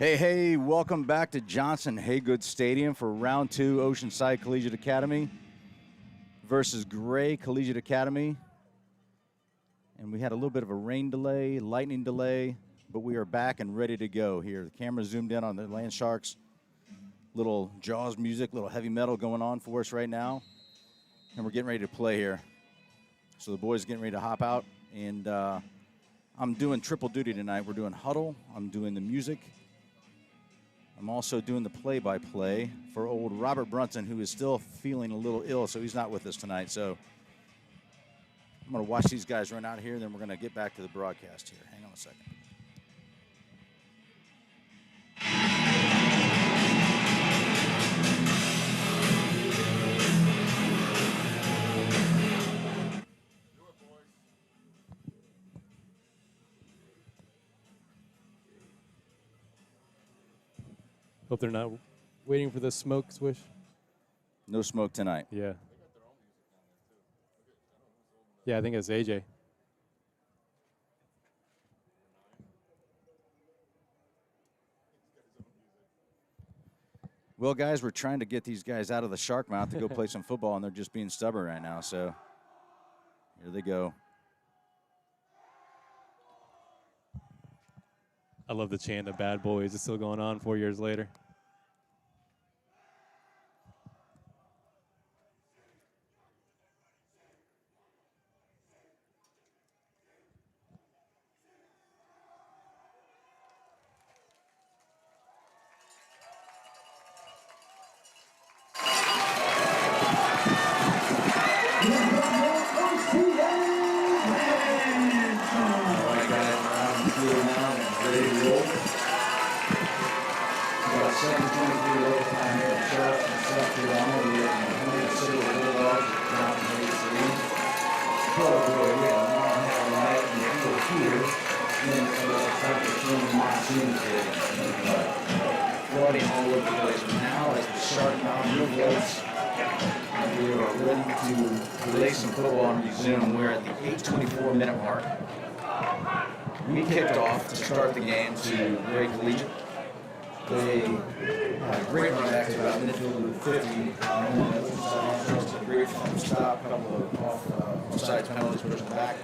Hey, welcome back to Johnson-Hagood Stadium for round 2, Oceanside Collegiate Academy versus Gray Collegiate Academy. And we had a little bit of a rain delay, lightning delay, but we are back and ready to go here. The camera zoomed in on the Land Sharks. Little Jaws music, little heavy metal going on for us right now. And we're getting ready to play here. So the boys are getting ready to hop out. And I'm doing triple duty tonight. We're doing huddle. I'm doing the music. I'm also doing the play-by-play for old Robert Brunson, who is still feeling a little ill, so he's not with us tonight. So I'm going to watch these guys run out here, and then we're going to get back to the broadcast here. Hang on a second. Hope they're not waiting for the smoke swish. No smoke tonight. Yeah. Yeah, I think it's AJ. Well, guys, we're trying to get these guys out of the shark mouth to go play some football, and they're just being stubborn right now. So here they go. I love the chant of Bad Boys. It's still going on 4 years later. Flooding all over the place. Now, as the shark mouth reveals, we are ready to play some football and resume. We're at the 8:24 minute mark. We kicked off to start the game to Gray Collegiate. They had a great run back to about midfield of the 50. And then the Oceanside a great from stop, a couple of offside penalties pushing back.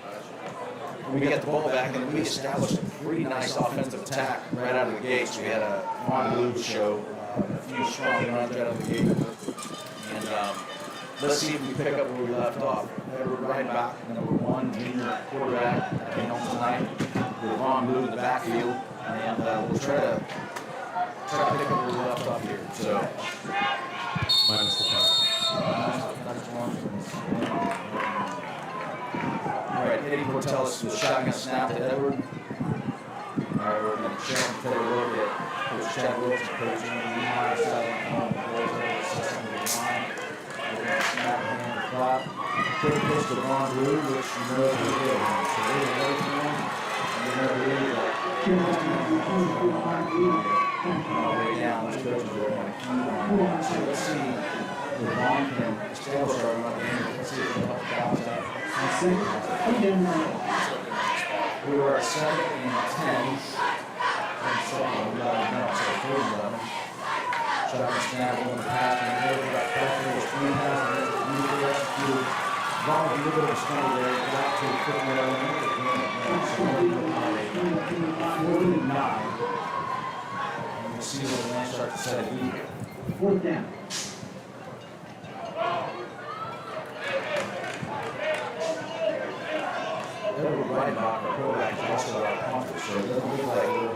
We got the ball back, and we established a pretty nice offensive attack right out of the gates. We had a Ron Blue show, a few strong runs out of the gate. And let's see if we pick up where we left off. Edward right back, number 1, junior quarterback, tonight, with Ron Blue in the backfield. And we'll try to pick up where we left off here. So, Minus the count. All right, Eddie Portelis with shotgun snap to Edward. All right, we're going to check and take a look at Coach Chad Wilson, Coach Andy Meyer, on the boys over the system of the line. We're going to snap hand and flop. Quick pitch to Ron Blue, which you know is really good. So we're going to wait for him. And we're going to read that. All the way down, let's go to the one. So let's see if Ron can establish our run game. Let's see if he'll help balance out. We were at 7 and 10. And 7 and 11. No, so 4 and 11. Shotgun snap, one pass, and then we got pressure, was 3 passes, and then we executed. Ron, a little bit of a struggle there, got to 50 and 49. And we'll see what the Land Sharks decide to do here. 4th down. They're right about our quarterback is also our punter, so it doesn't look like we're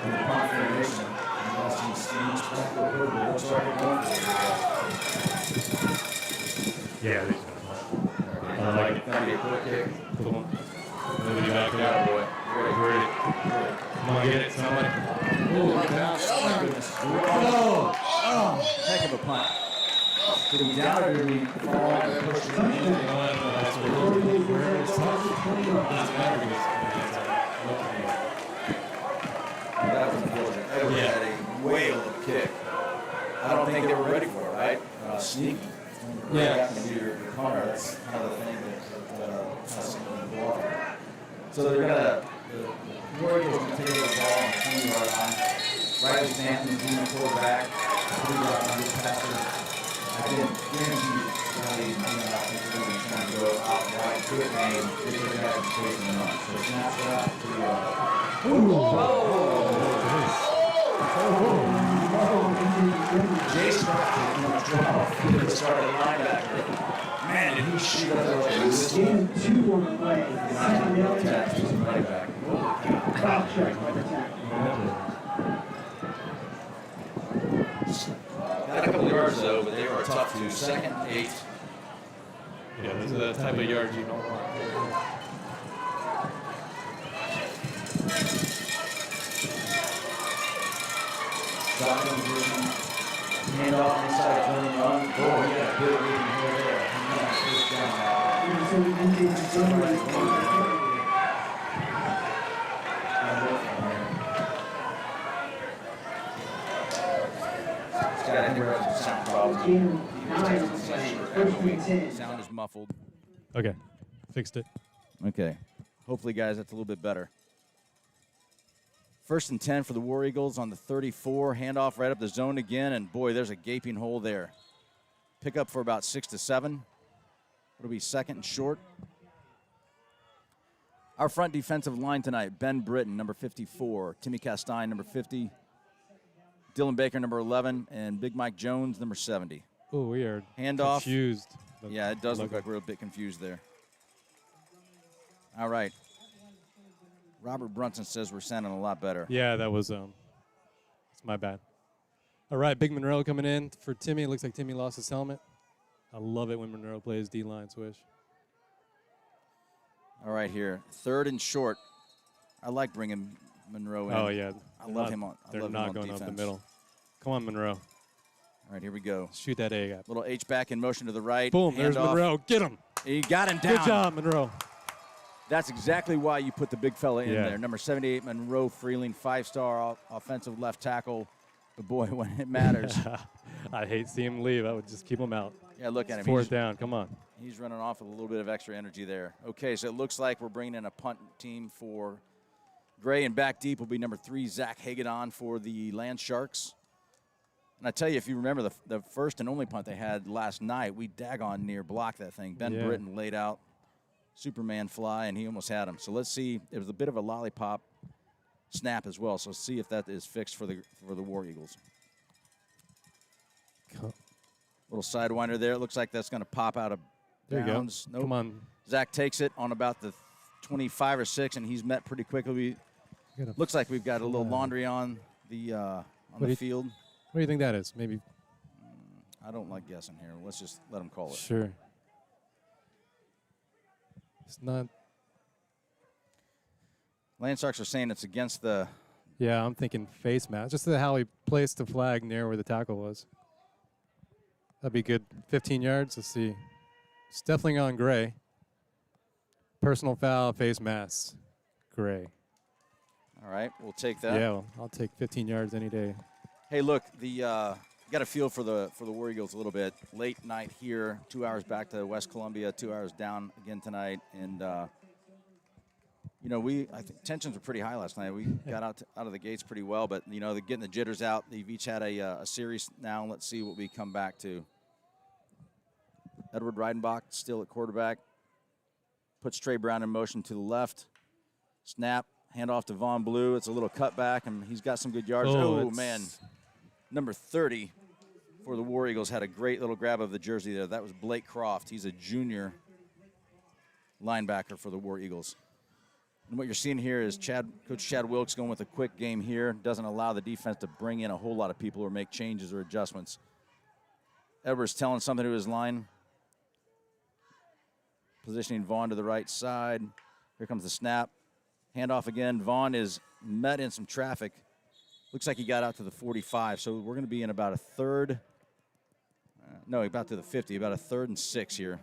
in the punt formation unless he's back to the hurdle. It looks like we're going to. Yeah, they I like it. That'd be a quick kick. Cool. Moving back to that boy. Ready. Come on, get it, somebody. Oh, my gosh. Oh, my goodness. Oh, heck of a punt. Did we down or did we fall and push it in? That's what we're That was unfortunate. Edward had a whale of a kick. I don't think they were ready for it, right? Sneaky. Yeah. Your punter, that's kind of the thing that has something to go off. So they're going to, the Warriors going to take the ball on the 20-yard line. Riley Stanton, being a quarterback, this passer. I didn't guarantee you Riley is going to try to go out wide to it, and they took it out of space and run. So snap that to Jason Rocket, the starting linebacker. Man, did he shoot up there like this? Game 2 on the play. Second down. Running back. Foul check by the tackle. Got a couple yards though, but they were tough to. 2nd, 8. Yeah, those are the type of yards you don't want. Shotgun position. Hand off inside, turn and run. Oh, yeah, good reading here there. First down. So we can take the summary. Sound problem. Game 9, Sound is muffled. Okay, fixed it. Okay. Hopefully, guys, that's a little bit better. 1st and 10 for the War Eagles on the 34. Handoff right up the zone again, and boy, there's a gaping hole there. Pick up for about 6 to 7. It'll be 2nd and short. Our front defensive line tonight, Ben Britton, number 54. Timmy Castine, number 50. Dylan Baker, number 11. And Big Mike Jones, number 70. Oh, we are Handoff. confused. Yeah, it does look like we're a bit confused there. All right. Robert Brunson says we're sounding a lot better. Yeah, that was it's my bad. All right, Big Monroe coming in for Timmy. It looks like Timmy lost his helmet. I love it when Monroe plays D-line swish. All right, here. 3rd and short. I like bringing Monroe in. Oh, yeah. I love him on defense. They're not going up the middle. Come on, Monroe. All right, here we go. Shoot that A-gap. Little H-back in motion to the right. Boom, there's Handoff. Monroe. Get him. He got him down. Good job, Monroe. That's exactly why you put the big fella in Yeah. there. Number 78, Monroe Freeling, 5-star offensive left tackle. But, boy, when it matters. I hate seeing him leave. I would just keep him out. Yeah, look at him. 4th down. Come on. He's running off with a little bit of extra energy there. Okay, so it looks like we're bringing in a punt team for Gray, and back deep will be number 3, Zach Hagadon for the Land Sharks. And I tell you, if you remember the first and only punt they had last night, we daggone near blocked that thing. Ben Britton laid out Superman fly, and he almost had him. So let's see. It was a bit of a lollipop snap as well. So let's see if that is fixed for the War Eagles. Little sidewinder there. It looks like that's going to pop out of bounds. There you go. Nope. Come on. Zach takes it on about the 25 or 6, and he's met pretty quickly. Looks like we've got a little laundry on the field. What do you think that is? Maybe. I don't like guessing here. Let's just let him call it. Sure. It's not. Land Sharks are saying it's against the. Yeah, I'm thinking face mask. Just how he placed the flag near where the tackle was. That'd be good. 15 yards. Let's see. It's definitely on Gray. Personal foul, face mask. Gray. All right, we'll take that. Yeah, well, I'll take 15 yards any day. Hey, look, got a feel for the War Eagles a little bit. Late night here, 2 hours back to West Columbia, 2 hours down again tonight, and I think tensions were pretty high last night. We got out of the gates pretty well, but they're getting the jitters out. They've each had a series now. Let's see what we come back to. Edward Reidenbach still at quarterback. Puts Trey Brown in motion to the left. Snap, handoff to Von Blue. It's a little cutback, and he's got some good yards. Oh man. Number 30 for the War Eagles had a great little grab of the jersey there. That was Blake Croft. He's a junior linebacker for the War Eagles. And what you're seeing here is Coach Chad Wilkes going with a quick game here. Doesn't allow the defense to bring in a whole lot of people or make changes or adjustments. Edwards telling something to his line. Positioning Vaughn to the right side. Here comes the snap. Handoff again. Vaughn is met in some traffic. Looks like he got out to the 45, so we're going to be in about a third. No, about to the 50, about a 3rd and 6 here.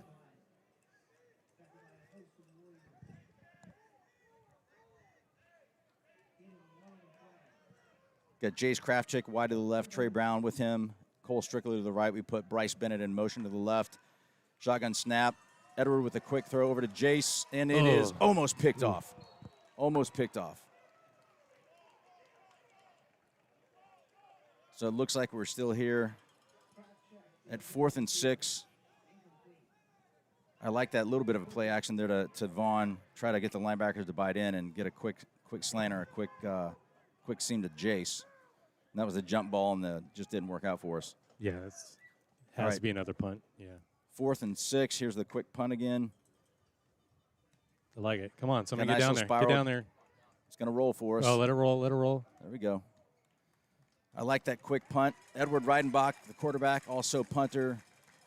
Got Jace Krafchick wide to the left, Trey Brown with him. Cole Strickler to the right. We put Bryce Bennett in motion to the left. Shotgun snap. Edward with a quick throw over to Jace, and it is almost picked off. Almost picked off. So it looks like we're still here at 4th and 6. I like that little bit of a play action there to Vaughn. Try to get the linebackers to bite in and get a quick slant or a quick seam to Jace. And that was a jump ball and just didn't work out for us. Yeah, it has to be another punt. Yeah. 4th and 6. Here's the quick punt again. I like it. Come on, somebody Got a get nice down there. little Get spiral. down there. It's going to roll for us. Oh, let it roll. Let it roll. There we go. I like that quick punt. Edward Reidenbach, the quarterback, also punter,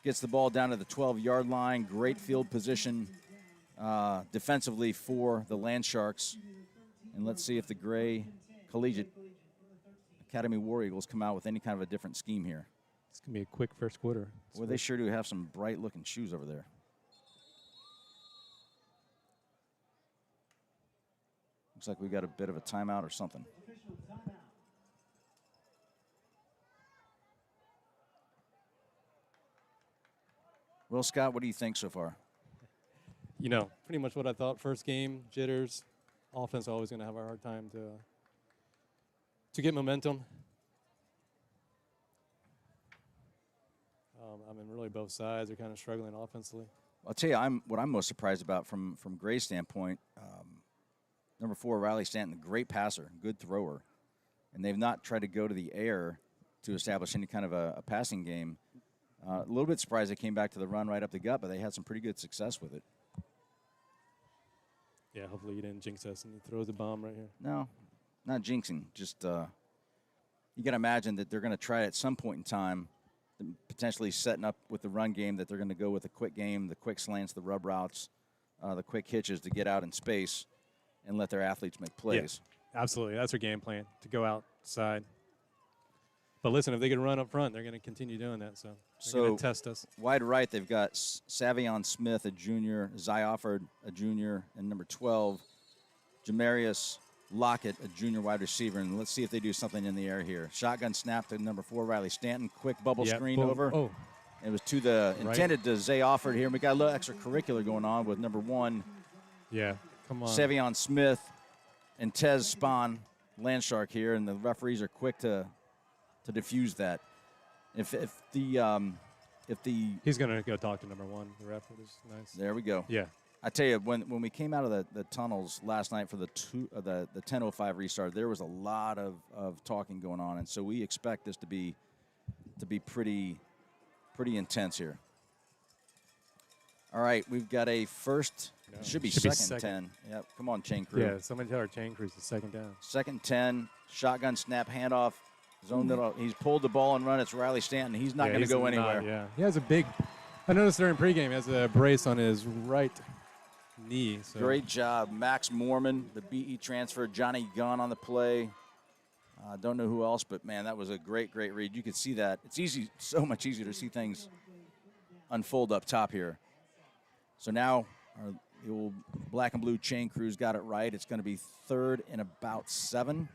gets the ball down to the 12-yard line. Great field position defensively for the Land Sharks. And let's see if the Gray Collegiate Academy War Eagles come out with any kind of a different scheme here. It's going to be a quick first quarter. Well, they sure do have some bright-looking shoes over there. Looks like we got a bit of a timeout or something. Well, Scott, what do you think so far? You know, pretty much what I thought. First game, jitters. Offense always going to have a hard time to get momentum. I mean, really both sides are kind of struggling offensively. I'll tell you, what I'm most surprised about from Gray's standpoint. Number 4, Riley Stanton, great passer, good thrower, and they've not tried to go to the air to establish any kind of a passing game. A little bit surprised they came back to the run right up the gut, but they had some pretty good success with it. Yeah, hopefully you didn't jinx us and he throws a bomb right here. No, not jinxing. Just you got to imagine that they're going to try at some point in time, potentially setting up with the run game, that they're going to go with the quick game, the quick slants, the rub routes, the quick hitches to get out in space and let their athletes make plays. Yeah, absolutely. That's their game plan, to go outside. But listen, if they can run up front, they're going to continue doing that. So they're going to test us. Wide right, they've got Savion Smith, a junior, Zy Offord, a junior, and number 12, Jamarius Lockett, a junior wide receiver. And let's see if they do something in the air here. Shotgun snap to number 4, Riley Stanton. Quick bubble screen over. Oh. It was to the intended to Zay Offord here. We got a little extracurricular going on with number 1. Yeah, come on. Savion Smith and Tez Spahn, Landshark here, and the referees are quick to diffuse that. If the he's gonna go talk to number 1. The ref was nice. There we go. Yeah. I tell you, when we came out of the tunnels last night for the 10:05 restart, there was a lot of talking going on, and so we expect this to be pretty intense here. All right, we've got a first. No, should be second 10. Yep. Come on, chain crew. Yeah, somebody tell our chain crews the second down. Second 10. Shotgun snap handoff. Zoned it up. He's pulled the ball and run. It's Riley Stanton. He's not going to go anywhere. Yeah, he has a big. I noticed during pregame he has a brace on his right knee. So. Great job, Max Mormon, the BE transfer. Johnny Gunn on the play. Don't know who else, but man, that was a great read. You could see that. It's easy, so much easier to see things unfold up top here. So now the old black and blue chain crews got it right. It's going to be 3rd and about 7.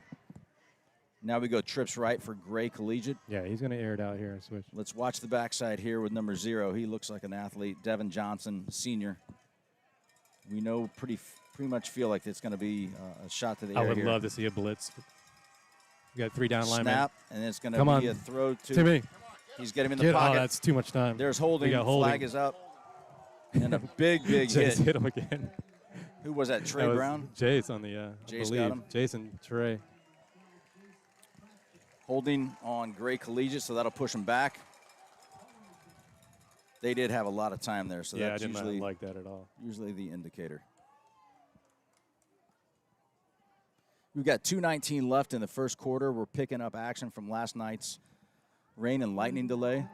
Now we go trips right for Gray Collegiate. Yeah, he's going to air it out here and switch. Let's watch the backside here with number 0. He looks like an athlete. Devin Johnson, senior. We know pretty much feel like it's going to be a shot to the air I would here. love to see a blitz. We got 3 down linemen. Snap, and it's going to be a throw to Timmy. He's getting him in the pocket. Oh, that's too much time. There's holding. Flag is up. And a big hit. Hit him again. Who was that, Trey Brown? Jace on the, Jace got him. Jason Trey. Holding on Gray Collegiate, so that'll push him back. They did have a lot of time there, so that's I did usually not like that at all. Usually the indicator. We've got 2:19 left in the first quarter. We're picking up action from last night's rain and lightning delay.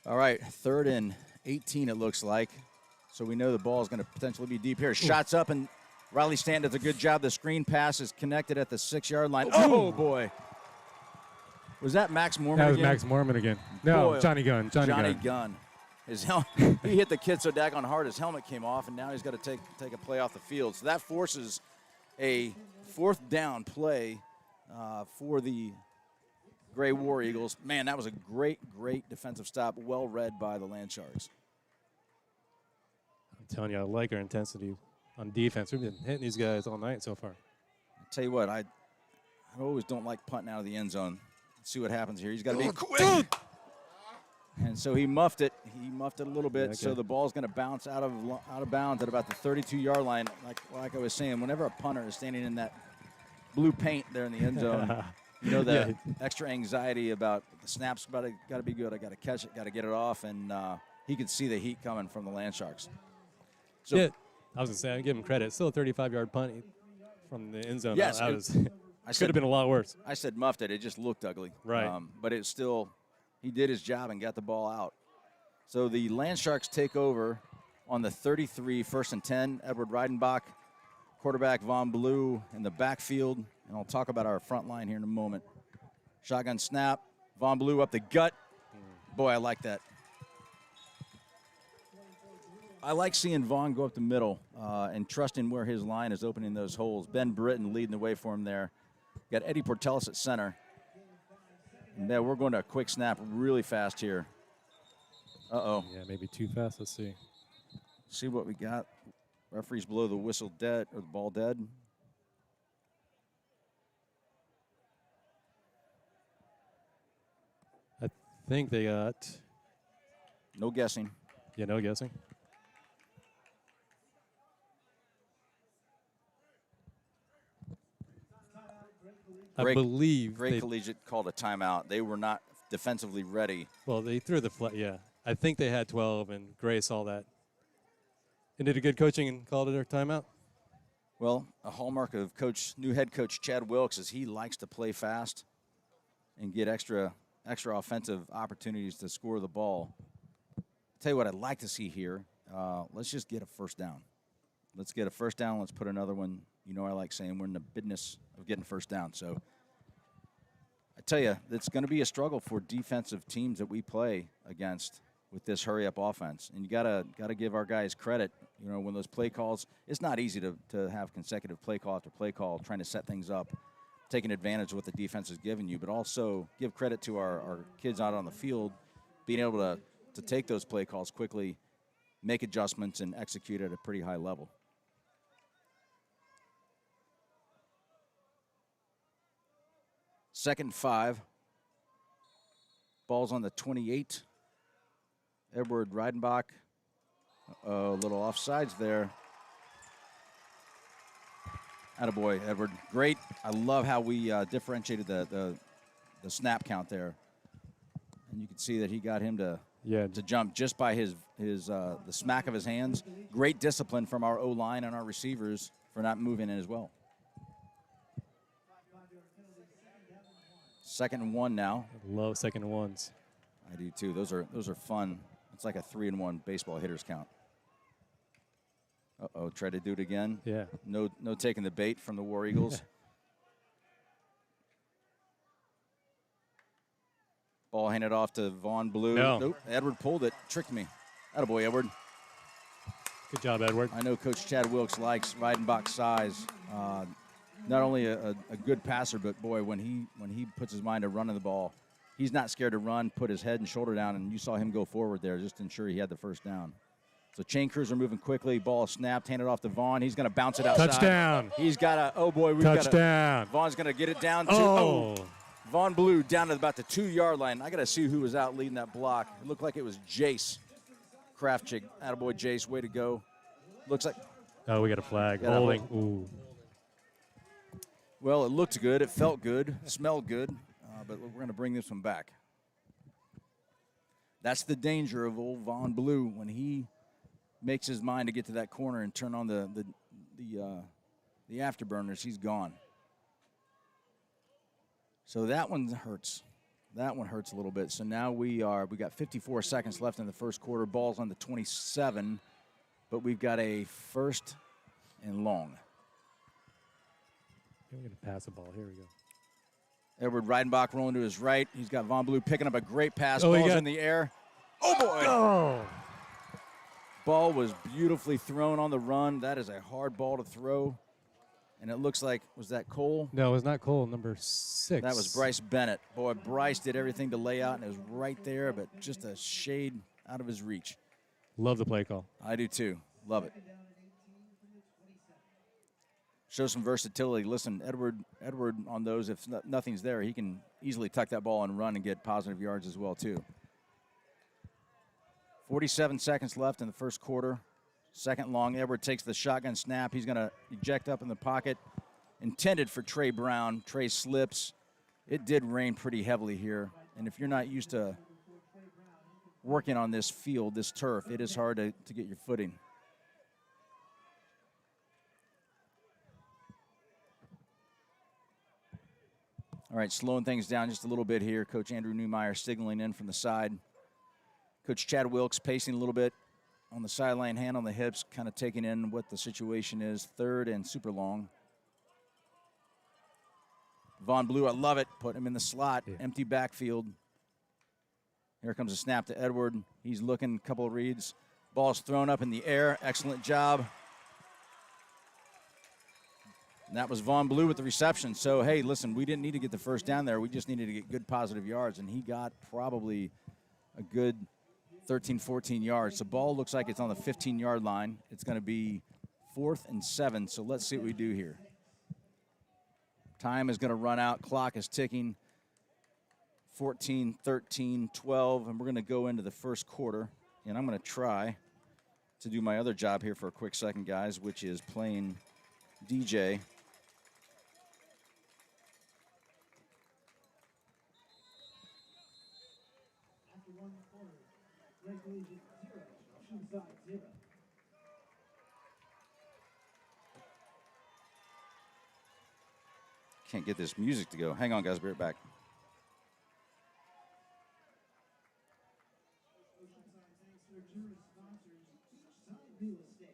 All right, 3rd and 18 it looks like. So we know the ball is going to potentially be deep here. Shots up, and Riley Stanton does a good job. The screen pass is connected at the 6-yard line. Oh, boy. Was that Max Mormon again? That was Max Mormon again. No, boy, Johnny Gunn. Johnny Gunn. His he hit the kid so daggone hard his helmet came off, and now he's got to take a play off the field. So that forces a 4th down play for the Gray War Eagles. Man, that was a great, great defensive stop, well read by the Land Sharks. I'm telling you, I like our intensity on defense. We've been hitting these guys all night so far. I'll tell you what, I always don't like punting out of the end zone. Let's see what happens here. He's got to be quick. And so he muffed it. He muffed it a little bit. Okay. So the ball's going to bounce out of bounds at about the 32-yard line. Like I was saying, whenever a punter is standing in that blue paint there in the end zone, you know the extra anxiety about the snaps got to be good. I got to catch it, got to get it off, and he could see the heat coming from the Land Sharks. So yeah, I was gonna say I give him credit. Still a 35-yard punt from the end zone. Yes, I could have been a lot worse. I said muffed it. It just looked ugly. Right. But it still, he did his job and got the ball out. So the Land Sharks take over on the 33, 1st and 10. Edward Reidenbach, quarterback Von Blue in the backfield. And I'll talk about our front line here in a moment. Shotgun snap. Von Blue up the gut. Boy, I like that. I like seeing Vaughn go up the middle and trusting where his line is opening those holes. Ben Britton leading the way for him there. Got Eddie Portelis at center. And then we're going to a quick snap really fast here. Uh-oh. Yeah, maybe too fast. Let's see. See what we got. Referees blow the whistle dead, or the ball dead. I think they got. No guessing. Yeah, no guessing. I believe Great Collegiate called a timeout. They were not defensively ready. Well, they threw the flag. Yeah, I think they had 12, and Gray saw that. And did a good coaching and called it a timeout. Well, a hallmark of new head coach Chad Wilkes is he likes to play fast and get extra offensive opportunities to score the ball. Tell you what I'd like to see here. Let's just get a first down. Let's get a first down. Let's put another one. You know I like saying we're in the business of getting first down. So I tell you, it's going to be a struggle for defensive teams that we play against with this hurry-up offense. And you gotta give our guys credit. You know, when those play calls, it's not easy to have consecutive play call after play call, trying to set things up, taking advantage of what the defense is giving you, but also give credit to our kids out on the field, being able to take those play calls quickly, make adjustments, and execute at a pretty high level. Second and 5. Ball's on the 28. Edward Reidenbach. A little offsides there. Attaboy, Edward. Great. I love how we differentiated the snap count there. And you can see that he got him to jump just by the smack of his hands. Great discipline from our O-line and our receivers for not moving in as well. 2nd and 1 now. Love 2nd and 1s. I do too. Those are fun. It's like a 3-and-1 baseball hitters count. Uh-oh, try to do it again. Yeah. No taking the bait from the War Eagles. Ball handed off to Von Blue. No. Nope, Edward pulled it. Tricked me. Attaboy, Edward. Good job, Edward. I know Coach Chad Wilkes likes Reidenbach's size. Not only a good passer, but boy, when he puts his mind to running the ball, he's not scared to run, put his head and shoulder down, and you saw him go forward there just to ensure he had the first down. So chain crews are moving quickly. Ball snapped, handed off to Vaughn. He's going to bounce it outside. Touchdown. He's got a, oh boy, we've Touchdown. Vaughn's going to get it down to, oh. Von Blue down to about the 2-yard line. I got to see who was out leading that block. It looked like it was Jace Kraftchick. Attaboy, Jace, way to go. Looks like. Oh, we got a flag. Yeah, Holding. Ooh. Well, it looked good. It felt good. Smelled good. But we're going to bring this one back. That's the danger of old Von Blue when he makes his mind to get to that corner and turn on the afterburners. He's gone. So that one hurts. That one hurts a little bit. So now we got 54 seconds left in the first quarter. Ball's on the 27, but we've got a 1st and long. We're going to pass the ball. Here we go. Edward Reidenbach rolling to his right. He's got Von Blue picking up a great pass. Oh, Ball's in the air. Oh, boy. Oh. Ball was beautifully thrown on the run. That is a hard ball to throw. And it looks like, was that Cole? No, it was not Cole, number 6. That was Bryce Bennett. Boy, Bryce did everything to lay out, and it was right there, but just a shade out of his reach. Love the play call. I do too. Love it. Show some versatility. Listen, Edward on those, if nothing's there, he can easily tuck that ball and run and get positive yards as well too. 47 seconds left in the first quarter. Second long. Edward takes the shotgun snap. He's going to eject up in the pocket. Intended for Trey Brown. Trey slips. It did rain pretty heavily here. And if you're not used to working on this field, this turf, it is hard to get your footing. All right, slowing things down just a little bit here. Coach Andrew Neumeyer signaling in from the side. Coach Chad Wilkes pacing a little bit on the sideline, hand on the hips, kind of taking in what the situation is. Third and super long. Von Blue, I love it. Put him in the slot, empty backfield. Here comes a snap to Edward. He's looking, a couple of reads. Ball's thrown up in the air. Excellent job. And that was Von Blue with the reception. So, hey, listen, we didn't need to get the first down there. We just needed to get good positive yards, and he got probably a good 13, 14 yards. The ball looks like it's on the 15-yard line. It's going to be 4th and 7, so let's see what we do here. Time is going to run out. Clock is ticking. 14, 13, 12, and we're going to go into the first quarter. And I'm going to try to do my other job here for a quick second, guys, which is playing DJ. After one quarter, Collegiate 0, Oceanside 0. Can't get this music to go. Hang on, guys. Be right back. Oceanside thanks their generous sponsors, Oceanside Real Estate.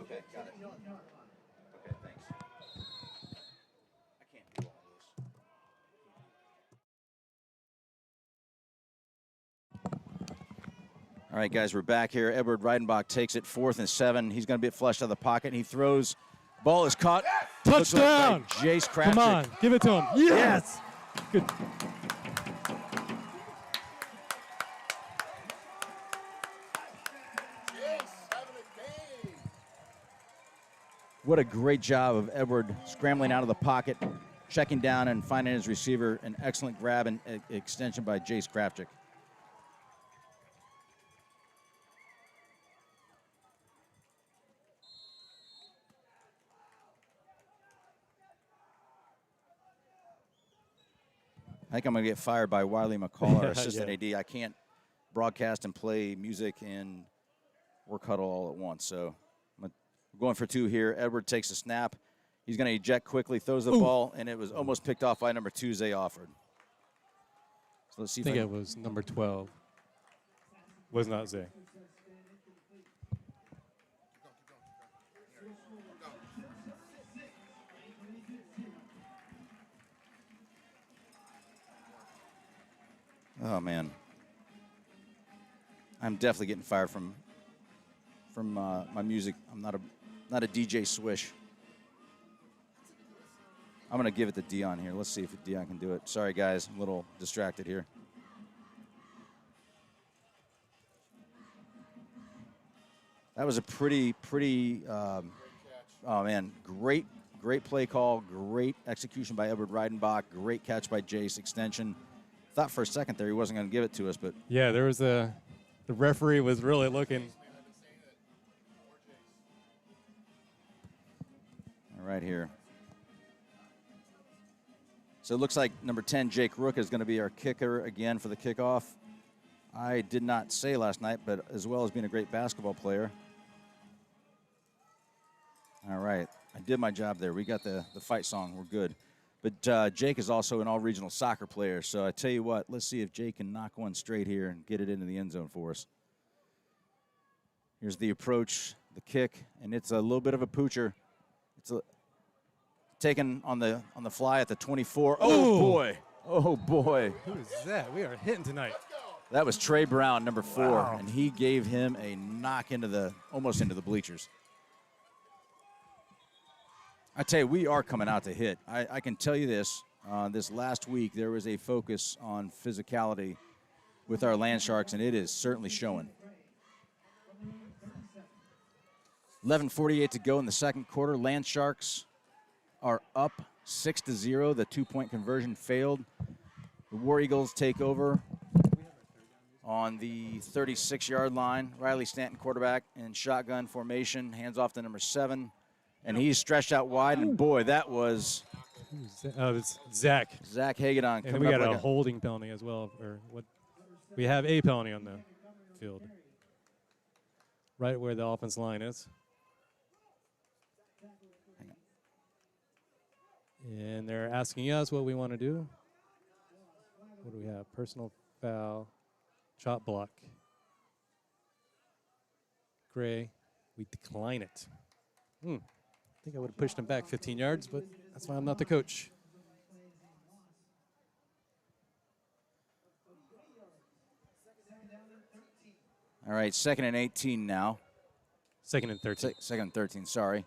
Okay, got it. Okay, thanks. I can't do all this. All right, guys, we're back here. Edward Reidenbach takes it 4th and 7. He's going to be flushed out of the pocket, and he throws. Ball is caught. Touchdown! Looks like Jace Crabtree. Come on, give it to him. Yes! Good. What a great job of Edward scrambling out of the pocket, checking down and finding his receiver. An excellent grab and extension by Jace Krapchik. I think I'm going to get fired by Wiley McCall, our assistant AD. I can't broadcast and play music and work huddle all at once. So I'm going for 2 here. Edward takes a snap. He's going to eject quickly, throws the ball, and it was almost picked off by number 2, Zay Offord. So let's see I think it was number 12. Was not Zay. Oh man, I'm definitely getting fired from my music. I'm not a DJ Swish. I'm gonna give it to Dion here. Let's see if Dion can do it. Sorry guys, I'm a little distracted here. That was a pretty, oh man, great play call, great execution by Edward Reidenbach, great catch by Jace, extension. Thought for a second there he wasn't going to give it to us, but. Yeah, there was the referee was really looking. All right here. So it looks like number 10, Jake Rook, is going to be our kicker again for the kickoff. I did not say last night, but as well as being a great basketball player. All right. I did my job there. We got the fight song. We're good. But Jake is also an all-regional soccer player. So I tell you what, let's see if Jake can knock one straight here and get it into the end zone for us. Here's the approach, the kick, and it's a little bit of a poocher. It's taken on the fly at the 24. Oh, boy. Oh, boy. Who is that? We are hitting tonight. That was Trey Brown, number 4, Wow. and he gave him a knock almost into the bleachers. I tell you, we are coming out to hit. I can tell you this. This last week, there was a focus on physicality with our Land Sharks, and it is certainly showing. 11:48 to go in the second quarter. Land Sharks are up 6-0. The 2-point conversion failed. The War Eagles take over on the 36-yard line. Riley Stanton, quarterback, in shotgun formation, hands off to number 7. And he's stretched out wide, and boy, that was Oh, it's Zach. Zach Hagedon. And coming we got up a like holding penalty as well. Or what? We have a penalty on the field, right where the offense line is. And they're asking us what we want to do. What do we have? Personal foul, chop block. Gray, we decline it. I think I would have pushed him back 15 yards, but that's why I'm not the coach. All right, 2nd and 18 now. 2nd and 13. 2nd and 13, sorry.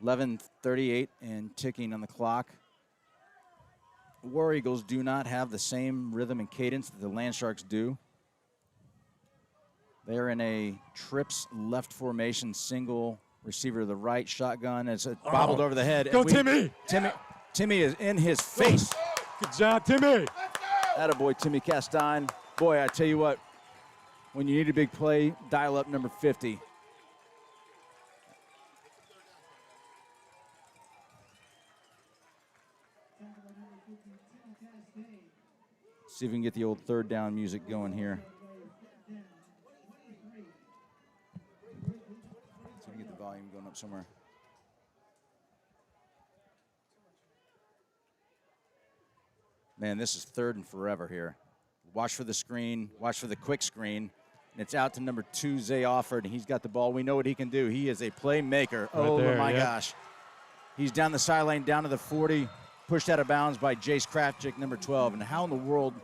11:38 and ticking on the clock. War Eagles do not have the same rhythm and cadence that the Land Sharks do. They're in a trips left formation, single receiver to the right, shotgun. It's bobbled over the head. Go, Timmy! Timmy is in his face. Good job, Timmy! Attaboy, Timmy Castine. Boy, I tell you what, when you need a big play, dial up number 50. See if we can get the old third down music going here. See if we can get the volume going up somewhere. Man, this is 3rd and forever here. Watch for the screen. Watch for the quick screen. And it's out to number 2, Zay Offord, and he's got the ball. We know what he can do. He is a playmaker. My gosh. He's down the sideline, down to the 40, pushed out of bounds by Jace Krafchick, number 12. And how in the world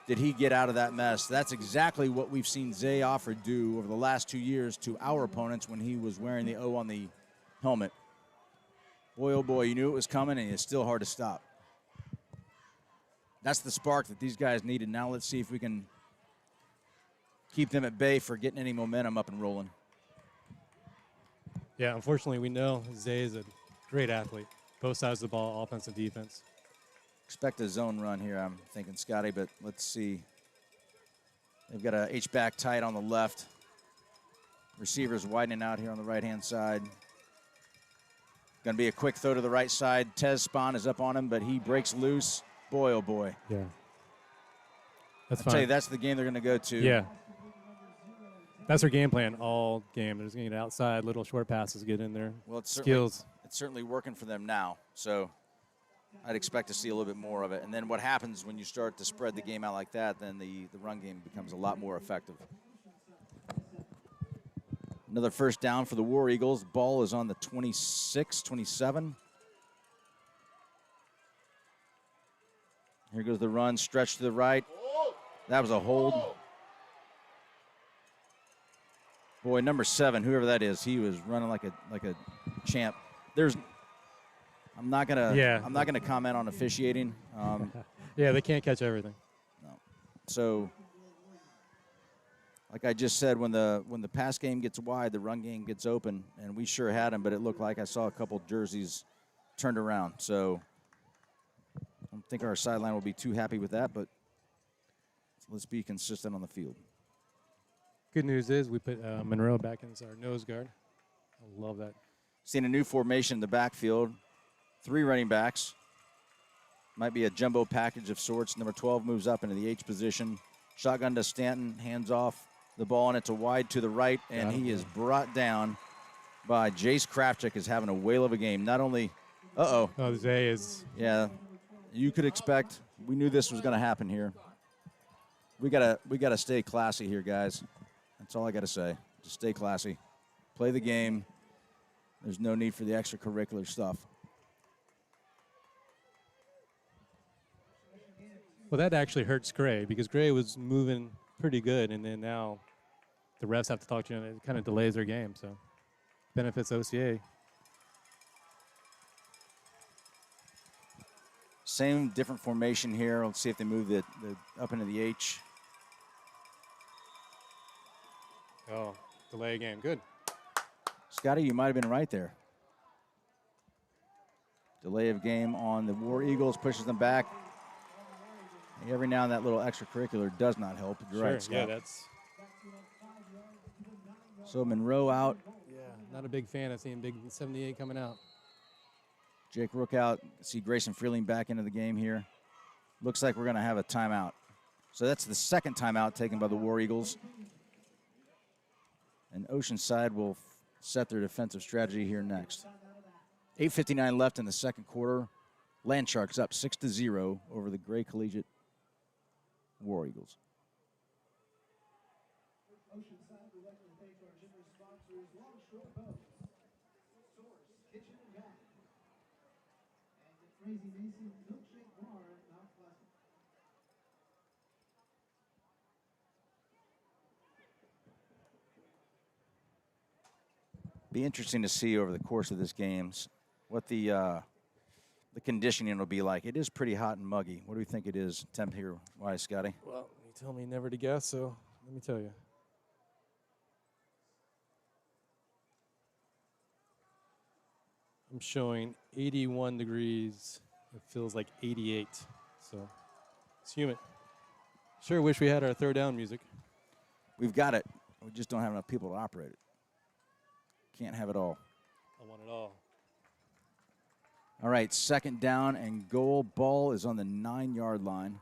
did he get out of that mess? That's exactly what we've seen Zay Offord do over the last 2 years to our opponents when he was wearing the O on the helmet. Boy, oh boy, you knew it was coming, and it's still hard to stop. That's the spark that these guys needed. Now let's see if we can keep them at bay for getting any momentum up and rolling. Yeah, unfortunately, we know Zay is a great athlete. Both sides of the ball, offense and defense. Expect a zone run here, I'm thinking, Scotty, but let's see. They've got a H-back tight on the left. Receivers widening out here on the right-hand side. Going to be a quick throw to the right side. Tez Spahn is up on him, but he breaks loose. Boy, oh boy. Yeah. That's I fine. tell you, that's the game they're going to go to. Yeah. That's their game plan all game. They're just going to get outside, little short passes, get in there. Well, it's certainly working for them now. So I'd expect to see a little bit more of it. And then what happens when you start to spread the game out like that, then the run game becomes a lot more effective. Another first down for the War Eagles. Ball is on the 26, 27. Here goes the run, stretch to the right. That was a hold. Boy, number 7, whoever that is, he was running like a champ. I'm not gonna comment on officiating. Yeah, they can't catch everything. No. So, like I just said, when the pass game gets wide, the run game gets open, and we sure had him, but it looked like I saw a couple jerseys turned around. So I don't think our sideline will be too happy with that, but let's be consistent on the field. Good news is we put Monroe back as our nose guard. I love that. Seen a new formation in the backfield. 3 running backs. Might be a jumbo package of sorts. Number 12 moves up into the H position. Shotgun to Stanton, hands off the ball, and it's a wide to the right, and he is brought down by Jace Krafchick, is having a whale of a game. Not only, Oh, Zay is. yeah, you could expect. We knew this was going to happen here. We gotta stay classy here, guys. That's all I gotta say. Just stay classy, play the game. There's no need for the extracurricular stuff. Well, that actually hurts Gray because Gray was moving pretty good, and then now the refs have to talk to you, and it kind of delays their game. So benefits OCA. Same different formation here. Let's see if they move the up into the H. Oh, delay game. Good. Scotty, you might have been right there. Delay of game on the War Eagles pushes them back. Every now and then that little extracurricular does not help. You're right, Scott. Yeah, that's. So Monroe out. Yeah, not a big fan of seeing big 78 coming out. Jake Rook out. See Grayson Freeling back into the game here. Looks like we're going to have a timeout. So that's the second timeout taken by the War Eagles. And Oceanside will set their defensive strategy here next. 8:59 left in the second quarter. Land Sharks up 6-0 over the Gray Collegiate War Eagles. Oceanside would like to thank our generous sponsors, Long Shore Boats, Source Kitchen and Bath, and the Crazy Mason Milkshake Bar at Mount Pleasant. Be interesting to see over the course of this game what the conditioning will be like. It is pretty hot and muggy. What do you think it is, temp here? Why, Scotty? Well, you tell me never to guess, so let me tell you. I'm showing 81 degrees. It feels like 88, so it's humid. Sure wish we had our third down music. We've got it. We just don't have enough people to operate it. Can't have it all. I want it all. All right, second down and goal. Ball is on the 9-yard line.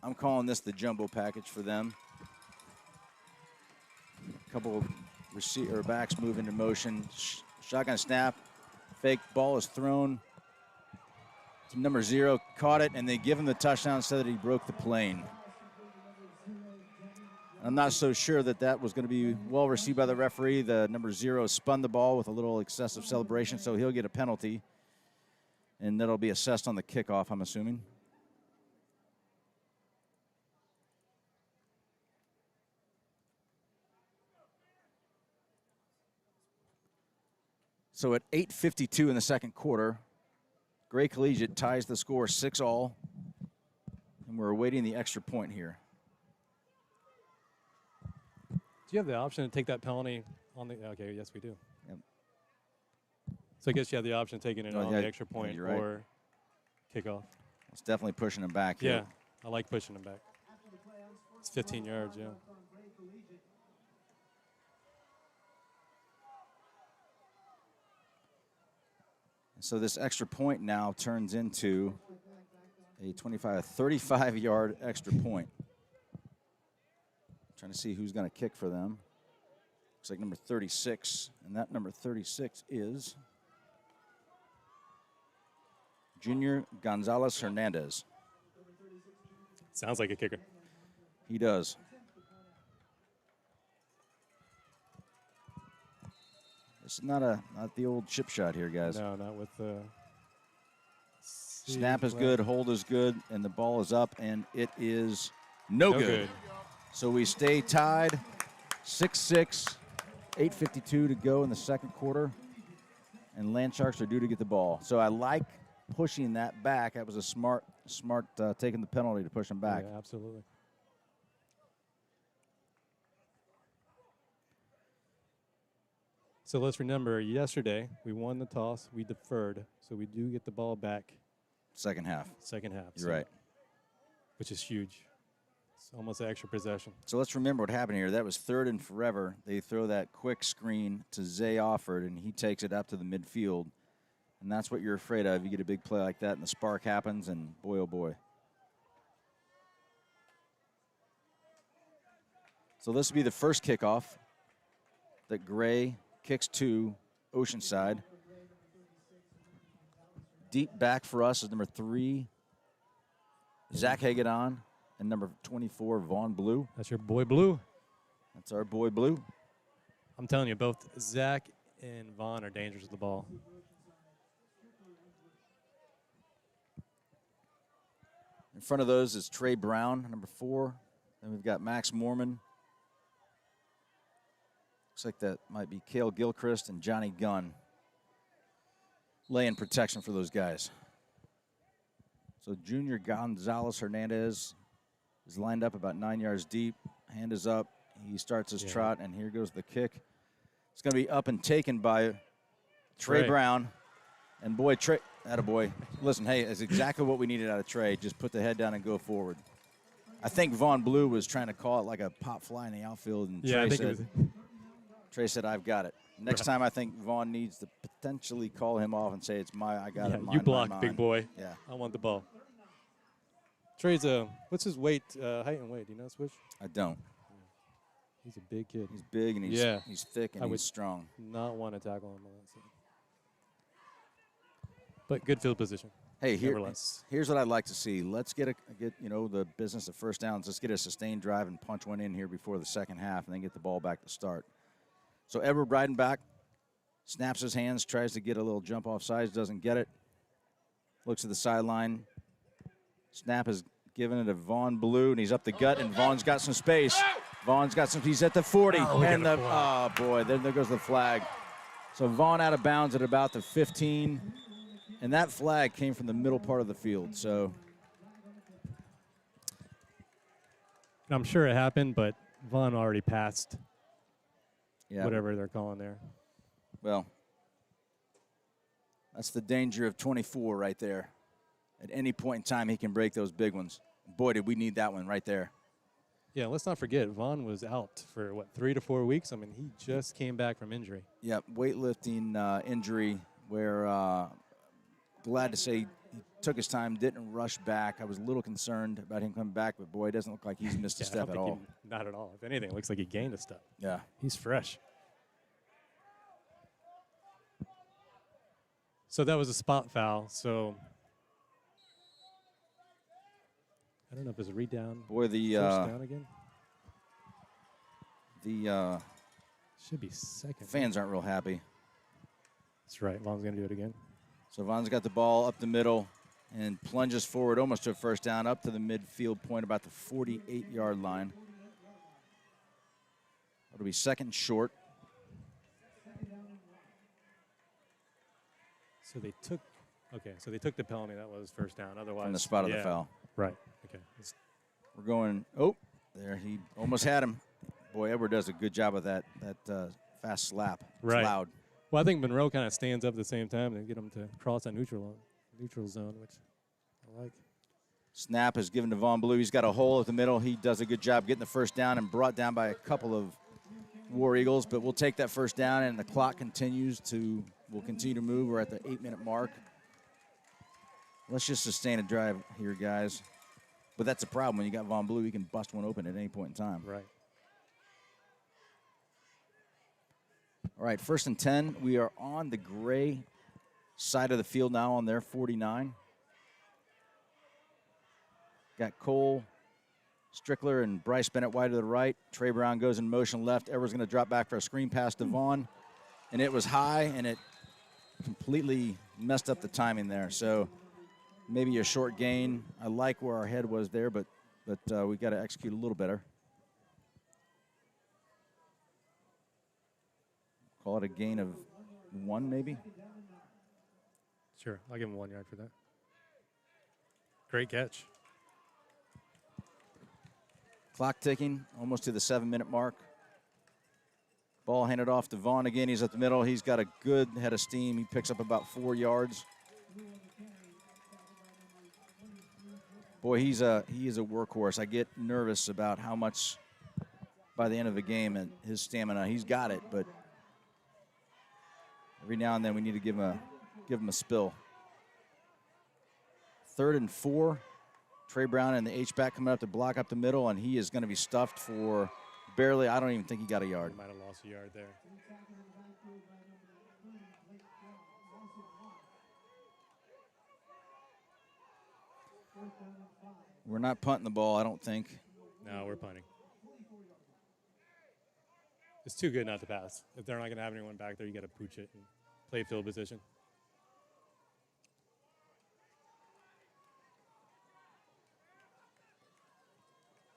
I'm calling this the jumbo package for them. A couple receiver backs move into motion. Shotgun snap. Fake ball is thrown to number 0. Caught it, and they give him the touchdown so that he broke the plane. I'm not so sure that was going to be well received by the referee. The number 0 spun the ball with a little excessive celebration, so he'll get a penalty. And that'll be assessed on the kickoff, I'm assuming. So at 8:52 in the second quarter, Gray Collegiate ties the score 6-all, and we're awaiting the extra point here. Do you have the option to take that penalty on the? Okay, yes, we do. Yep. So I guess you have the option of taking it on the extra point you're right. or kickoff. It's definitely pushing him back Yeah, here. I like pushing him back. It's 15 yards, yeah. So this extra point now turns into a 35-yard extra point. Trying to see who's going to kick for them. Looks like number 36, and that number 36 is Junior Gonzalez Hernandez. Sounds like a kicker. He does. This is not the old chip shot here, guys. No, not with the. Snap is good, hold is good, and the ball is up, and it is no good. So we stay tied, 6-6, 8:52 to go in the second quarter. and Land Sharks are due to get the ball. So I like pushing that back. That was a smart taking the penalty to push them back. Yeah, absolutely. So let's remember, yesterday we won the toss, we deferred, so we do get the ball back Second half. second half. You're right. Which is huge. It's almost an extra possession. So let's remember what happened here. That was 3rd and forever. They throw that quick screen to Zay Offord, and he takes it up to the midfield. And that's what you're afraid of. You get a big play like that, and the spark happens, and boy, oh boy. So this will be the first kickoff that Gray kicks to Oceanside. Deep back for us is number 3, Zach Hagadon, and number 24, Vaughn Blue. That's your boy Blue. That's our boy Blue. I'm telling you, both Zach and Vaughn are dangerous with the ball. In front of those is Trey Brown, number 4. Then we've got Max Mormon. Looks like that might be Cale Gilchrist and Johnny Gunn laying protection for those guys. So Junior Gonzalez Hernandez is lined up about 9 yards deep. Hand is up. He starts his trot, and here goes the kick. It's going to be up and taken by Trey Brown. And boy, Trey, attaboy. Listen, hey, it's exactly what we needed out of Trey. Just put the head down and go forward. I think Vaughn Blue was trying to call it like a pop fly in the outfield, and Trey said, I've got it. Next time, I think Vaughn needs to potentially call him off and say, I got it. Mine, you block, mine. big boy. Yeah. I want the ball. Trey's what's his weight, height and weight? Do you know, Swish? I don't. He's a big kid. He's big, and he's thick, and he's strong. Not want to tackle him on that side. But good field position. Hey, here's what I'd like to see. Let's get the business of first downs. Let's get a sustained drive and punch one in here before the second half, and then get the ball back to start. So Edward Breidenbach snaps his hands, tries to get a little jump off sides, doesn't get it. Looks at the sideline. Snap is giving it to Vaughn Blue, and he's up the gut, and Vaughn's got some space. He's at the 40, and boy, there goes the flag. So Vaughn out of bounds at about the 15, and that flag came from the middle part of the field. So I'm sure it happened, but Vaughn already passed whatever they're calling there. Well, that's the danger of 24 right there. At any point in time, he can break those big ones. Boy, did we need that one right there. Yeah, let's not forget, Vaughn was out for, 3 to 4 weeks? I mean, he just came back from injury. Yep, weightlifting injury where glad to say he took his time, didn't rush back. I was a little concerned about him coming back, but boy, it doesn't look like he's missed a step at all. Not at all. If anything, it looks like he gained a step. Yeah. He's fresh. So that was a spot foul. So I don't know if it's a read down. Boy, the first down again. The should be second. Fans aren't real happy. That's right. Vaughn's going to do it again. So Vaughn's got the ball up the middle and plunges forward almost to a first down, up to the midfield point about the 48-yard line. It'll be second short. So they took the penalty. That was first down. Otherwise, from the spot of the foul. Right. Okay. We're going. Oh, there he almost had him. Boy, Edward does a good job of that fast slap. It's loud. Well, I think Monroe kind of stands up at the same time to get him to cross that neutral zone, which I like. Snap is given to Vaughn Blue. He's got a hole at the middle. He does a good job getting the first down and brought down by a couple of War Eagles, but we'll take that first down, and the clock will continue to move. We're at the 8-minute mark. Let's just sustain a drive here, guys. But that's a problem. When you got Vaughn Blue, he can bust one open at any point in time. Right. All right, 1st and 10. We are on the Gray side of the field now on their 49. Got Cole, Strickler, and Bryce Bennett wide to the right. Trey Brown goes in motion left. Edwards going to drop back for a screen pass to Vaughn. And it was high, and it completely messed up the timing there. So maybe a short gain. I like where our head was there, but we got to execute a little better. Call it a gain of 1 maybe. Sure, I'll give him 1 yard for that. Great catch. Clock ticking, almost to the 7-minute mark. Ball handed off to Vaughn again. He's at the middle. He's got a good head of steam. He picks up about 4 yards. Boy, he is a workhorse. I get nervous about how much by the end of the game and his stamina. He's got it, but every now and then we need to give him a spill. 3rd and 4. Trey Brown and the H-back coming up to block up the middle, and he is going to be stuffed for barely. I don't even think he got a yard. He might have lost a yard there. We're not punting the ball, I don't think. No, we're punting. It's too good not to pass. If they're not going to have anyone back there, you got to pooch it and play field position.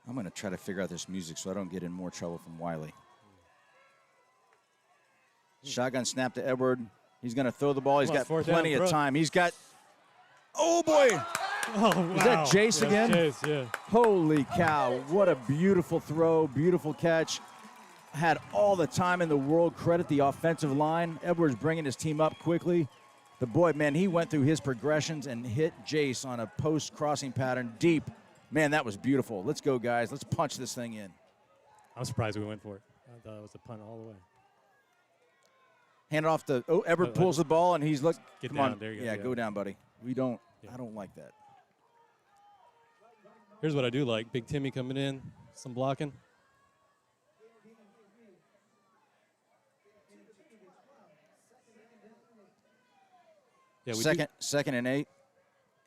I'm going to try to figure out this music so I don't get in more trouble from Wiley. Shotgun snap to Edward. He's going to throw the ball. He's got plenty of time. He's got, oh boy. Oh, wow. Is that Jace again? Jace, yeah. Holy cow. What a beautiful throw, beautiful catch. Had all the time in the world. Credit the offensive line. Edwards bringing his team up quickly. The boy, man, he went through his progressions and hit Jace on a post crossing pattern deep. Man, that was beautiful. Let's go, guys. Let's punch this thing in. I'm surprised we went for it. I thought it was a punt all the way. Hand it off to, Edward pulls the ball, and he's, Get come down. on. There you go. Yeah, go down, buddy. I don't like that. Here's what I do like. Big Timmy coming in, some blocking. Yeah, Second and 8.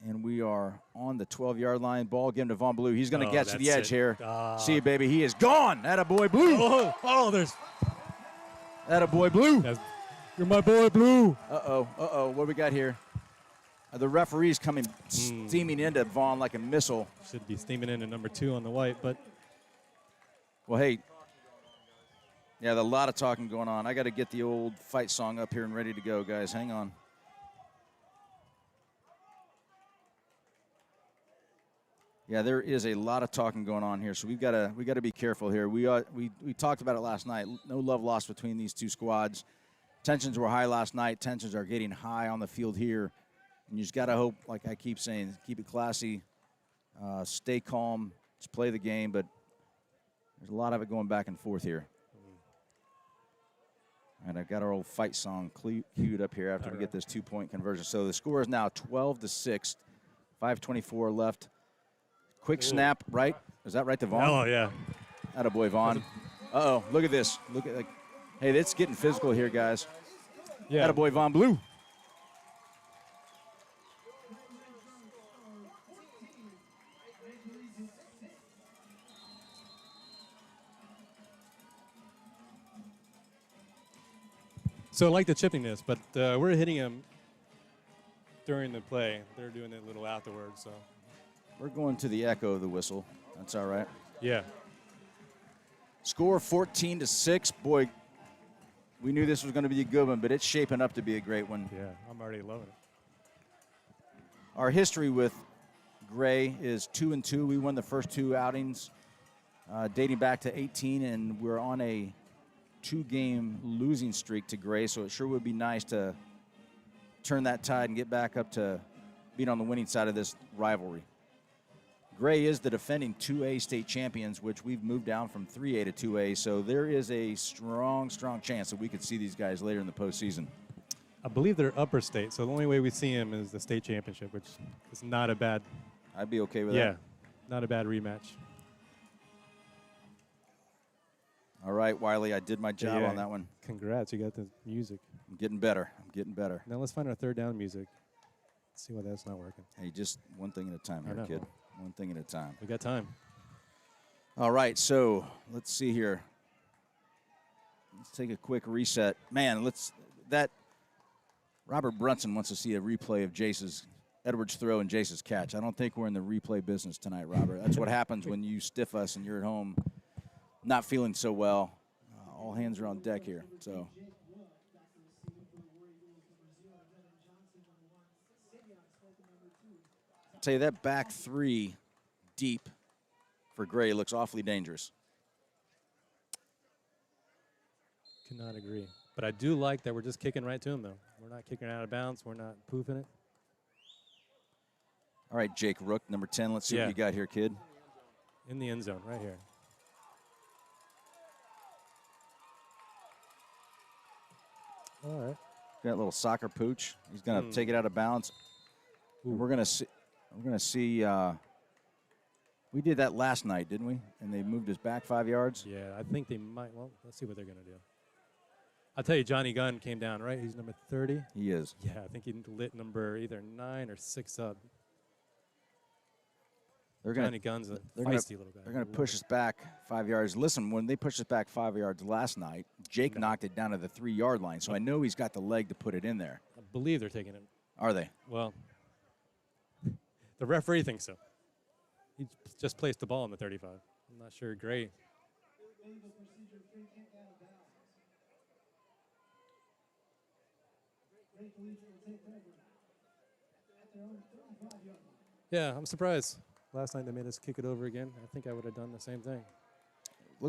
And we are on the 12-yard line. Ball given to Von Blue. He's going to get to the edge here. See you, baby. He is gone. Attaboy Blue. There's. Attaboy Blue. You're my boy, Blue. Uh-oh. What do we got here? The referee's coming steaming into Vaughn like a missile. Should be steaming into number 2 on the white, but. Well, hey. Yeah, there's a lot of talking going on. I got to get the old fight song up here and ready to go, guys. Hang on. Yeah, there is a lot of talking going on here, so we got to be careful here. We talked about it last night. No love lost between these two squads. Tensions were high last night. Tensions are getting high on the field here, and you just got to hope, like I keep saying, keep it classy, stay calm, just play the game. But there's a lot of it going back and forth here. And I've got our old fight song queued up here after we get this 2-point conversion. So the score is now 12-6, 5:24 left. Quick snap, right? Is that right to Vaughn? Oh, yeah. Attaboy, Vaughn. Uh-oh, look at this. Look at, hey, it's getting physical here, guys. Yeah. Attaboy, Von Blue. So I like the chippiness, but we're hitting him during the play. They're doing it a little afterwards, so. We're going to the echo of the whistle. That's all right. Yeah. Score 14-6. Boy, we knew this was going to be a good one, but it's shaping up to be a great one. Yeah, I'm already loving it. Our history with Gray is 2-2. We won the first 2 outings dating back to 18, and we're on a 2-game losing streak to Gray, so it sure would be nice to turn that tide and get back up to being on the winning side of this rivalry. Gray is the defending 2A state champions, which we've moved down from 3A to 2A, so there is a strong chance that we could see these guys later in the postseason. I believe they're upper state, so the only way we see him is the state championship, which is not a bad. I'd be okay with that. Yeah, not a bad rematch. All right, Wiley, I did my job on that one. Congrats, you got the music. I'm getting better. Now let's find our third down music. Let's see why that's not working. Hey, just one thing at a time here, kid. One thing at a time. We got time. All right, so let's see here. Let's take a quick reset. Man, Robert Brunson wants to see a replay of Edwards' throw and Jace's catch. I don't think we're in the replay business tonight, Robert. That's what happens when you stiff us and you're at home not feeling so well. All hands are on deck here. So tell you, that back three deep for Gray looks awfully dangerous. Cannot agree. But I do like that we're just kicking right to him, though. We're not kicking out of bounds. We're not poofing it. All right, Jake Rook, number 10. Let's see what you got here, kid. In the end zone, right here. All right. Got a little soccer pooch. He's going to take it out of bounds. We're going to see. We're going to see. We did that last night, didn't we? And they moved us back 5 yards. Yeah, I think they might. Well, let's see what they're going to do. I'll tell you, Johnny Gunn came down, right? He's number 30. He is. Yeah, I think he lit number either 9 or 6 up. Johnny Gunn's a feisty little guy. They're going to push us back 5 yards. Listen, when they pushed us back 5 yards last night, Jake knocked it down to the 3-yard line. So I know he's got the leg to put it in there. I believe they're taking it. Are they? Well, the referee thinks so. He just placed the ball in the 35. I'm not sure. Gray. Yeah, I'm surprised. Last night they made us kick it over again. I think I would have done the same thing.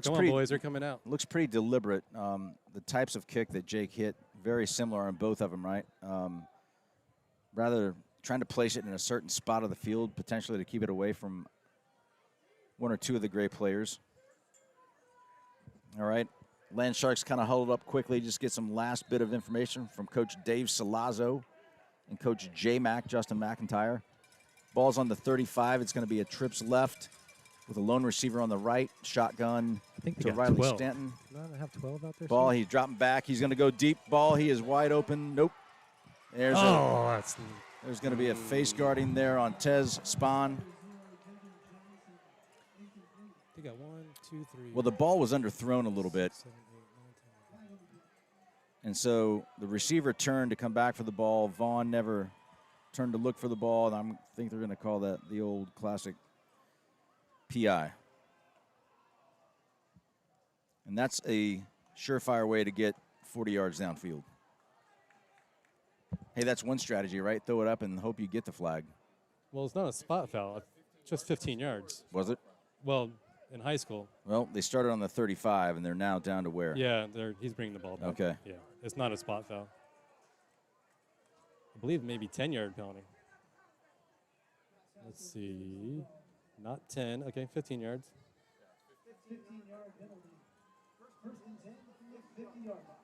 Come on, boys, they're coming out. Looks pretty deliberate. The types of kick that Jake hit, very similar on both of them, right? Rather trying to place it in a certain spot of the field, potentially to keep it away from one or two of the Gray players. All right. Land Sharks kind of huddled up quickly, just get some last bit of information from Coach Dave Salazzo and Coach J-Mac, Justin McIntyre. Ball's on the 35. It's going to be a trips left with a lone receiver on the right. Shotgun to Riley 12. Stanton. Not have 12 out there. Ball, he's dropping back. He's going to go deep. Ball, he is wide open. Nope. There's there's going to be a face guarding there on Tez Spahn. They got 1, 2, 3. Well, the ball was underthrown a little bit. 7, 8, 9, 10. And so the receiver turned to come back for the ball. Vaughn never turned to look for the ball. And I think they're going to call that the old classic PI. And that's a surefire way to get 40 yards downfield. Hey, that's one strategy, right? Throw it up and hope you get the flag. Well, it's not a spot foul. It's just 15 yards. Was it? Well, in high school. Well, they started on the 35, and they're now down to where? Yeah, he's bringing the ball back. Okay. Yeah, it's not a spot foul. I believe maybe 10-yard penalty. Let's see. Not 10. Okay, 15 yards. 15-yard penalty. First and 10 from the 50-yard line.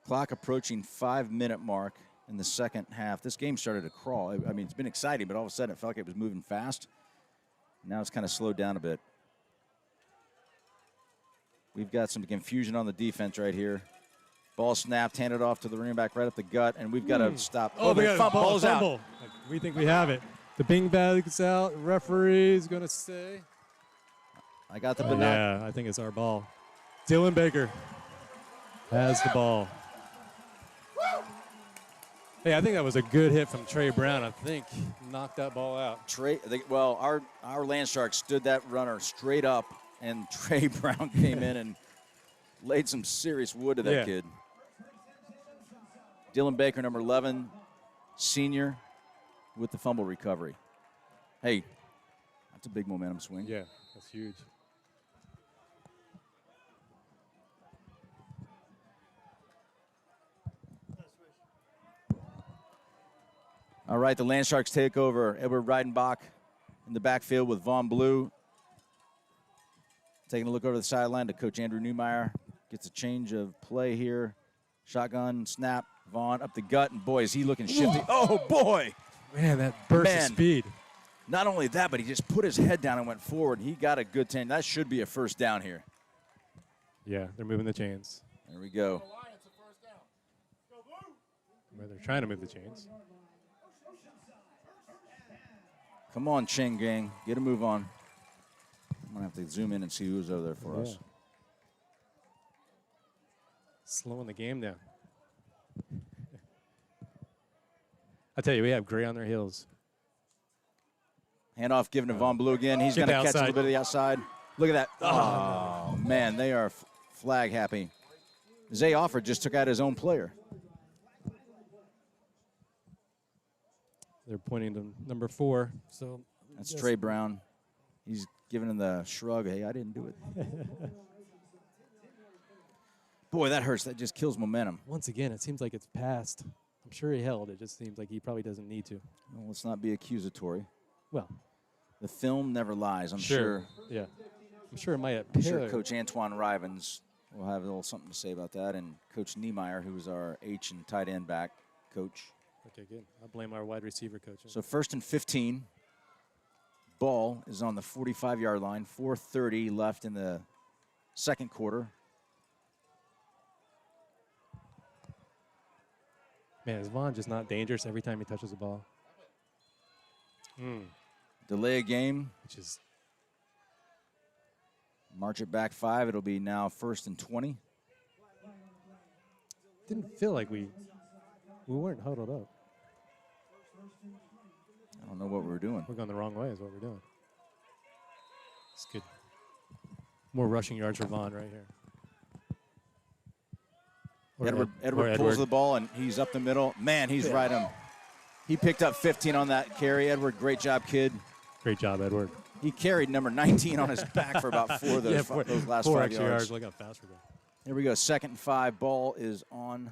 Clock approaching 5-minute mark in the second half. This game started to crawl. I mean, it's been exciting, but all of a sudden it felt like it was moving fast. Now it's kind of slowed down a bit. We've got some confusion on the defense right here. Ball snapped, handed off to the running back right up the gut, and we've got to stop. Oh, they got ball's fumble. out. We think we have it. The bing bag's out. Referee's going to say. I got the banana. Yeah, I think it's our ball. Dylan Baker has the ball. Hey, I think that was a good hit from Trey Brown. I think knocked that ball out. Our Land Sharks stood that runner straight up, and Trey Brown came in and laid some serious wood to that kid. Dylan Baker, number 11, senior, with the fumble recovery. Hey, that's a big momentum swing. Yeah, that's huge. All right, the Land Sharks take over. Edward Reidenbach in the backfield with Vaughn Blue. Taking a look over the sideline to Coach Andrew Neumeier. Gets a change of play here. Shotgun, snap, Vaughn up the gut, and boy, is he looking shifty. Oh, boy. Man, that burst of speed. Not only that, but he just put his head down and went forward. He got a good 10. That should be a first down here. Yeah, they're moving the chains. There we go. Well, they're trying to move the chains. Come on, Cheng gang. Get a move on. I'm going to have to zoom in and see who's over there for us. Slowing the game down. I tell you, we have Gray on their heels. Handoff given to Vaughn Blue again. He's going to catch a little bit of the outside. Look at that. Oh, man, they are flag happy. Zay Offer just took out his own player. They're pointing to number 4. So That's yes. Trey Brown. He's giving him the shrug. Hey, I didn't do it. Boy, that hurts. That just kills momentum. Once again, it seems like it's passed. I'm sure he held. It just seems like he probably doesn't need to. Well, let's not be accusatory. Well, The film never lies, I'm sure. Yeah. I'm sure it might I'm sure appear. Coach Antoine Rivens will have a little something to say about that, and Coach Niemeyer, who's our H and tight end back coach. Okay, good. I'll blame our wide receiver coach. So 1st and 15. Ball is on the 45-yard line. 4:30 left in the second quarter. Man, is Vaughn just not dangerous every time he touches the ball? Delay a game. Which is March it back 5. It'll be now 1st and 20. didn't feel like we weren't huddled up. I don't know what we were doing. We're going the wrong way is what we're doing. It's good. More rushing yards for Vaughn right here. Or Edward pulls the ball, and he's up the middle. Man, he's right on. He picked up 15 on that carry. Edward, great job, kid. Great job, Edward. He carried number 19 on his back for about 4 of those, those last 5 extra yards. Look how fast we're going. Here we go, 2nd and 5. Ball is on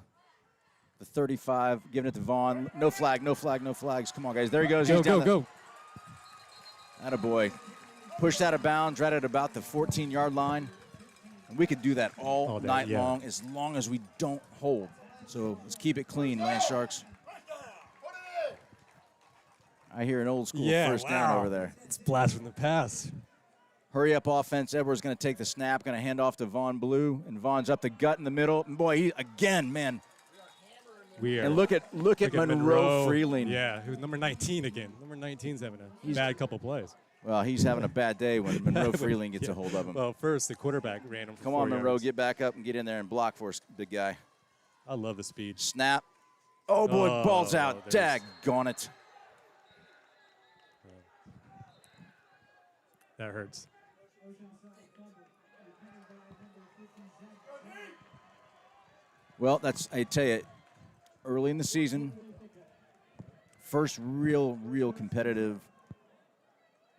the 35, giving it to Vaughn. No flag, no flag, no flags. Come on, guys. There he goes. Go, He's down go. Attaboy. Pushed out of bounds right at about the 14-yard line. And we could do that all night long as we don't hold. So let's keep it clean, Land Sharks. I hear an old school first down over there. It's blast from the past. Hurry up offense. Edwards going to take the snap, going to hand off to Vaughn Blue, and Vaughn's up the gut in the middle. And boy, he again, man. And look at Monroe Freeling. Yeah, who's number 19 again. Number 19's having a bad couple plays. Well, he's having a bad day when Monroe Freeling gets a hold of him. Well, first the quarterback ran him for Come 4 on, Monroe, yards. get back up and get in there and block for us, big guy. I love the speed. Snap. Oh, boy, ball's out. Daggone it. That hurts. Well, I tell you, early in the season, first real competitive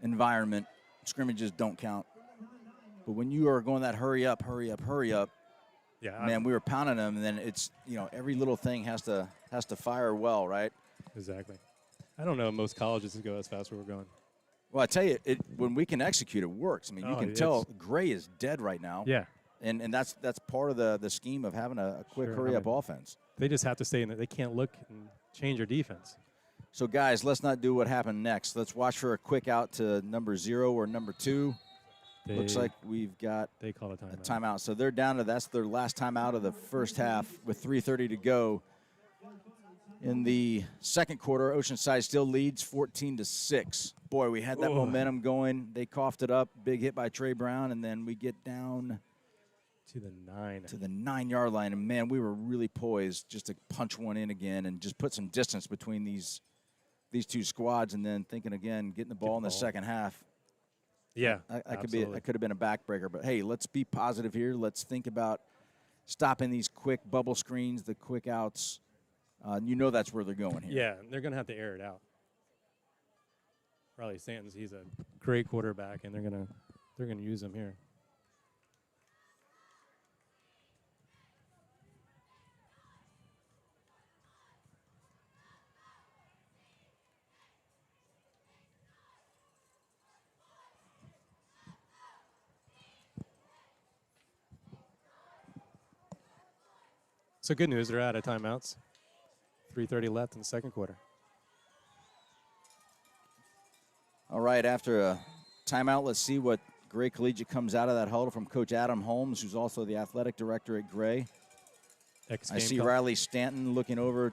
environment, scrimmages don't count. But when you are going that hurry up, man, we were pounding them, and then it's, every little thing has to fire well, right? Exactly. I don't know most colleges go as fast as we're going. Well, I tell you, when we can execute, it works. I mean, you can tell Gray is dead right now. Yeah. And that's part of the scheme of having a quick hurry-up offense. They just have to stay in it. They can't look and change their defense. So, guys, let's not do what happened next. Let's watch for a quick out to number 0 or number 2. Looks like we've got they call a timeout. So they're down to that's their last timeout of the first half with 3:30 to go. In the second quarter, Oceanside still leads 14-6. Boy, we had that momentum going. They coughed it up. Big hit by Trey Brown, and then we get down to the 9. To the 9-yard line, and man, we were really poised just to punch one in again and just put some distance between these two squads, and then thinking again, getting the ball in the second half. Yeah, I could have been a backbreaker, but hey, let's be positive here. Let's think about stopping these quick bubble screens, the quick outs. That's where they're going here. Yeah, they're going to have to air it out. Riley Stanton's, he's a great quarterback, and they're going to use him here. So good news, they're out of timeouts. 3:30 left in the second quarter. All right, after a timeout, let's see what Gray Collegiate comes out of that huddle from Coach Adam Holmes, who's also the athletic director at Gray. I see Riley Stanton looking over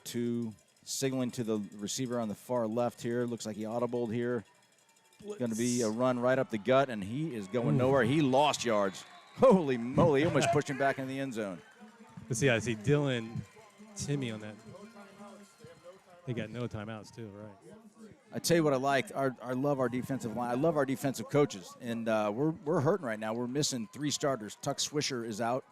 signaling to the receiver on the far left here. Looks like he audibled here. Going to be a run right up the gut, and he is going nowhere. He lost yards. Holy moly, he almost pushed him back in the end zone. Let's see, I see Dylan, Timmy on that. They got no timeouts too, right? I tell you what I liked. I love our defensive line. I love our defensive coaches, and we're hurting right now. We're missing 3 starters. Tuck Swisher is out.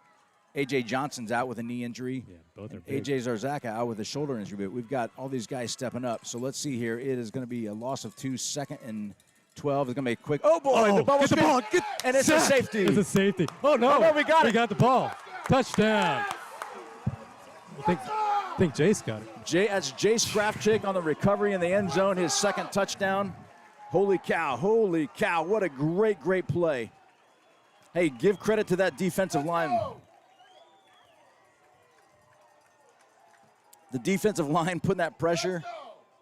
A.J. Johnson's out with a knee injury. Yeah, both are big. A.J. Zarzaka out with a shoulder injury. But we've got all these guys stepping up. So let's see here. It is going to be a loss of 2, 2nd and 12. It's going to be a quick. Oh, boy. The ball get the ball. Get and it's a safety. It's a safety. Oh, no. We got it. We got the ball. Touchdown. I think Jace got it. That's Jace Krafchick on the recovery in the end zone, his second touchdown. Holy cow, what a great play. Hey, give credit to that defensive line. The defensive line putting that pressure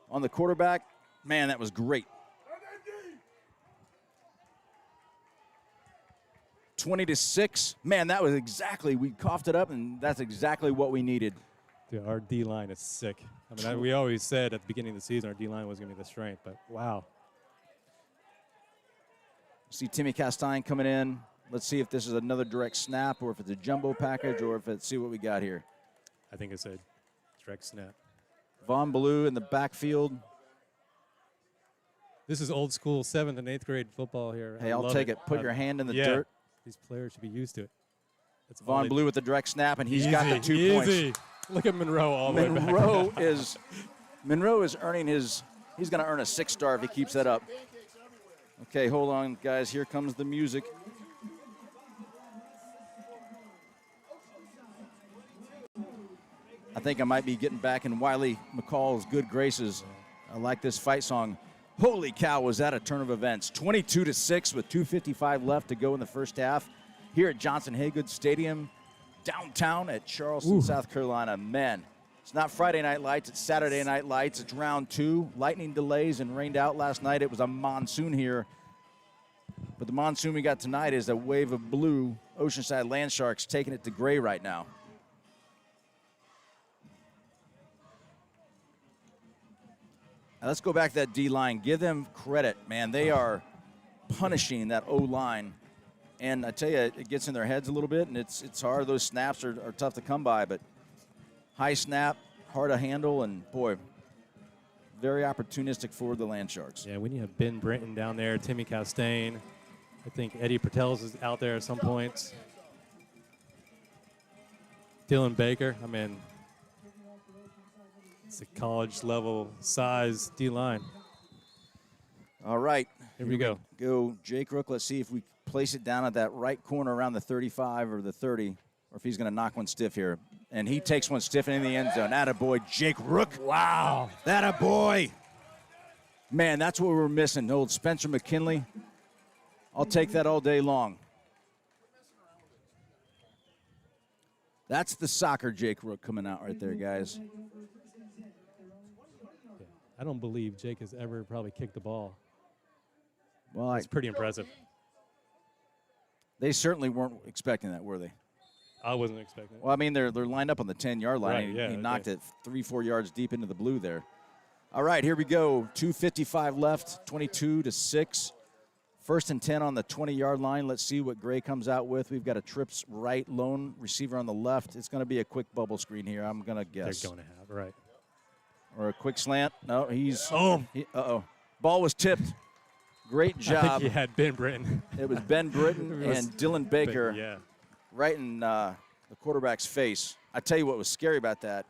on the quarterback. Man, that was great. 20-6. Man, that was exactly, we coughed it up, and that's exactly what we needed. Dude, our D-line is sick. I mean, we always said at the beginning of the season our D-line was going to be the strength, but wow. See Timmy Castine coming in. Let's see if this is another direct snap or if it's a jumbo package or if it's, see what we got here. I think it's a direct snap. Von Blue in the backfield. This is old school 7th and 8th grade football here. Hey, I I'll love take it. Put your hand in the dirt. These players should be used to it. That's Von Blue with the direct snap, and he's got the 2 points. Look at Monroe all the way back. Monroe is earning his, he's going to earn a 6-star if he keeps that up. Okay, hold on, guys. Here comes the music. I think I might be getting back in Wiley McCall's good graces. I like this fight song. Holy cow, was that a turn of events. 22-6 with 2:55 left to go in the first half here at Johnson-Hagood Stadium, downtown at Charleston, South Carolina. Man, it's not Friday Night Lights, it's Saturday Night Lights. It's round 2. Lightning delays and rained out last night. It was a monsoon here. But the monsoon we got tonight is a wave of blue. Oceanside Land Sharks taking it to gray right now. Now let's go back to that D-line. Give them credit, man. They are punishing that O-line. And I tell you, it gets in their heads a little bit, and it's hard. Those snaps are tough to come by, but high snap, hard to handle, and, boy, very opportunistic for the Land Sharks. Yeah, when you have Ben Britton down there, Timmy Castine, I think Eddie Patel's is out there at some points. Dylan Baker, I mean, it's a college-level size D-line. All right. Here we go. Go Jake Rook. Let's see if we place it down at that right corner around the 35 or the 30, or if he's going to knock one stiff here. And he takes one stiff in the end zone. Attaboy, Jake Rook. Wow. Attaboy. Man, that's what we're missing. Old Spencer McKinley. I'll take that all day long. That's the soccer Jake Rook coming out right there, guys. I don't believe Jake has ever probably kicked the ball. Well, it's pretty impressive. They certainly weren't expecting that, were they? I wasn't expecting it. Well, I mean, they're lined up on the 10-yard line. Right, He yeah, knocked it 3-4 yards deep into the blue there. All right, here we go. 2:55 left, 22-6. 1st and 10 on the 20-yard line. Let's see what Gray comes out with. We've got a trips right lone receiver on the left. It's going to be a quick bubble screen here, I'm going to guess. They're going to have, right. Or a quick slant. No, he's – uh-oh. Ball was tipped. Great job. I think he had Ben Britton. It was Ben Britton and Dylan Baker right in the quarterback's face. I tell you what was scary about that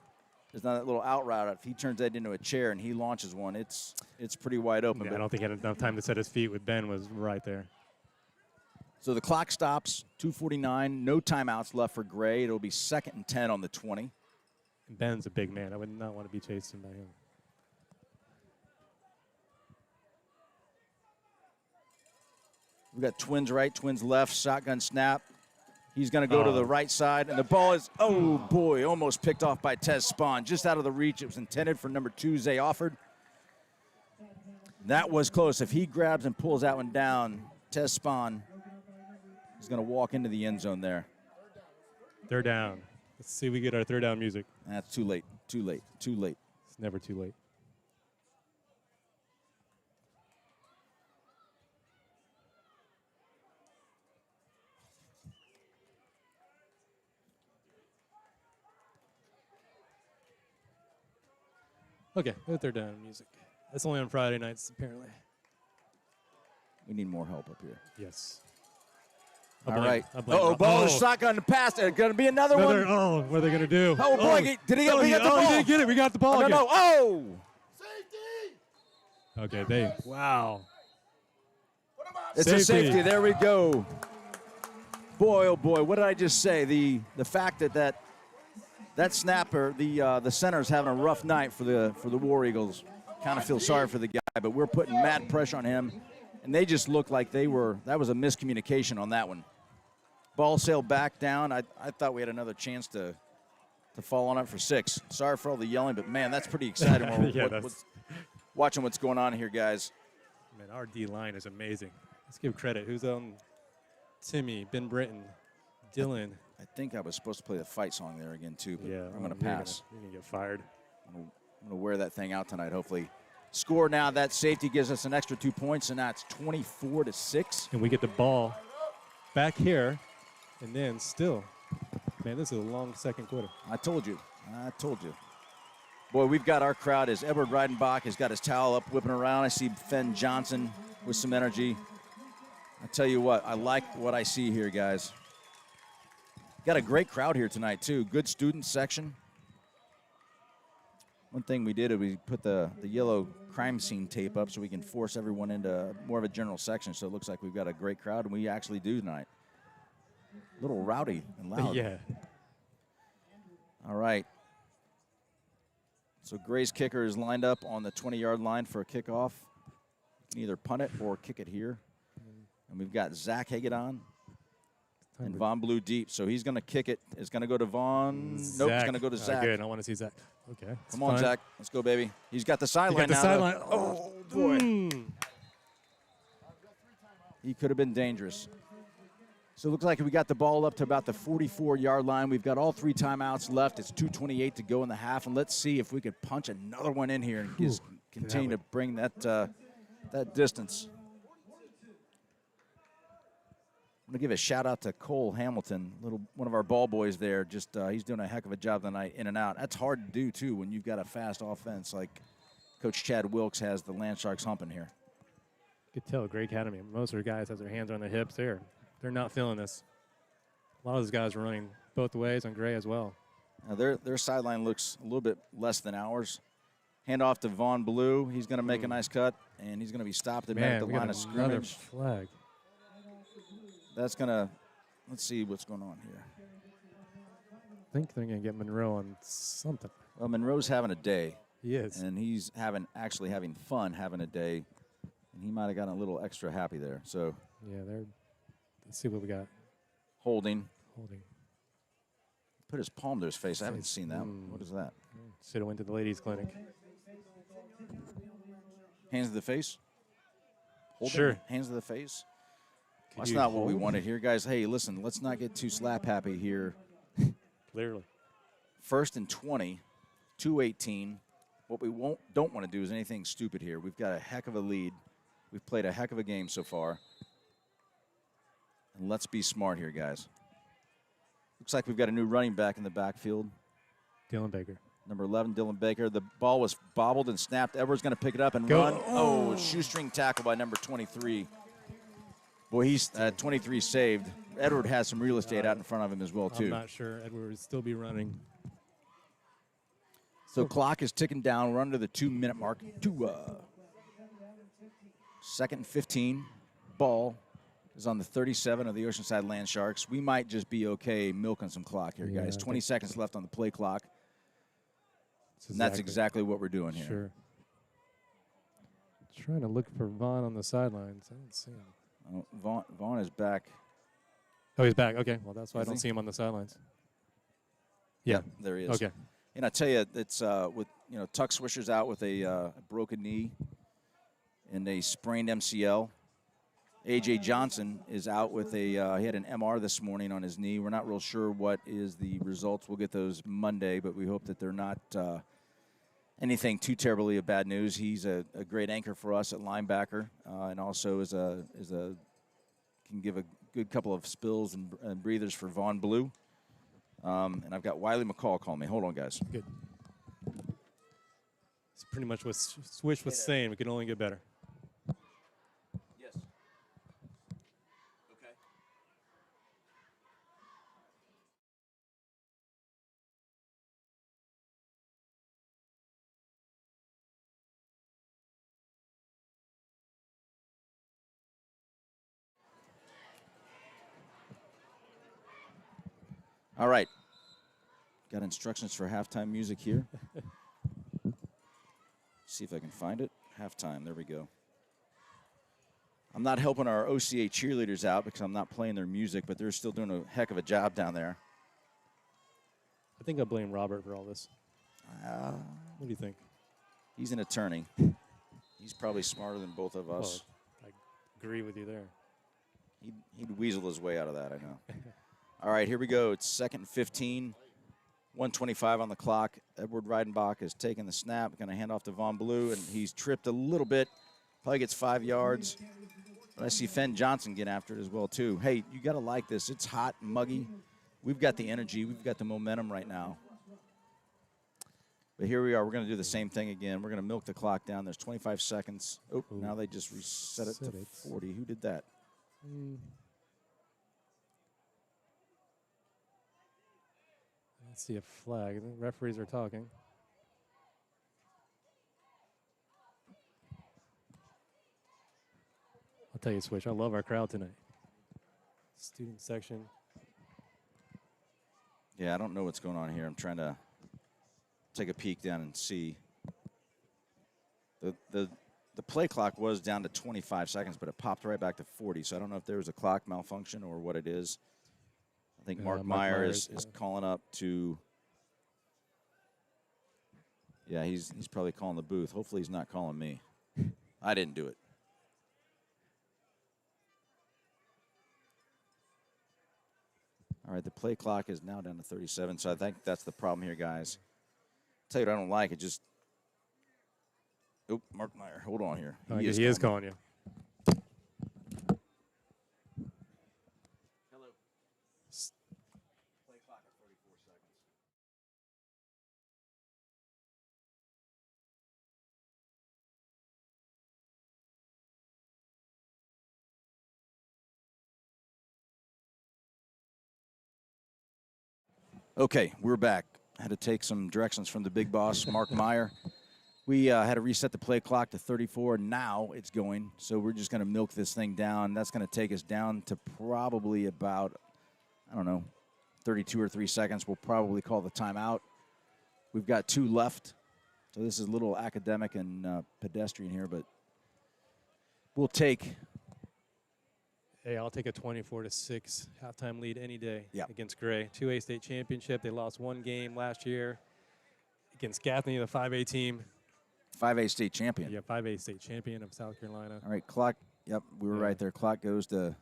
is not that little out route. If he turns that into a chair and he launches one, it's pretty wide open. Yeah, I don't think he had enough time to set his feet with Ben was right there. So the clock stops, 2:49, no timeouts left for Gray. It'll be 2nd and 10 on the 20. And Ben's a big man. I would not want to be chasing by him. We've got twins right, twins left, shotgun snap. He's going to go to the right side, and the ball is, oh, boy, almost picked off by Tez Spahn. Just out of the reach. It was intended for number 2, Zay Offord. That was close. If he grabs and pulls that one down, Tez Spahn is going to walk into the end zone there. 3rd down. Let's see if we get our 3rd down music. That's too late, too late, too late. It's never too late. Okay, the 3rd down music. That's only on Friday nights, apparently. We need more help up here. Yes. All right. I blame Uh-oh, Ron. ball is shotgun to pass. There's going to be another one. Oh, what are they going to do? Oh, boy. Did he get, we got the ball? He didn't get it. We got the ball Oh, no, again. no. Oh! Okay, wow. It's a safety. There we go. Boy, oh, boy. What did I just say? The fact that snapper, the center is having a rough night for the War Eagles. Kind of feel sorry for the guy, but we're putting mad pressure on him. And they just looked like that was a miscommunication on that one. Ball sailed back down. I thought we had another chance to fall on it for 6. Sorry for all the yelling, but, man, that's pretty exciting. Watching what's going on here, guys. Man, our D-line is amazing. Let's give credit. Who's on? Timmy, Ben Britton, Dylan. I think I was supposed to play the fight song there again, too, but Yeah, I'm going to pass. You're going to get fired. I'm going to wear that thing out tonight, hopefully. Score now. That safety gives us an extra 2 points, and now it's 24-6. And we get the ball back here, and then still. Man, this is a long second quarter. I told you. Boy, we've got our crowd as Edward Reidenbach has got his towel up, whipping around. I see Fenn Johnson with some energy. I tell you what, I like what I see here, guys. Got a great crowd here tonight, too. Good student section. One thing we did is we put the yellow crime scene tape up so we can force everyone into more of a general section, so it looks like we've got a great crowd, and we actually do tonight. A little rowdy and loud. Yeah. All right. So Gray's kicker is lined up on the 20-yard line for a kickoff. You can either punt it or kick it here. And we've got Zach Hagadon and Von Blue deep. So he's going to kick it. It's going to go to Von. Nope, it's going to go to Zach. Good. I want to see Zach. Okay. Come on, Zach. Let's go, baby. He's got the sideline now. Sideline. Oh, boy. He could have been dangerous. So it looks like we got the ball up to about the 44-yard line. We've got all 3 timeouts left. It's 2:28 to go in the half. And let's see if we could punch another one in here and just continue to bring that distance. I'm going to give a shout-out to Cole Hamilton, one of our ball boys there. Just he's doing a heck of a job tonight in and out. That's hard to do, too, when you've got a fast offense like Coach Chad Wilkes has the Land Sharks humping here. You could tell, Gray Academy, most of their guys have their hands on their hips. They're not feeling this. A lot of those guys are running both ways on Gray as well. Now their sideline looks a little bit less than ours. Hand off to Von Blue. He's going to make a nice cut, and he's going to be stopped at the line of scrimmage. Flag. That's going to – let's see what's going on here. I think they're going to get Monroe on something. Well, Monroe's having a day. He is. And he's actually having fun having a day, and he might have gotten a little extra happy there. So yeah, let's see what we got. Holding. Put his palm to his face. I haven't seen that. What is that? Should have went to the ladies' clinic. Hands to the face? Holding Sure. Hands to the face? That's not what we wanted here, guys. Hey, listen, let's not get too slap happy here. Clearly. 1st and 20, 2:18. What we don't want to do is anything stupid here. We've got a heck of a lead. We've played a heck of a game so far. And let's be smart here, guys. Looks like we've got a new running back in the backfield. Dylan Baker. Number 11, Dylan Baker. The ball was bobbled and snapped. Edwards going to pick it up and Go. run. Oh, shoestring tackle by number 23. Boy, he's 23 saved. Edward has some real estate out in front of him as well, too. I'm not sure. Edward would still be running. So clock is ticking down. We're under the 2-minute mark. 2nd and 15. Ball is on the 37 of the Oceanside Land Sharks. We might just be okay milking some clock here, guys. 20 seconds left on the play clock. And that's exactly what we're doing here. Sure. Trying to look for Vaughn on the sidelines. I don't see him. Vaughn is back. Oh, he's back. Okay. Well, that's why I don't see him on the sidelines. Yeah. There he is. Okay. And I tell you, it's with Tuck Swisher's out with a broken knee and a sprained MCL. A.J. Johnson is out with he had an MR this morning on his knee. We're not real sure what is the results. We'll get those Monday, but we hope that they're not anything too terribly of bad news. He's a great anchor for us at linebacker, and also can give a good couple of spills and breathers for Von Blue. And I've got Wiley McCall calling me. Hold on, guys. Good. It's pretty much what Swish was saying. We could only get better. Yes. Okay. All right. Got instructions for halftime music here. See if I can find it. Halftime. There we go. I'm not helping our OCA cheerleaders out because I'm not playing their music, but they're still doing a heck of a job down there. I think I blame Robert for all this. What do you think? He's an attorney. He's probably smarter than both of us. I agree with you there. He'd weasel his way out of that, I know. All right, here we go. It's 2nd and 15. 1:25 on the clock. Edward Reidenbach is taking the snap, going to hand off to Von Blue, and he's tripped a little bit. Probably gets 5 yards. But I see Fenn Johnson get after it as well, too. Hey, you got to like this. It's hot and muggy. We've got the energy. We've got the momentum right now. But here we are. We're going to do the same thing again. We're going to milk the clock down. There's 25 seconds. Oh, now they just reset it to 40. Who did that? I see a flag. The referees are talking. I'll tell you, Switch, I love our crowd tonight. Student section. Yeah, I don't know what's going on here. I'm trying to take a peek down and see. The play clock was down to 25 seconds, but it popped right back to 40. So I don't know if there was a clock malfunction or what it is. I think Mark Meyer is calling up to. Yeah, he's probably calling the booth. Hopefully he's not calling me. I didn't do it. All right, the play clock is now down to 37, so I think that's the problem here, guys. Tell you what I don't like, it just. Oh, Mark Meyer, hold on here. He is calling you. Hello. Play clock at 34 seconds. Okay, we're back. I had to take some directions from the big boss, Mark Meyer. We had to reset the play clock to 34. Now it's going, so we're just going to milk this thing down. That's going to take us down to probably about, I don't know, 32 or 3 seconds. We'll probably call the timeout. We've got 2 left, so this is a little academic and pedestrian here, but we'll take. Hey, I'll take a 24-6 halftime lead any day against Gray. 2A state championship. They lost 1 game last year against Gaffney, the 5A team. 5A state champion. Yeah, 5A state champion of South Carolina. All right, clock. Yep, we were right there. Clock goes down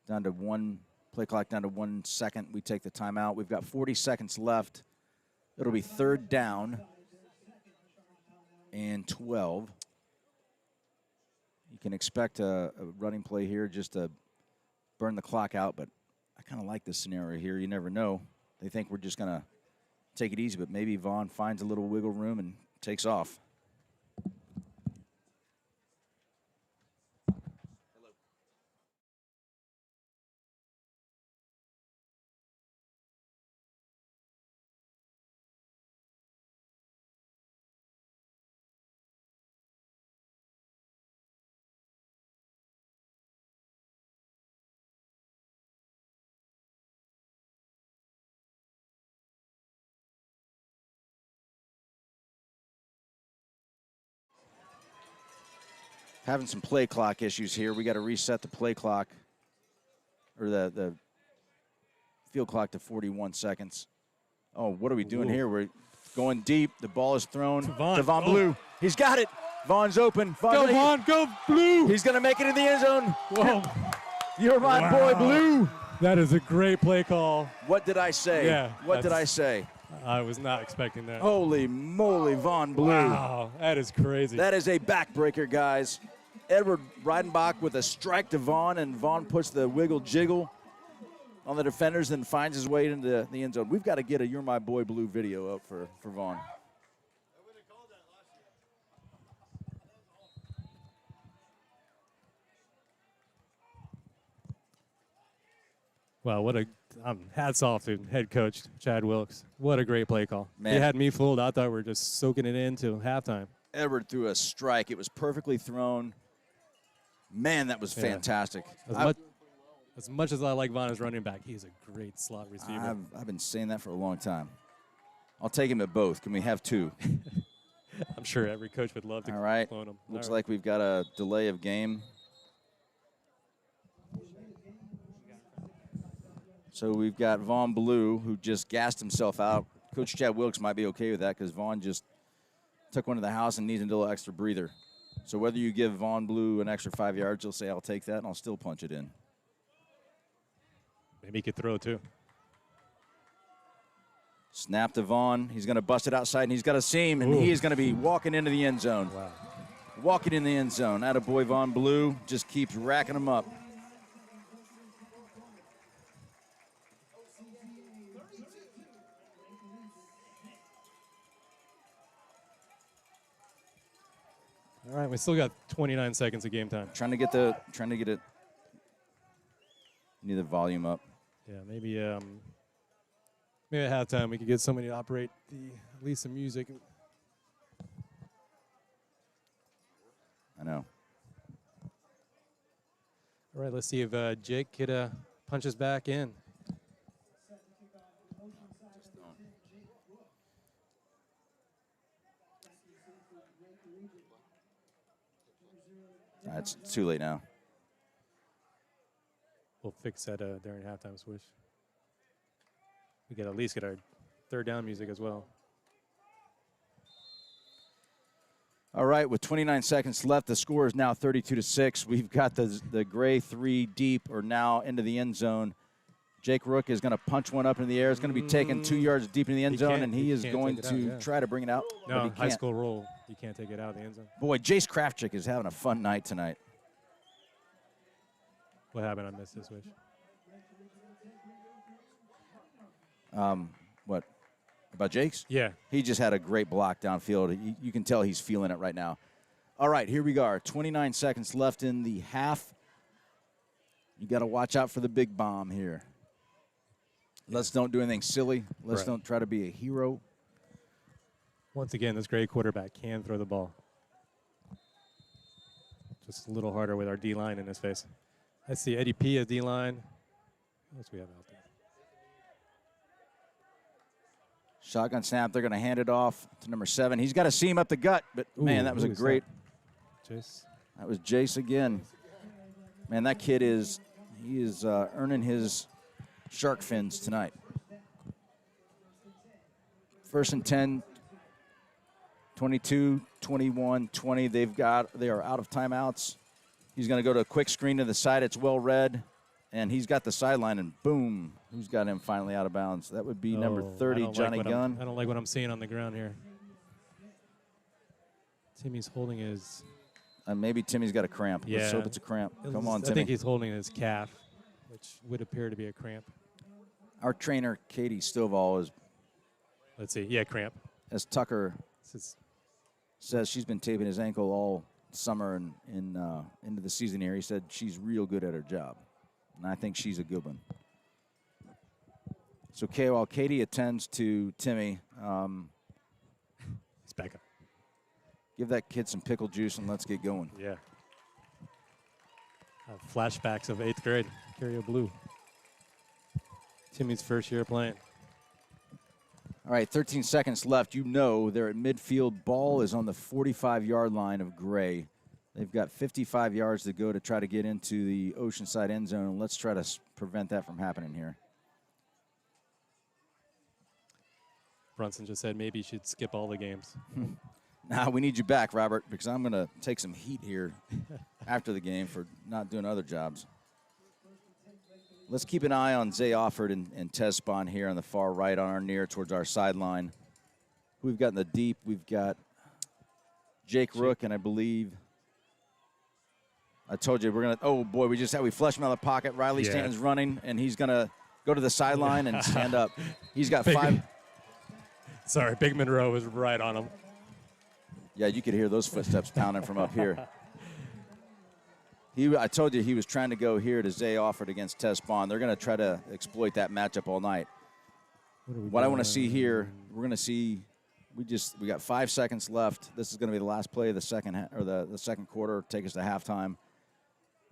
to 1. Play clock down to 1 second. We take the timeout. We've got 40 seconds left. It'll be 3rd down and 12. You can expect a running play here just to burn the clock out, but I kind of like this scenario here. You never know. They think we're just going to take it easy, but maybe Vaughn finds a little wiggle room and takes off. Hello. Having some play clock issues here. We got to reset the play clock, or the field clock to 41 seconds. Oh, what are we doing here? We're going deep. The ball is thrown to Von Blue. He's got it. Vaughn's open. Vaughn, go Blue! He's going to make it in the end zone. Whoa. You're my boy, Blue. That is a great play call. What did I say? Yeah. What did I say? I was not expecting that. Holy moly, Von Blue. Wow, that is crazy. That is a backbreaker, guys. Edward Reidenbach with a strike to Vaughn, and Vaughn puts the wiggle jiggle on the defenders and finds his way into the end zone. We've got to get a You're My Boy Blue video up for Vaughn. Wow, what a hats off to head coach Chad Wilkes. What a great play call. Man. He had me fooled. I thought we were just soaking it in till halftime. Edward threw a strike. It was perfectly thrown. Man, that was fantastic. As much as I like Vaughn as running back, he's a great slot receiver. I've been saying that for a long time. I'll take him at both. Can we have two? I'm sure every coach would love to All right. clone him. Looks All right. like we've got a delay of game. So we've got Vaughn Blue, who just gassed himself out. Coach Chad Wilkes might be okay with that because Vaughn just took one to the house and needs a little extra breather. So whether you give Vaughn Blue an extra 5 yards, he'll say, I'll take that, and I'll still punch it in. Maybe he could throw too. Snap to Vaughn. He's going to bust it outside, and he's got a seam, and he is going to be walking into the end zone. Wow. Walking in the end zone. Attaboy Vaughn Blue just keeps racking them up. All right, we still got 29 seconds of game time. Trying to get it. Need the volume up. Yeah, maybe at halftime we could get somebody to operate at least some music. I know. All right, let's see if Jake could punch us back in. It's too late now. We'll fix that during halftime switch. We could at least get our third down music as well. All right, with 29 seconds left, the score is now 32-6. We've got the gray three deep or now into the end zone. Jake Rook is going to punch one up in the air. It's going to be taken 2 yards deep in the end zone, and he is going to try to bring it out. No, but he high can't. school rule. You can't take it out of the end zone. Boy, Jace Krafchick is having a fun night tonight. What happened? I missed this switch. What? About Jake's? Yeah. He just had a great block downfield. You can tell he's feeling it right now. All right, here we go. 29 seconds left in the half. You got to watch out for the big bomb here. Let's don't do anything silly. Let's don't try to be a hero. Once again, this great quarterback can throw the ball. Just a little harder with our D-line in his face. I see Eddie P as D-line. What else we have out there? Shotgun snap. They're going to hand it off to number 7. He's got a seam up the gut, but, man, that was a great. Jace. That was Jace again. Man, that kid is earning his shark fins tonight. 1st and 10, 22, 21, 20. They are out of timeouts. He's going to go to a quick screen to the side. It's well read, and he's got the sideline, and boom, who's got him finally out of bounds? That would be number 30, Johnny Gunn. I don't like what I'm seeing on the ground here. Timmy's holding his. Maybe Timmy's got a cramp. Yeah. Let's hope it's a cramp. Come on, Timmy. I think he's holding his calf, which would appear to be a cramp. Our trainer, Katie Stovall, is. Let's see. Yeah, cramp. As Tucker says, she's been taping his ankle all summer and into the season here. He said she's real good at her job, and I think she's a good one. So, while Katie attends to Timmy, He's back up. give that kid some pickle juice and let's get going. Yeah. Flashbacks of 8th grade. Carrier Blue. Timmy's first year playing. All right, 13 seconds left. You know they're at midfield. Ball is on the 45-yard line of Gray. They've got 55 yards to go to try to get into the Oceanside end zone. Let's try to prevent that from happening here. Brunson just said maybe you should skip all the games. Nah, we need you back, Robert, because I'm going to take some heat here after the game for not doing other jobs. Let's keep an eye on Zay Offord and Tez Spawn here on the far right on our near towards our sideline. Who we've got in the deep? We've got Jake Rook, and I believe I told you we're going to – oh, boy, we flushed him out of the pocket. Riley Stanton's running, and he's going to go to the sideline and stand up. He's got five – Sorry, Big Monroe was right on him. Yeah, you could hear those footsteps pounding from up here. I told you he was trying to go here to Zay Offord against Tez Spawn. They're going to try to exploit that matchup all night. What I want to see here, we're going to see we got 5 seconds left. This is going to be the last play of the second quarter. Take us to halftime.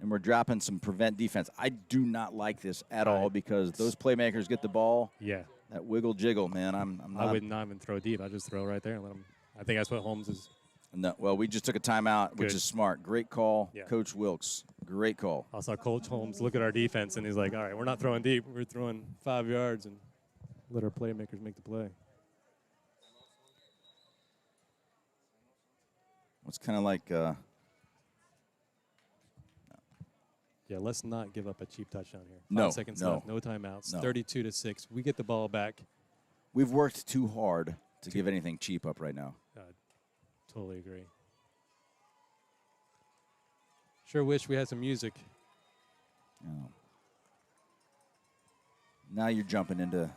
and we're dropping some prevent defense. I do not like this at all because those playmakers get the ball. Yeah. That wiggle jiggle, man. I'm not. I would not even throw deep. I just throw right there and let him. I think that's what Holmes is. No, well, we just took a timeout, which Good. is smart. Great call, Yeah. Coach Wilkes. Great call. I saw Coach Holmes look at our defense, and he's like, all right, we're not throwing deep. We're throwing 5 yards and let our playmakers make the play. It's kind of like Yeah, let's not give up a cheap touchdown here. No, 5 seconds no. left, no timeouts. No. 32-6. We get the ball back. we've worked too hard to give anything cheap up right now. Totally agree. Sure wish we had some music. Oh. Now you're jumping into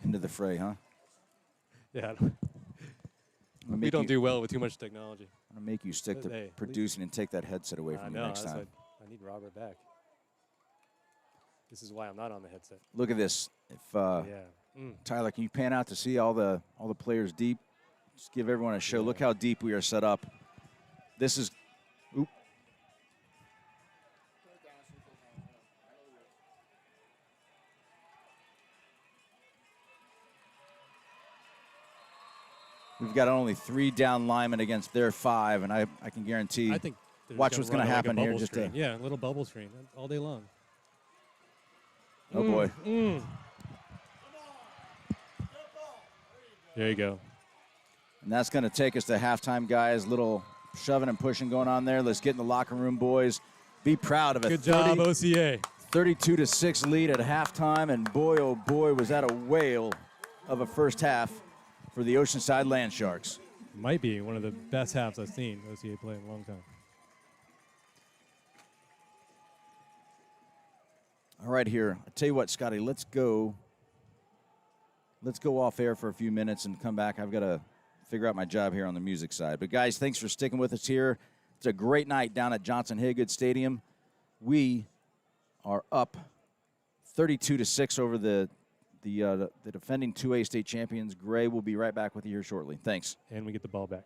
the fray, huh? Yeah, I'm we don't do well with too much technology. I'm gonna make you stick to Hey, producing and take that headset away I from know. you next That's time. what I need Robert back. This is why I'm not on the headset. Look at this. If Yeah. Tyler, can you pan out to see all the players deep? Just give everyone a show. Look how deep we are set up. This is. Oop. We've got only 3 down linemen against their 5, and I can guarantee. I think. they're Watch just what's gonna gonna run like a happen here, bubble just screen. to- Yeah, a little bubble screen all day long. Oh boy. There you go. And that's going to take us to halftime, guys. Little shoving and pushing going on there. Let's get in the locker room, boys. Be proud of a Good job, OCA. 32-6 lead at halftime. And boy, oh boy, was that a whale of a first half for the Oceanside Land Sharks. Might be one of the best halves I've seen OCA play in a long time. All right, here. I tell you what, Scotty, let's go off air for a few minutes and come back. I've got to figure out my job here on the music side. But, guys, thanks for sticking with us here. It's a great night down at Johnson-Hagood Stadium. We are up 32-6 over the defending 2A state champions. Gray will be right back with you here shortly. Thanks. And we get the ball back.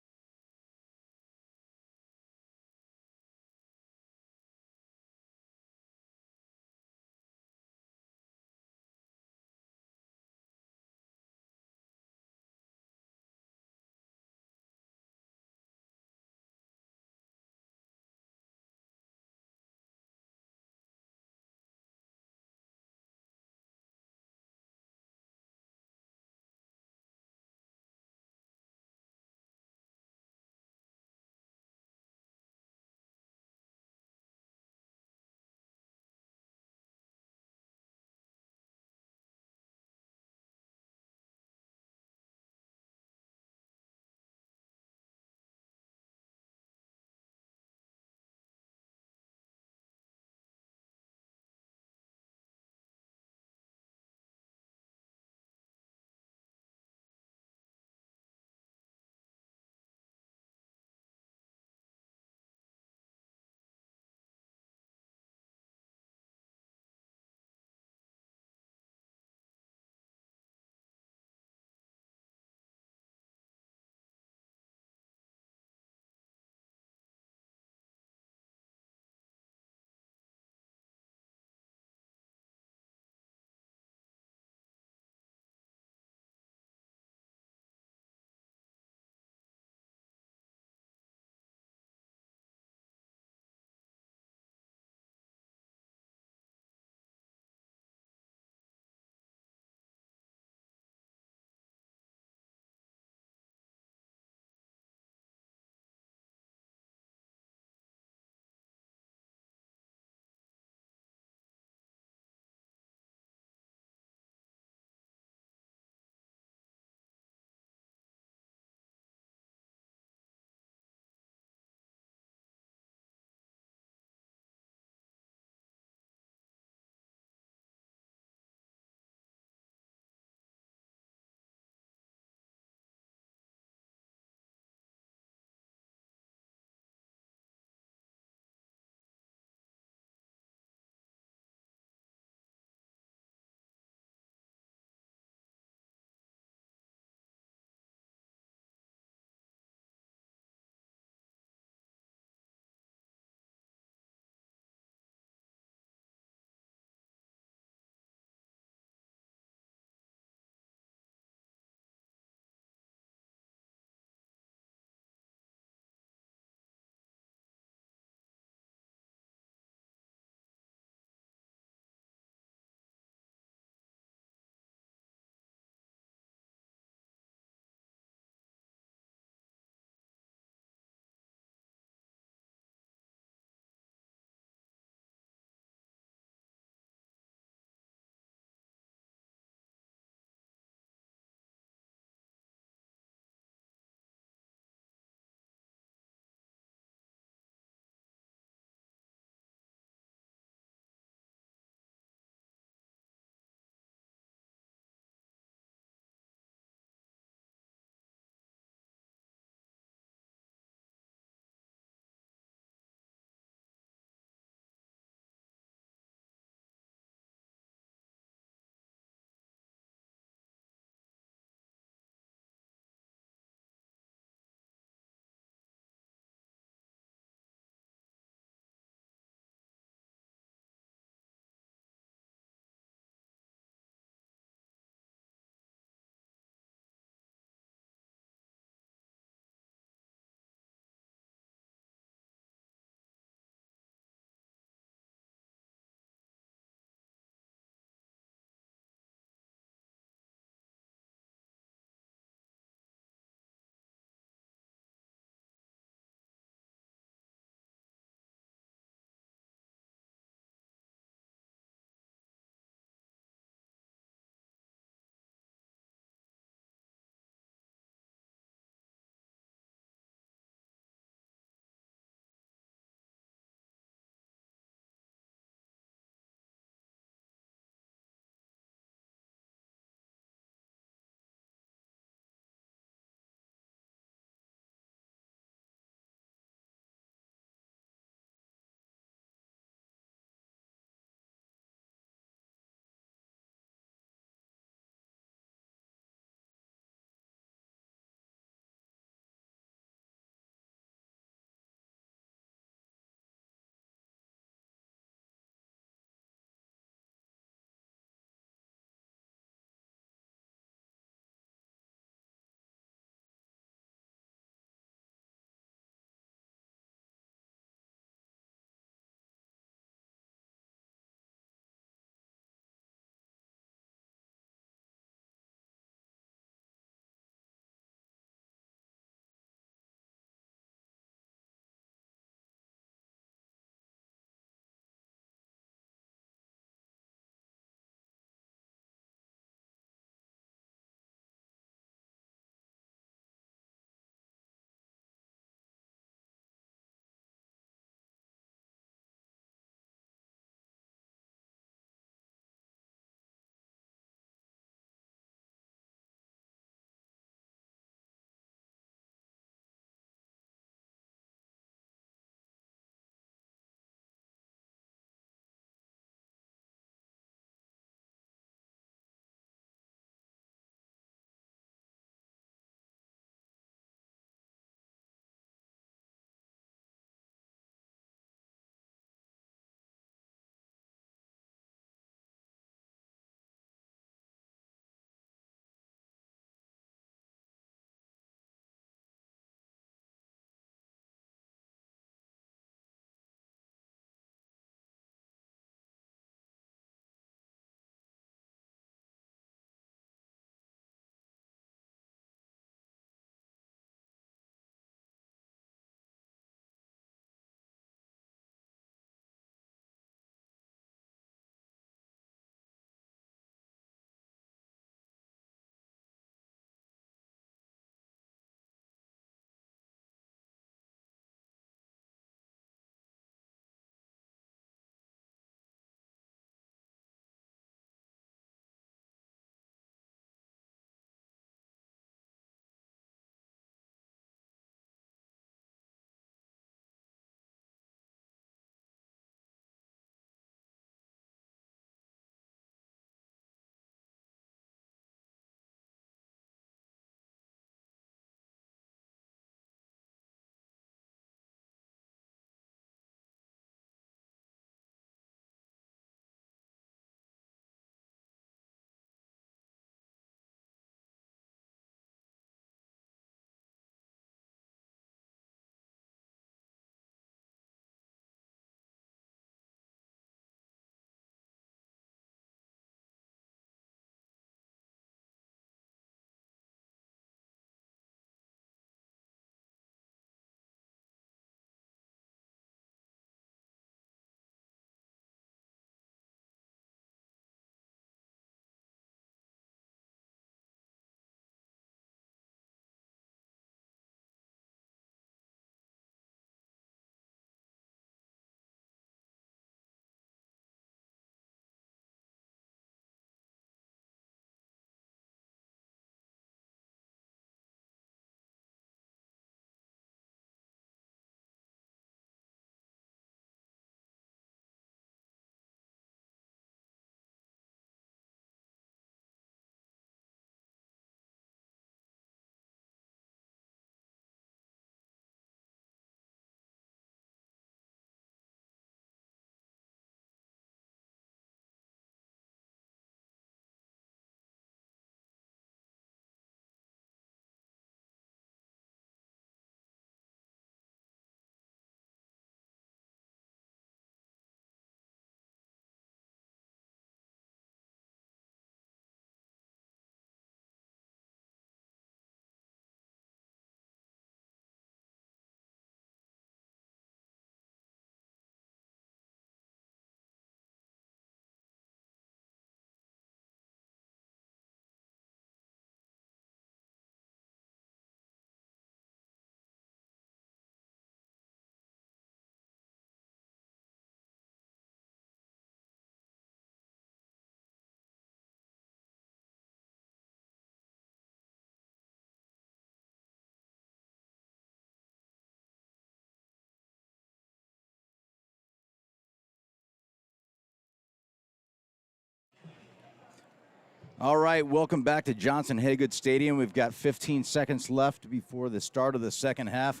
All right, welcome back to Johnson-Hagood Stadium. We've got 15 seconds left before the start of the second half.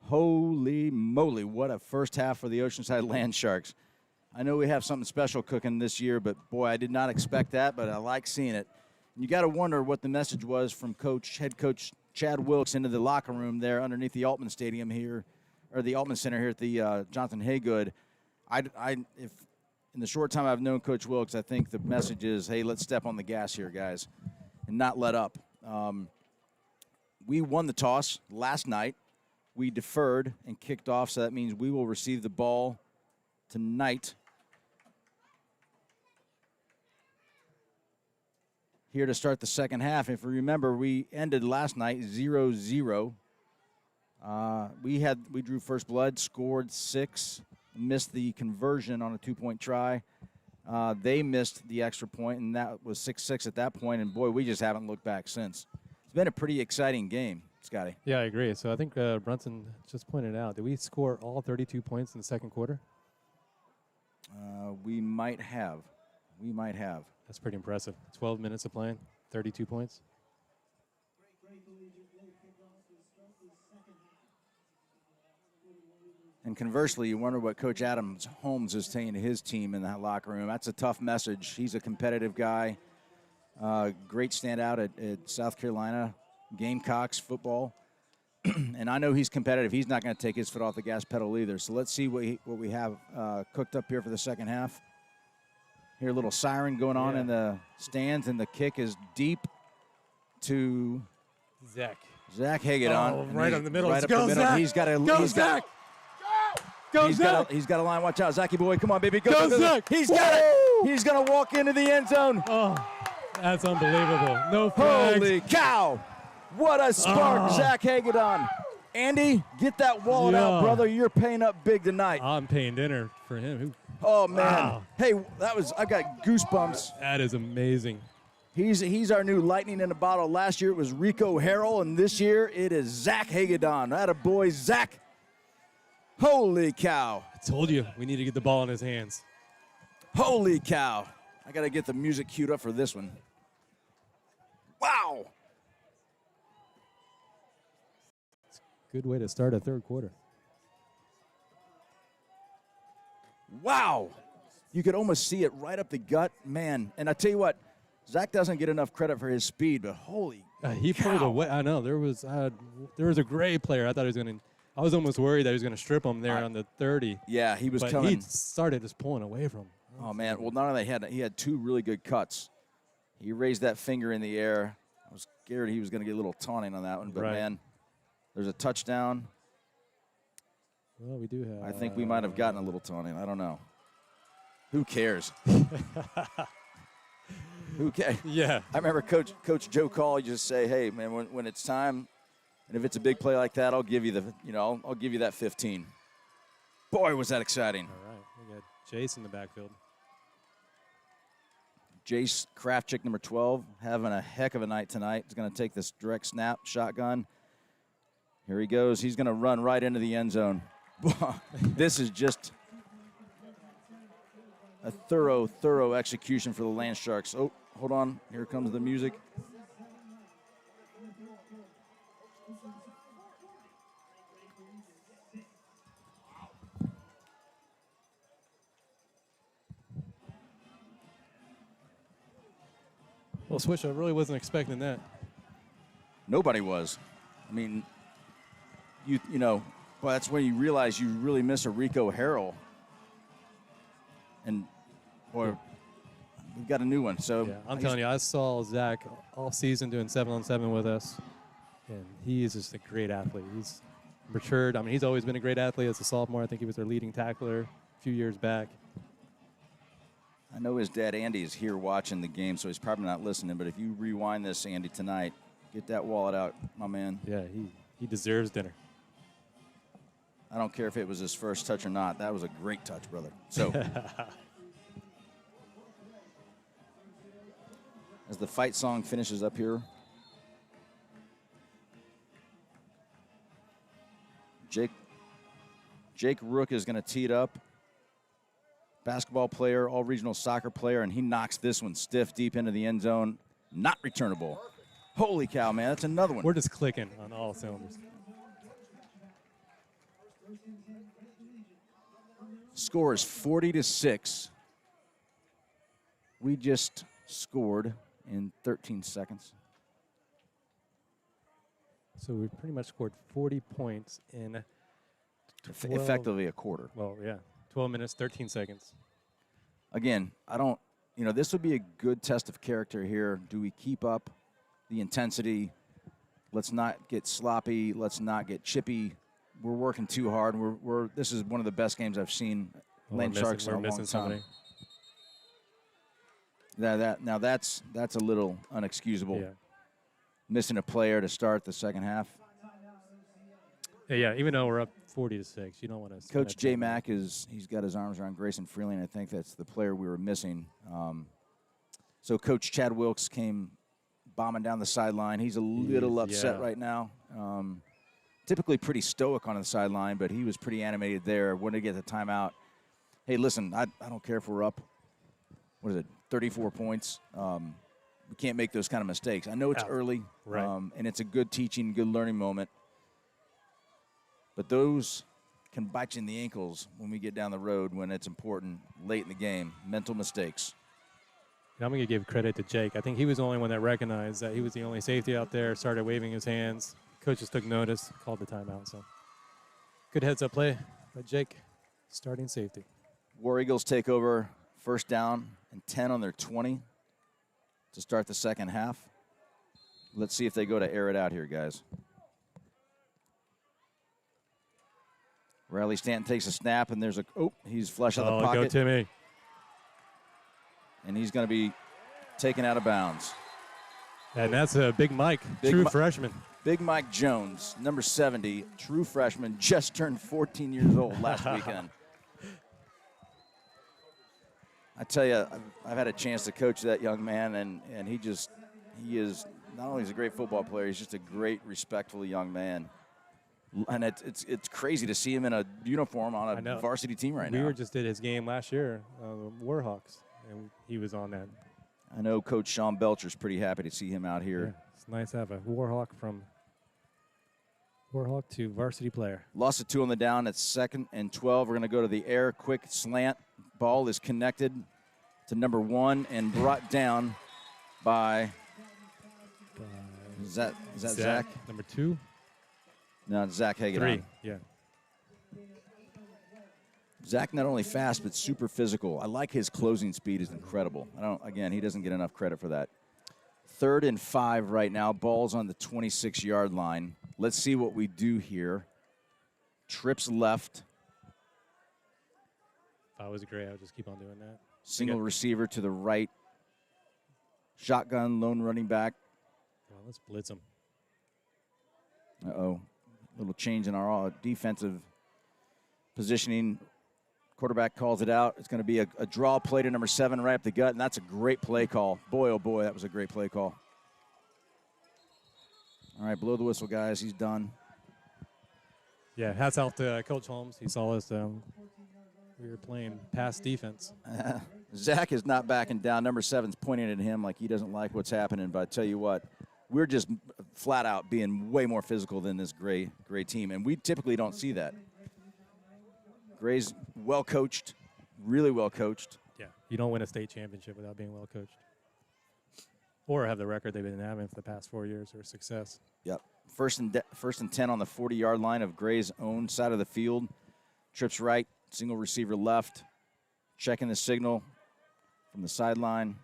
Holy moly, what a first half for the Oceanside Land Sharks. I know we have something special cooking this year, but boy, I did not expect that, but I like seeing it. And you got to wonder what the message was from head coach Chad Wilkes into the locker room there underneath the Altman Stadium here, or the Altman Center here at the Johnson-Hagood. If in the short time I've known Coach Wilkes, I think the message is, hey, let's step on the gas here, guys, and not let up. We won the toss last night. We deferred and kicked off, so that means we will receive the ball tonight. Here to start the second half. If you remember, we ended last night 0-0. We drew first blood, scored 6, missed the conversion on a 2-point try. They missed the extra point, and that was 6-6 at that point. And boy, we just haven't looked back since. It's been a pretty exciting game, Scotty. Yeah, I agree. So I think Brunson just pointed out, did we score all 32 points in the second quarter? We might have. That's pretty impressive. 12 minutes of playing, 32 points. And conversely, you wonder what Coach Adams Holmes is saying to his team in that locker room. That's a tough message. He's a competitive guy. Great standout at South Carolina Gamecocks football. And I know he's competitive. He's not going to take his foot off the gas pedal either. So let's see what we have cooked up here for the second half. Hear a little siren going on in the stands, and the kick is deep to Zach Hagedon. Oh, right on the middle. Right up Go, the middle. Zach. He's got a Zach. Go, Zach. He's got a line. Watch out, Zachy boy. Come on, baby. Go, Zach. He's got it. He's going to walk into the end zone. Oh, that's unbelievable. No flags. Holy cow. What a spark, Zach Hagedon. Andy, get that wallet out, brother. You're paying up big tonight. I'm paying dinner for him. Oh, man. Wow. Hey, I got goosebumps. That is amazing. He's our new lightning in a bottle. Last year it was Rico Harrell, and this year it is Zach Hagedon. Attaboy, Zach. Holy cow. I told you, we need to get the ball in his hands. Holy cow. I got to get the music queued up for this one. Wow. Good way to start a third quarter. Wow. You could almost see it right up the gut. Man, and I tell you what, Zach doesn't get enough credit for his speed, but holy He cow. pulled away. I know. There was a great player. I was almost worried that he was going to strip him there on the 30. Yeah, he was but coming. he started just pulling away from him. Oh, man. Well, not only he had 2 really good cuts. He raised that finger in the air. I was scared he was going to get a little taunting on that one, but, man, there's a touchdown. Well, we do have. I think we might have gotten a little taunting. I don't know. Who cares? Who cares? Yeah. I remember Coach Joe Call used to say, "Hey, man, when it's time, and if it's a big play like that, I'll give you I'll give you that 15." Boy, was that exciting. All right. We got Jace in the backfield. Jace Kraftchick, number 12, having a heck of a night tonight. He's going to take this direct snap shotgun. Here he goes. He's going to run right into the end zone. This is just a thorough execution for the Land Sharks. Oh, hold on. Here comes the music. Well, Swish, I really wasn't expecting that. Nobody was. I mean, you know, well, that's when you realize you really miss a Rico Harrell. And, boy, we've got a new one. So Yeah, I'm telling you, I saw Zach all season doing 7-on-7 with us, and he is just a great athlete. He's matured. I mean, he's always been a great athlete as a sophomore. I think he was their leading tackler a few years back. I know his dad, Andy, is here watching the game, so he's probably not listening. But if you rewind this, Andy, tonight, get that wallet out, my man. Yeah, he deserves dinner. I don't care if it was his first touch or not. That was a great touch, brother. So as the fight song finishes up here, Jake Rook is going to tee it up. Basketball player, all-regional soccer player, and he knocks this one stiff deep into the end zone. Not returnable. Holy cow, man. That's another one. We're just clicking on all cylinders. Score is 40-6. We just scored in 13 seconds. So we pretty much scored 40 points in 12, Effectively a quarter. Well, yeah, 12 minutes, 13 seconds. Again, this would be a good test of character here. Do we keep up the intensity? Let's not get sloppy. Let's not get chippy. We're working too hard. This is one of the best games I've seen Land Sharks in a long time. Now that's a little unexcusable. Yeah. Missing a player to start the second half. Yeah, even though we're up 40-6, you don't want to. Coach J. Mack he's got his arms around Grayson Freeling. I think that's the player we were missing. So Coach Chad Wilkes came bombing down the sideline. He's a little upset right now. Typically pretty stoic on the sideline, but he was pretty animated there. Wanted to get the timeout. Hey, listen, I don't care if we're up, 34 points. We can't make those kind of mistakes. I know it's early, right. And it's a good teaching, good learning moment. But those can bite you in the ankles when we get down the road when it's important late in the game. Mental mistakes. I'm going to give credit to Jake. I think he was the only one that recognized that he was the only safety out there, started waving his hands. Coaches took notice, called the timeout. So good heads-up play by Jake, starting safety. War Eagles take over, first down and 10 on their 20 to start the second half. Let's see if they go to air it out here, guys. Riley Stanton takes a snap, and there's he's flush out the pocket. Go Timmy. And he's going to be taken out of bounds. And that's a Big Mike, true freshman. Big Mike Jones, number 70, true freshman, just turned 14 years old last weekend. I tell you, I've had a chance to coach that young man, and he is not only is a great football player, he's just a great, respectful young man. And it's crazy to see him in a uniform on a varsity team right now. We just did his game last year, the Warhawks, and he was on that. I know Coach Sean Belcher's pretty happy to see him out here. Yeah, it's nice to have a Warhawk from Warhawk to varsity player. Lost of 2 on the down. It's 2nd and 12. We're going to go to the air. Quick slant. Ball is connected to number 1 and brought down by is that Zach? Number 2? No, it's Zach Hagen. 3, yeah. Zach not only fast, but super physical. I like his closing speed is incredible. Again, he doesn't get enough credit for that. 3rd and 5 right now. Ball's on the 26-yard line. Let's see what we do here. Trips left. If I was Gray, I would just keep on doing that. Single receiver to the right. Shotgun, lone running back. Well, let's blitz him. Uh-oh. Little change in our defensive positioning. Quarterback calls it out. It's going to be a draw play to number 7 right up the gut, and that's a great play call. Boy, oh boy, that was a great play call. All right, blow the whistle, guys. He's done. Yeah, hats off to Coach Holmes. He saw us. We were playing pass defense. Zach is not backing down. Number 7's pointing at him like he doesn't like what's happening. But I tell you what, we're just flat out being way more physical than this Gray team, and we typically don't see that. Gray's well coached, really well coached. Yeah, you don't win a state championship without being well coached, or have the record they've been having for the past 4 years or success. Yep. First and 10 on the 40-yard line of Gray's own side of the field. Trips right, single receiver left. Checking the signal from the sideline.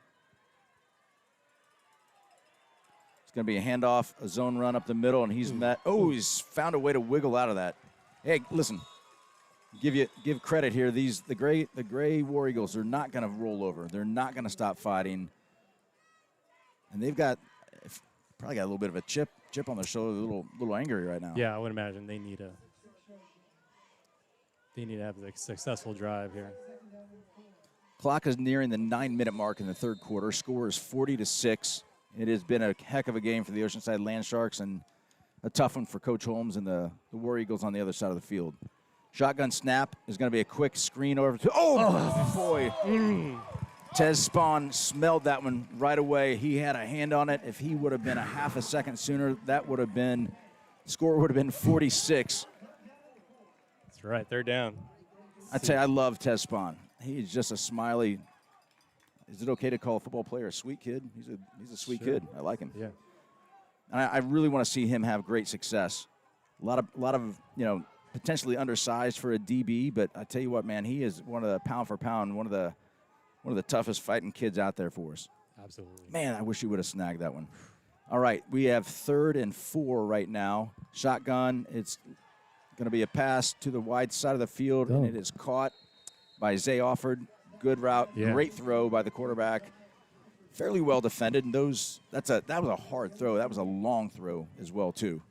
It's going to be a handoff, a zone run up the middle, and he's he's found a way to wiggle out of that. Hey, listen, give credit here. The Gray War Eagles are not going to roll over. They're not going to stop fighting, and they've probably got a little bit of a chip on their shoulder, a little angry right now. Yeah, I would imagine they need to have a successful drive here. Clock is nearing the 9-minute mark in the third quarter. Score is 40-6. It has been a heck of a game for the Oceanside Land Sharks and a tough one for Coach Holmes and the War Eagles on the other side of the field. Shotgun snap is going to be a quick screen over to boy. Tez Spawn smelled that one right away. He had a hand on it. If he would have been a half a second sooner, that would have been, score would have been 46. That's right. Third down. I tell you, I love Tez Spawn. He's just a smiley. Is it okay to call a football player a sweet kid? He's a sweet kid. I like him. Yeah. And I really want to see him have great success. A lot of potentially undersized for a DB, but I tell you what, man, he is one of the pound for pound, one of the toughest fighting kids out there for us. Absolutely. Man, I wish he would have snagged that one. All right, we have 3rd and 4 right now. Shotgun. It's going to be a pass to the wide side of the field, and it is caught by Zay Offord. Good route, great throw by the quarterback. Fairly well defended, and that was a hard throw. That was a long throw as well too.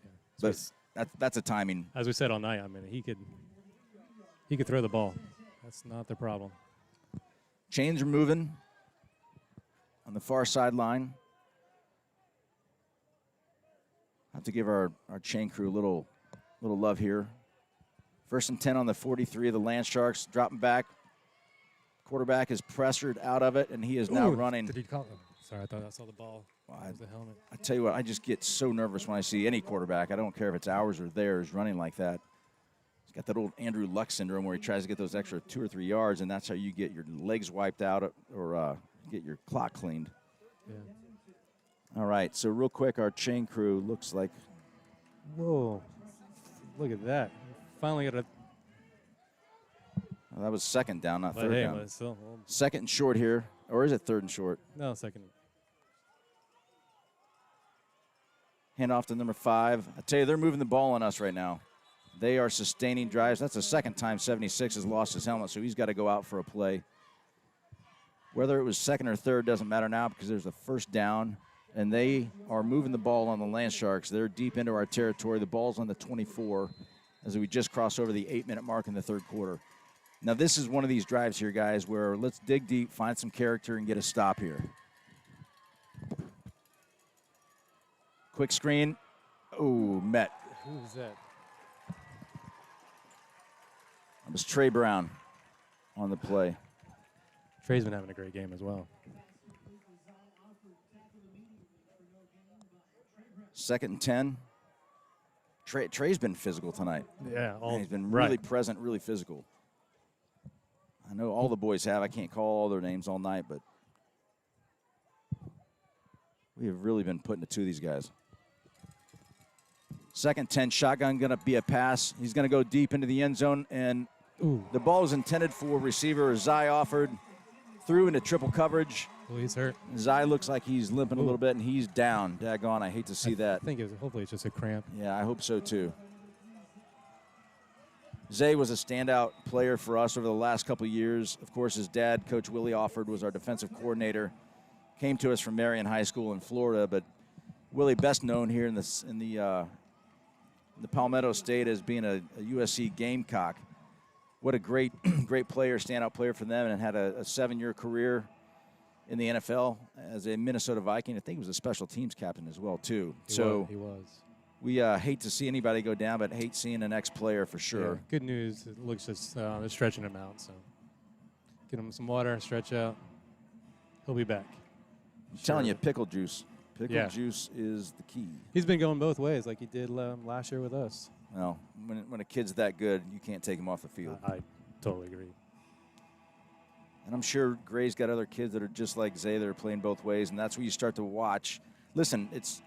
Yeah. But that's a timing. As we said all night, I mean, he could throw the ball. That's not the problem. Chains are moving on the far sideline. Have to give our chain crew a little love here. 1st and 10 on the 43 of the Land Sharks, dropping back. Quarterback is pressured out of it, and he is now running. Did he call? Oh, sorry, I thought I saw the ball. The helmet. I tell you what, I just get so nervous when I see any quarterback. I don't care if it's ours or theirs running like that. He's got that old Andrew Luck syndrome where he tries to get those extra 2 or 3 yards, and that's how you get your legs wiped out or get your clock cleaned. Yeah. All right, so real quick, our chain crew looks like. Whoa. Look at that. Finally got a. Well, that was 2nd down, not 3rd down. But still, 2nd and short here, or is it 3rd and short? No, 2nd. Hand off to number 5. I tell you, they're moving the ball on us right now. They are sustaining drives. That's the 2nd time 76 has lost his helmet, so he's got to go out for a play. Whether it was 2nd or 3rd doesn't matter now because there's a 1st down, and they are moving the ball on the Land Sharks. They're deep into our territory. The ball's on the 24 as we just cross over the 8-minute mark in the 3rd quarter. Now, this is one of these drives here, guys, where let's dig deep, find some character, and get a stop here. Quick screen. Ooh, met. Who is that? It was Trey Brown on the play. Trey's been having a great game as well. 2nd and 10. Trey's been physical tonight. Yeah. He's been really present, really physical. I know all the boys have. I can't call all their names all night, but we have really been putting it to these guys. 2nd 10, shotgun going to be a pass. He's going to go deep into the end zone, and the ball is intended for receiver Zay Offord. Through into triple coverage. Oh, he's hurt. Zay looks like he's limping a little bit, and he's down. Daggone, I hate to see that. I think hopefully it's just a cramp. Yeah, I hope so too. Zay was a standout player for us over the last couple of years. Of course, his dad, Coach Willie Offord, was our defensive coordinator. Came to us from Marion High School in Florida, but Willie best known here in the Palmetto State as being a USC Gamecock. What a great player, standout player for them, and had a 7-year career in the NFL as a Minnesota Viking. I think he was a special teams captain as well, too. He was. We hate to see anybody go down, but hate seeing an ex-player for sure. Yeah, good news. It looks just they're stretching him out. So get him some water, stretch out. He'll be back. I'm telling you, pickle juice. Pickle juice is the key. He's been going both ways like he did last year with us. Well, when a kid's that good, you can't take him off the field. I totally agree. And I'm sure Gray's got other kids that are just like Zay that are playing both ways, and that's where you start to watch. Listen, it's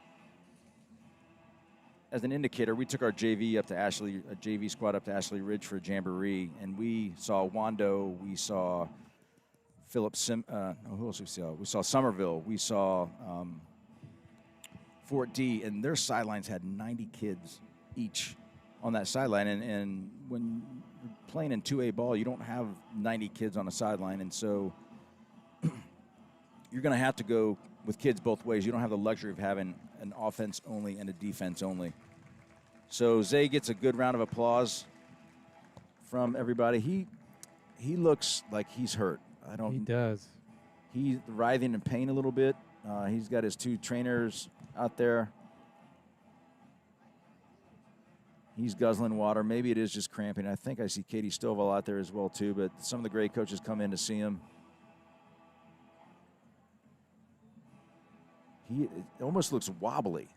as an indicator, we took our JV squad up to Ashley Ridge for a jamboree, and we saw Wando, we saw Philip who else we saw? We saw Somerville, we saw Fort D, and their sidelines had 90 kids each on that sideline, and when you're playing in 2A ball, you don't have 90 kids on a sideline, and so you're going to have to go with kids both ways. You don't have the luxury of having an offense only and a defense only. So Zay gets a good round of applause from everybody. He looks like he's hurt. He does. He's writhing in pain a little bit. He's got his 2 trainers out there. He's guzzling water. Maybe it is just cramping. I think I see Katie Stovall out there as well, too, but some of the great coaches come in to see him. It almost looks wobbly.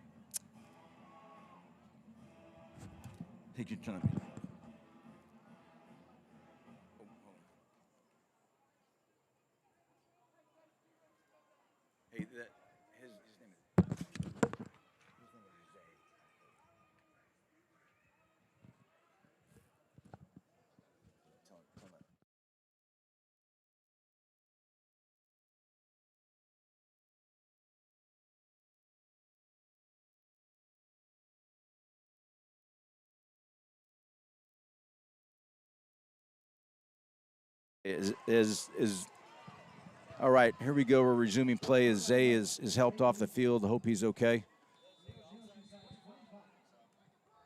Take your time. Hey, his name is. Tell him. Is all right, here we go. We're resuming play as Zay is helped off the field. I hope he's okay.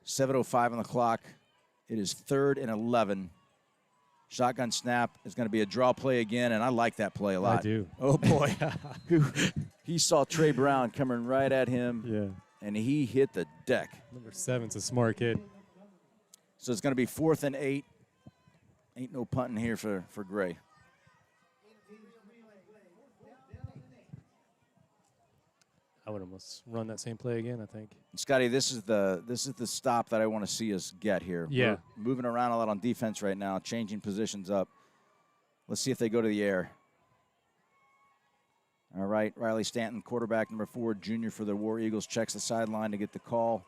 7:05 on the clock. It is 3rd and 11. Shotgun snap is going to be a draw play again, and I like that play a lot. I do. Oh, boy. He saw Trey Brown coming right at him, Yeah. and he hit the deck. Number 7's a smart kid. So it's going to be 4th and 8. Ain't no punting here for Gray. I would almost run that same play again, I think. Scotty, this is the stop that I want to see us get here. Yeah. We're moving around a lot on defense right now, changing positions up. Let's see if they go to the air. All right, Riley Stanton, quarterback number 4, junior for the War Eagles, checks the sideline to get the call.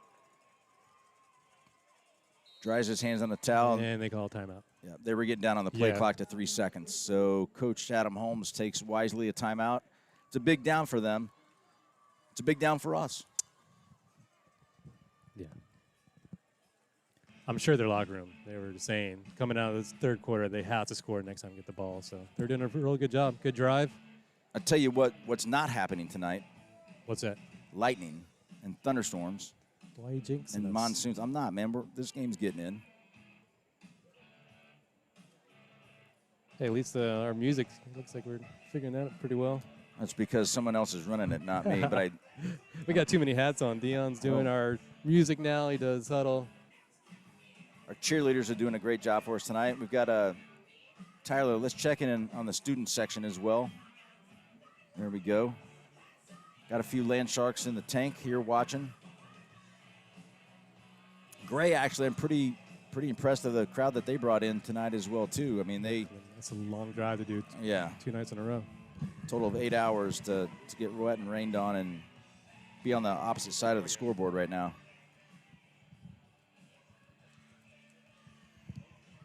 Dries his hands on the towel. And they call a timeout. Yeah, they were getting down on the play Yeah. clock to 3 seconds. So Coach Adam Holmes takes wisely a timeout. It's a big down for them. It's a big down for us. Yeah. I'm sure their locker room, they were saying, coming out of this third quarter, they have to score next time we get the ball. So they're doing a real good job. Good drive. I tell you what's not happening tonight, What's that? lightning and thunderstorms Why are you jinxing and us? monsoons. I'm not, man. This game's getting in. Hey, at least our music looks like we're figuring that out pretty well. That's because someone else is running it, not me. But We got too many hats on. Dion's doing our music now. He does huddle. our cheerleaders are doing a great job for us tonight. We've got Tyler, let's check in on the student section as well. There we go. Got a few land sharks in the tank here watching. Gray, actually, I'm pretty impressed with the crowd that they brought in tonight as well, too. I mean, That's a long drive to do. Yeah. 2 nights in a row. Total of 8 hours to get wet and rained on and be on the opposite side of the scoreboard right now.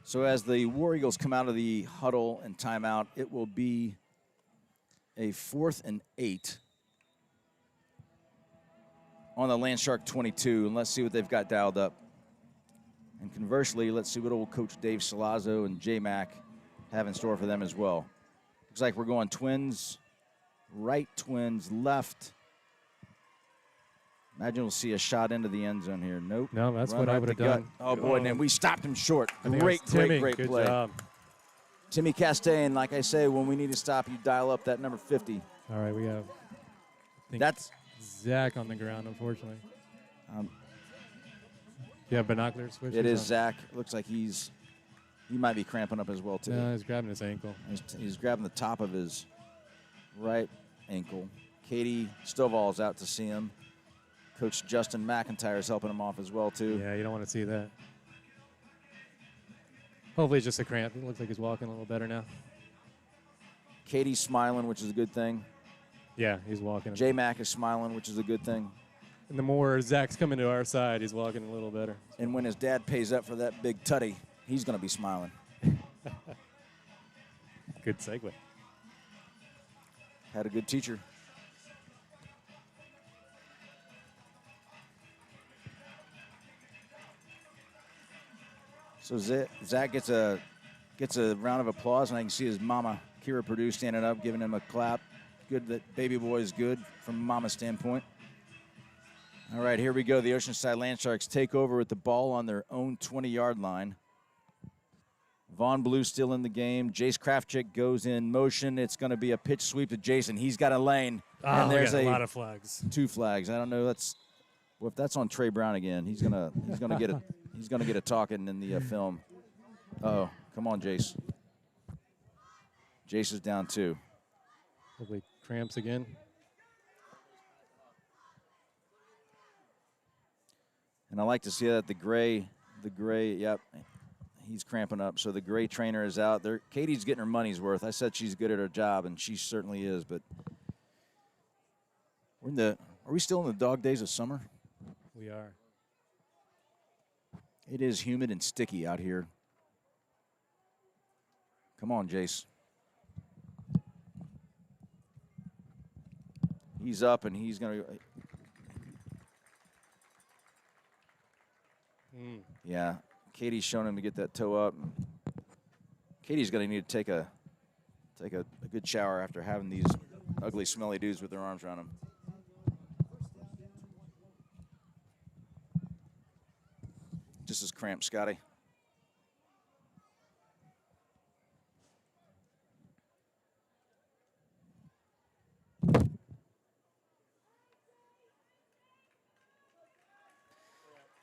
So as the War Eagles come out of the huddle and timeout, it will be a 4th and 8 on the Landshark 22, and let's see what they've got dialed up. And conversely, let's see what old Coach Dave Salazzo and J-Mac have in store for them as well. Looks like we're going twins, right twins, left. Imagine we'll see a shot into the end zone here. Nope. No, that's Run what I right would have the gut. done. Oh, boy, and we stopped him short. I think it was Timmy. Great Good play. job. Timmy Castaigne, like I say, when we need to stop, you dial up that number 50. All right, we have That's Zach on the ground, unfortunately. You have binoculars? Switch it is on? Zach. Looks like he might be cramping up as well, too. No, he's grabbing his ankle. He's grabbing the top of his right ankle. Katie Stovall's out to see him. Coach Justin McIntyre is helping him off as well, too. Yeah, you don't want to see that. Hopefully it's just a cramp. It looks like he's walking a little better now. Katie's smiling, which is a good thing. Yeah, he's walking. J-Mac is smiling, which is a good thing. And the more Zach's coming to our side, he's walking a little better. And when his dad pays up for that big tutty, he's going to be smiling. Good segue. Had a good teacher. So Zach gets a round of applause, and I can see his mama, Kira Purdue, standing up, giving him a clap. Good that baby boy is good from mama's standpoint. All right, here we go. The Oceanside Landsharks take over with the ball on their own 20-yard line. Vaughn Blue still in the game. Jace Kraftchick goes in motion. It's going to be a pitch sweep to Jason. He's got a lane. And there's a lot of flags. 2 flags. I don't know. If that's on Trey Brown again, he's gonna get a talking in the film. Uh-oh, come on, Jace. Jace is down 2. Hopefully cramps again. And I like to see that the gray, yep, he's cramping up. So the gray trainer is out there. Katie's getting her money's worth. I said she's good at her job, and she certainly is. But are we still in the dog days of summer? We are. It is humid and sticky out here. Come on, Jace. He's up, and he's going to. Yeah, Katie's showing him to get that toe up. Katie's going to need to take a good shower after having these ugly, smelly dudes with their arms around him. Just as cramped, Scotty.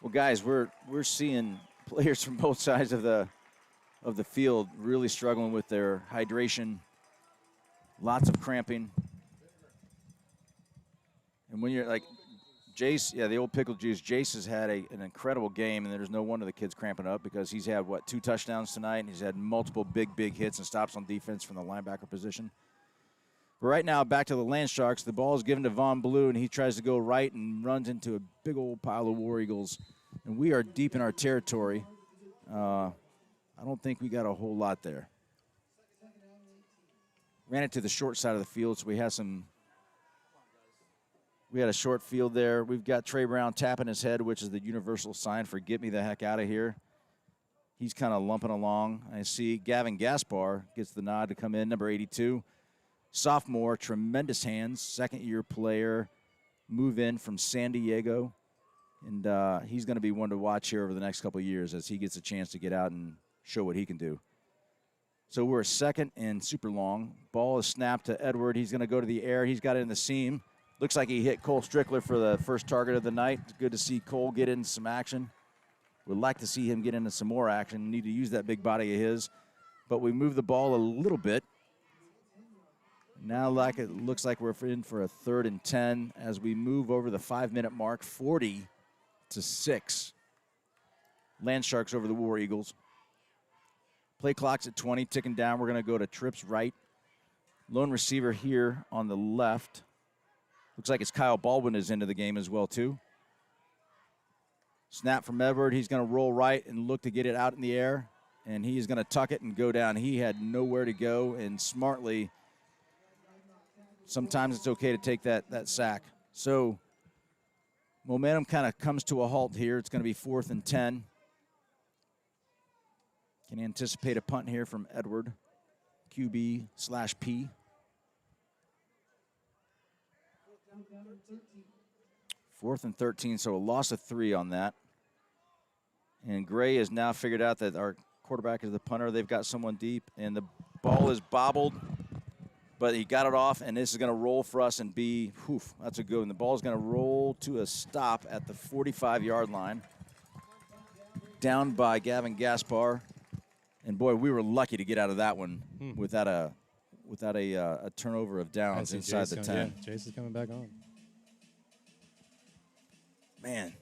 Well, guys, we're seeing players from both sides of the field really struggling with their hydration. Lots of cramping. And when you're like Jace, yeah, the old pickle juice, Jace has had an incredible game, and there's no wonder the kid's cramping up because he's had, 2 touchdowns tonight, and he's had multiple big hits and stops on defense from the linebacker position. But right now, back to the Land Sharks. The ball is given to Von Blue, and he tries to go right and runs into a big old pile of War Eagles. And we are deep in our territory. I don't think we got a whole lot there. Ran it to the short side of the field, so we had a short field there. We've got Trey Brown tapping his head, which is the universal sign for get me the heck out of here. He's kind of lumping along. I see Gavin Gaspar gets the nod to come in, number 82. Sophomore, tremendous hands, second-year player, move in from San Diego. And he's going to be one to watch here over the next couple of years as he gets a chance to get out and show what he can do. So we're second and super long. Ball is snapped to Edward. He's going to go to the air. He's got it in the seam. Looks like he hit Cole Strickler for the first target of the night. It's good to see Cole get into some action. Would like to see him get into some more action. Need to use that big body of his. But we move the ball a little bit. Now it looks like we're in for a 3rd and 10 as we move over the 5-minute mark, 40-6. Land Sharks over the War Eagles. Play clock's at 20, ticking down. We're going to go to Tripp's right. Lone receiver here on the left. Looks like it's Kyle Baldwin is into the game as well, too. Snap from Edward. He's going to roll right and look to get it out in the air. And he's going to tuck it and go down. He had nowhere to go, and smartly, sometimes it's okay to take that sack. So momentum kind of comes to a halt here. It's going to be 4th and 10. Can anticipate a punt here from Edward, QB/P. 4th and 13, so a loss of 3 on that. And Gray has now figured out that our quarterback is the punter. They've got someone deep, and the ball is bobbled. But he got it off, and this is going to roll for us and be, that's a good one. The ball is going to roll to a stop at the 45-yard line. Down by Gavin Gaspar. And, boy, we were lucky to get out of that one without a turnover of downs inside the 10. Yeah, Chase is coming back on. Man,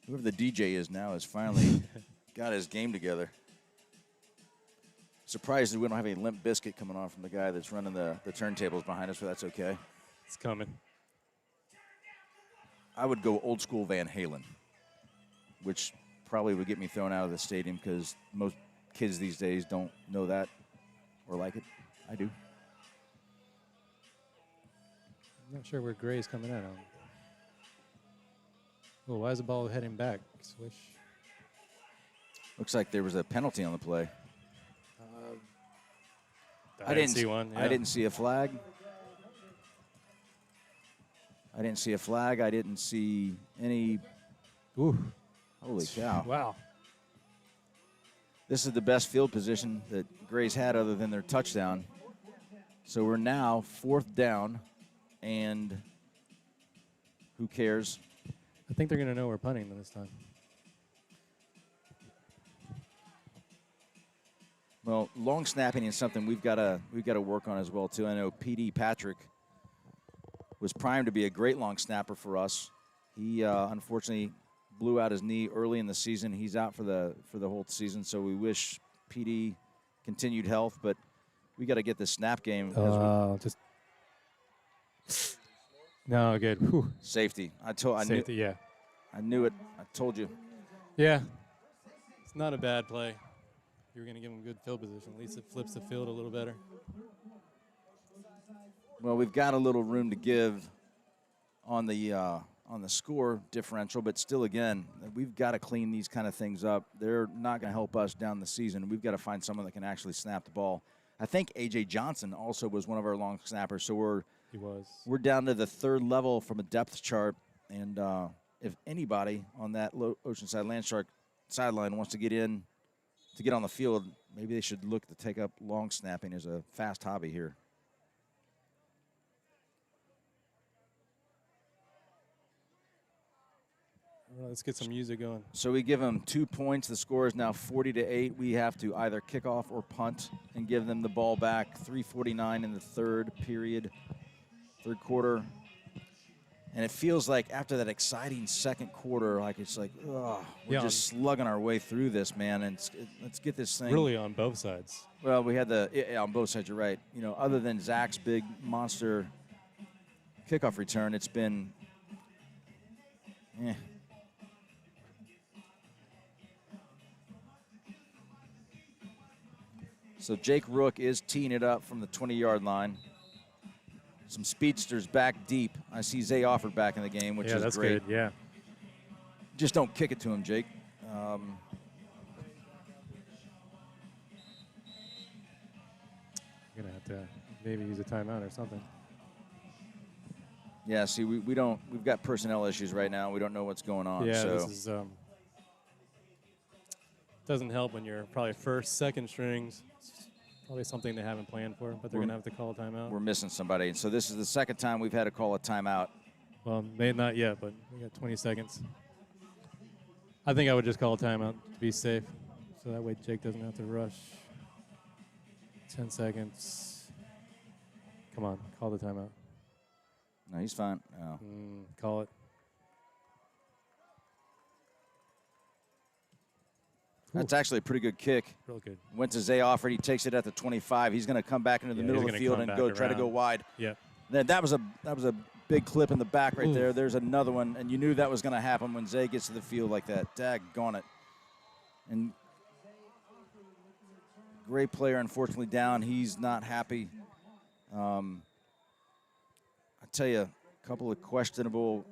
whoever the DJ is now has finally got his game together. Surprised that we don't have any Limp Biscuit coming on from the guy that's running the turntables behind us, but that's okay. It's coming. I would go old school Van Halen, which probably would get me thrown out of the stadium because most kids these days don't know that or like it. I do. I'm not sure where Gray's coming in on. Oh, why is the ball heading back? Swish. Looks like there was a penalty on the play. I didn't see one. Yeah. I didn't see a flag. I didn't see any. Ooh. Holy cow. Wow. This is the best field position that Gray's had other than their touchdown. So we're now 4th down, and who cares? I think they're going to know we're punting this time. Well, long snapping is something we've got to work on as well too. I know PD Patrick was primed to be a great long snapper for us. He unfortunately blew out his knee early in the season. He's out for the whole season, so we wish PD continued health, but we got to get this snap game. Just no good. Whew. Safety. Safety, I knew it. I told you. Yeah. It's not a bad play. You were going to give him good field position. At least it flips the field a little better. Well, we've got a little room to give on the score differential, but still, again, we've got to clean these kind of things up. They're not going to help us down the season. We've got to find someone that can actually snap the ball. I think A.J. Johnson also was one of our long snappers, so we're down to the third level from a depth chart, and if anybody on that Oceanside Landshark sideline wants to get on the field, maybe they should look to take up long snapping as a fast hobby here. Well, let's get some music going. So we give them 2 points. The score is now 40-8. We have to either kick off or punt and give them the ball back. 3:49 in the third quarter. And it feels like after that exciting second quarter, like it's like, we're just slugging our way through this, man. And let's get this thing. Really on both sides. Well, we had on both sides, you're right. You know, other than Zach's big monster kickoff return, it's been, So Jake Rook is teeing it up from the 20-yard line. Some speedsters back deep. I see Zay Offord back in the game, which is that's great. Good. Yeah. Just don't kick it to him, Jake. You're gonna have to maybe use a timeout or something. Yeah. See, we've got personnel issues right now. We don't know what's going on. Yeah. So. This is doesn't help when you're probably first, second strings. Probably something they haven't planned for, but they're going to have to call a timeout. We're missing somebody. And so this is the second time we've had to call a timeout. Well, maybe not yet, but we got 20 seconds. I think I would just call a timeout to be safe, so that way Jake doesn't have to rush. 10 seconds. Come on, call the timeout. No, he's fine. No. Call it. That's actually a pretty good kick. Real good. Went to Zay Offord. He takes it at the 25. He's going to come back into the middle of the field and try to go wide. Yeah. Then that was a big clip in the back right there. There's another one, and you knew that was going to happen when Zay gets to the field like that. Daggone it. And great player, unfortunately, down. He's not happy. I tell you, a couple of questionable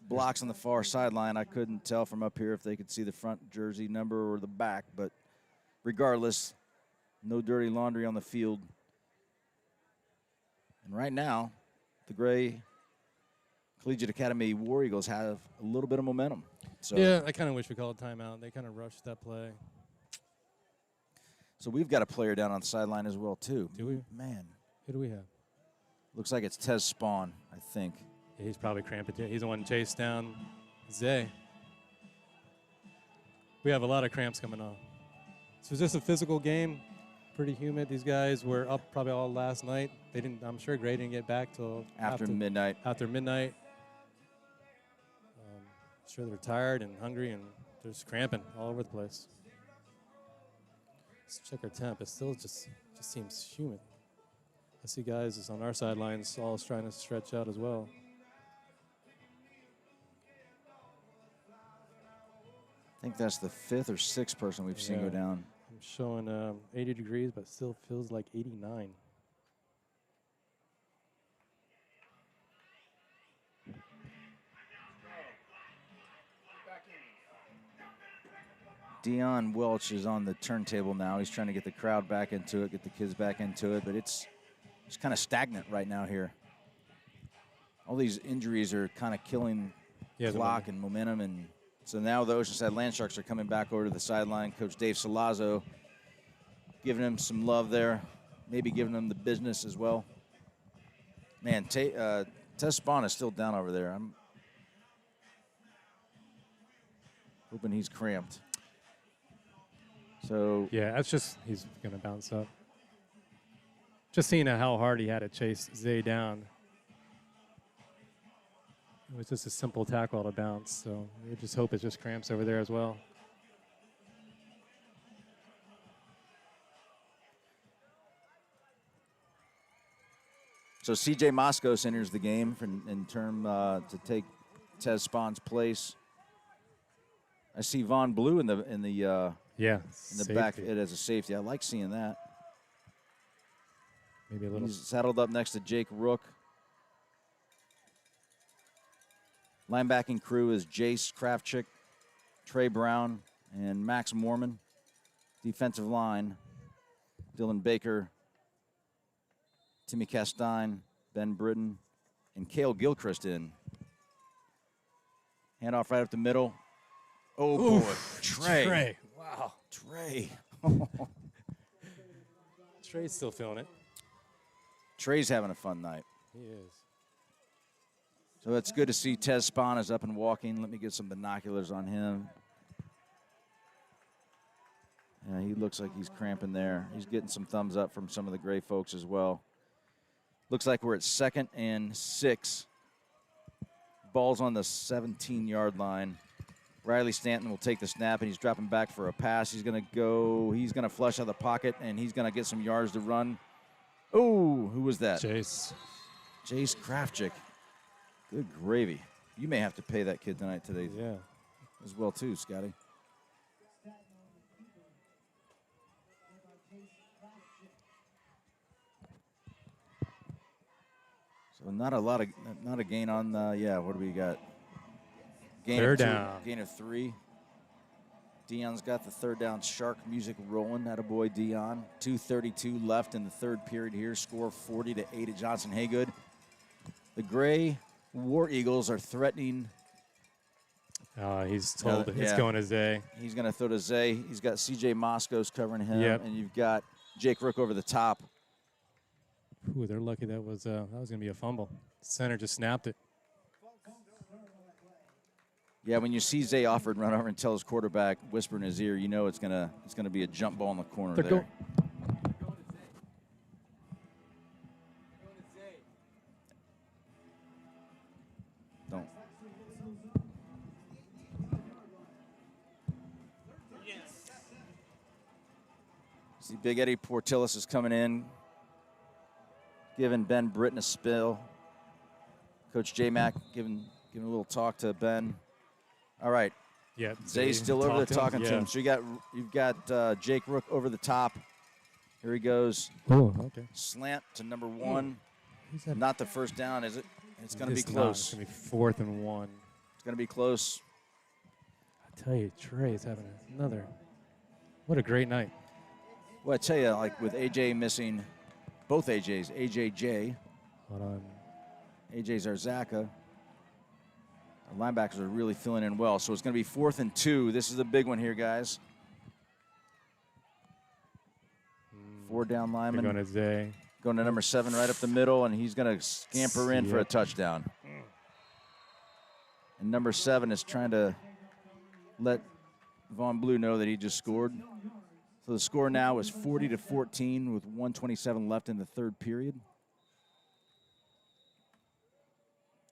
blocks on the far sideline. I couldn't tell from up here if they could see the front jersey number or the back, but regardless, no dirty laundry on the field. And right now, the Gray Collegiate Academy War Eagles have a little bit of momentum. So, yeah, I kind of wish we called a timeout. They kind of rushed that play. So we've got a player down on the sideline as well, too. Do we? Man. Who do we have? Looks like it's Tez Spawn, I think. Yeah, he's probably cramping too. He's the one chased down Zay. We have a lot of cramps coming on. So is this a physical game? Pretty humid. These guys were up probably all last night. They didn't. I'm sure Gray didn't get back till after midnight. After midnight. Sure they're tired and hungry and they're just cramping all over the place. Let's check our temp. It still just seems humid. I see guys just on our sidelines all trying to stretch out as well. I think that's the 5th or 6th person we've seen go down. I'm showing 80 degrees, but still feels like 89. Dion Welch is on the turntable now. He's trying to get the crowd back into it, get the kids back into it, but it's kind of stagnant right now here. All these injuries are kind of killing clock and momentum, and so now the Oceanside Landsharks are coming back over to the sideline. Coach Dave Salazzo giving him some love there, maybe giving him the business as well. Man, Tez Spawn is still down over there. I'm hoping he's cramped. So yeah, that's just he's gonna bounce up. Just seeing how hard he had to chase Zay down. It was just a simple tackle to bounce, so we just hope it just cramps over there as well. So C.J. Moscos enters the game in term to take Tez Spahn's place. I see Von Blue in the back as a safety. I like seeing that. Maybe a little. He's saddled up next to Jake Rook. Linebacking crew is Jace Kravchuk, Trey Brown, and Max Mormon. Defensive line, Dylan Baker, Timmy Castine, Ben Britton, and Cale Gilchrist in. Handoff right up the middle. Oh, Oof, boy. Trey. Wow. Trey. Trey's still feeling it. Trey's having a fun night. He is. So it's good to see Tez Spahn is up and walking. Let me get some binoculars on him. Yeah, he looks like he's cramping there. He's getting some thumbs up from some of the Gray folks as well. Looks like we're at 2nd and 6. Ball's on the 17-yard line. Riley Stanton will take the snap, and he's dropping back for a pass. He's going to flush out of the pocket, and he's going to get some yards to run. Oh, who was that? Jace Kravchuk. Good gravy. You may have to pay that kid tonight today as well, too, Scotty. So not a gain on what do we got? Third down. Gain of 3. Dion's got the third down shark music rolling. Attaboy Dion. 2:32 left in the third period here. Score 40-8 at Johnson-Hagood. The Gray War Eagles are threatening. He's told he's going to Zay. He's going to throw to Zay. He's got C.J. Moscos covering him, Yep. and you've got Jake Rook over the top. Ooh, they're lucky that was going to be a fumble. Center just snapped it. Yeah, when you see Zay Offord run over and tell his quarterback, whisper in his ear, you know it's gonna be a jump ball in the corner there. Don't. See, Big Eddie Portillis is coming in, giving Ben Britton a spill. Coach J-Mac giving a little talk to Ben. All right. Yeah. Zay's still over there talking to him. So you've got Jake Rook over the top. Here he goes. Oh, okay. Slant to number 1. Not the first down, is it? It's going to be It's close. It's going to be 4th and 1. It's going to be close. I tell you, Trey's having another. What a great night. Well, I tell you, like with AJ missing, both AJs, AJJ, Hold on. AJ Zarzaka. Our linebackers are really filling in well. So it's going to be 4th and 2. This is a big one here, guys. 4 down linemen. They're going to Zay. Going to number 7 right up the middle, and he's going to scamper in for a touchdown. And number 7 is trying to let Von Blue know that he just scored. So the score now is 40-14 with 1:27 left in the third period.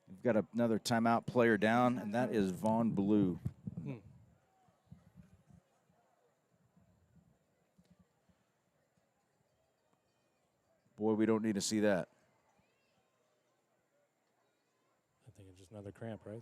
We've got another timeout player down, and that is Von Blue. Boy, we don't need to see that. I think it's just another cramp, right?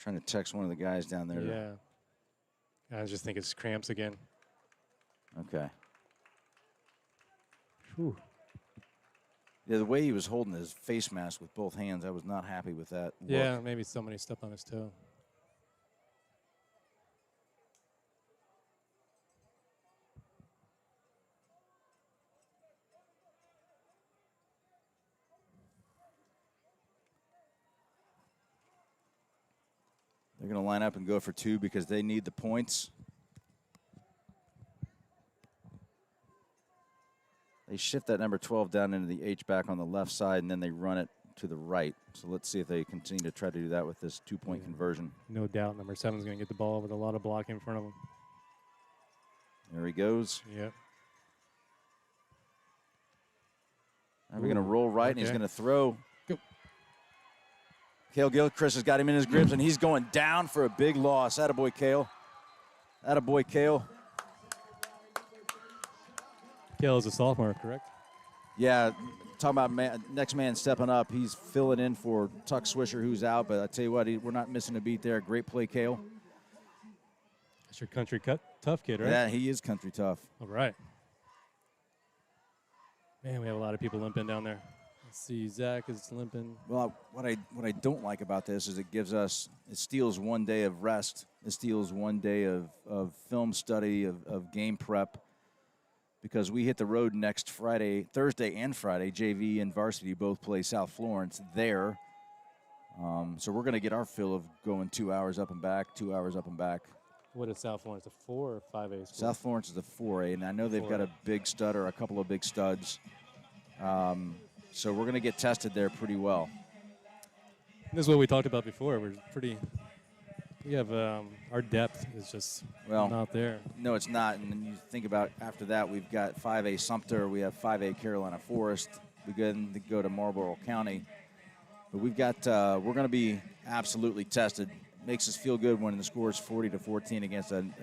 Trying to text one of the guys down there. Yeah. I just think it's cramps again. Okay. Whew. Yeah, the way he was holding his face mask with both hands, I was not happy with that look. Yeah, maybe somebody stepped on his toe. They're going to line up and go for 2 because they need the points. They shift that number 12 down into the H-back on the left side, and then they run it to the right. So let's see if they continue to try to do that with this two-point conversion. No doubt number 7 is going to get the ball with a lot of blocking in front of him. There he goes. Yep. And we're going to roll right, and he's okay. going to throw. Go. Cale Gilchrist has got him in his grips, and he's going down for a big loss. Attaboy, Cale. Attaboy, Cale. Cale is a sophomore, correct? Yeah, talking about next man stepping up. He's filling in for Tuck Swisher, who's out. But I tell you what, we're not missing a beat there. Great play, Cale. That's your country tough kid, right? Yeah, he is country tough. All right. Man, we have a lot of people limping down there. Let's see, Zach is limping. Well, what I don't like about this is it steals 1 day of rest. It steals 1 day of film study, of game prep. Because we hit the road next Thursday and Friday. JV and Varsity both play South Florence there. So we're going to get our fill of going 2 hours up and back, 2 hours up and back. What is South Florence, a 4 or 5A school? South Florence is a 4A, and I know they've got a big stud or a couple of big studs. So we're going to get tested there pretty well. This is what we talked about before. We have our depth is just not there. No, it's not. And then you think about after that, we've got 5A Sumter, we have 5A Carolina Forest. We go to Marlboro County, but we're going to be absolutely tested. Makes us feel good when the score is 40-14 against an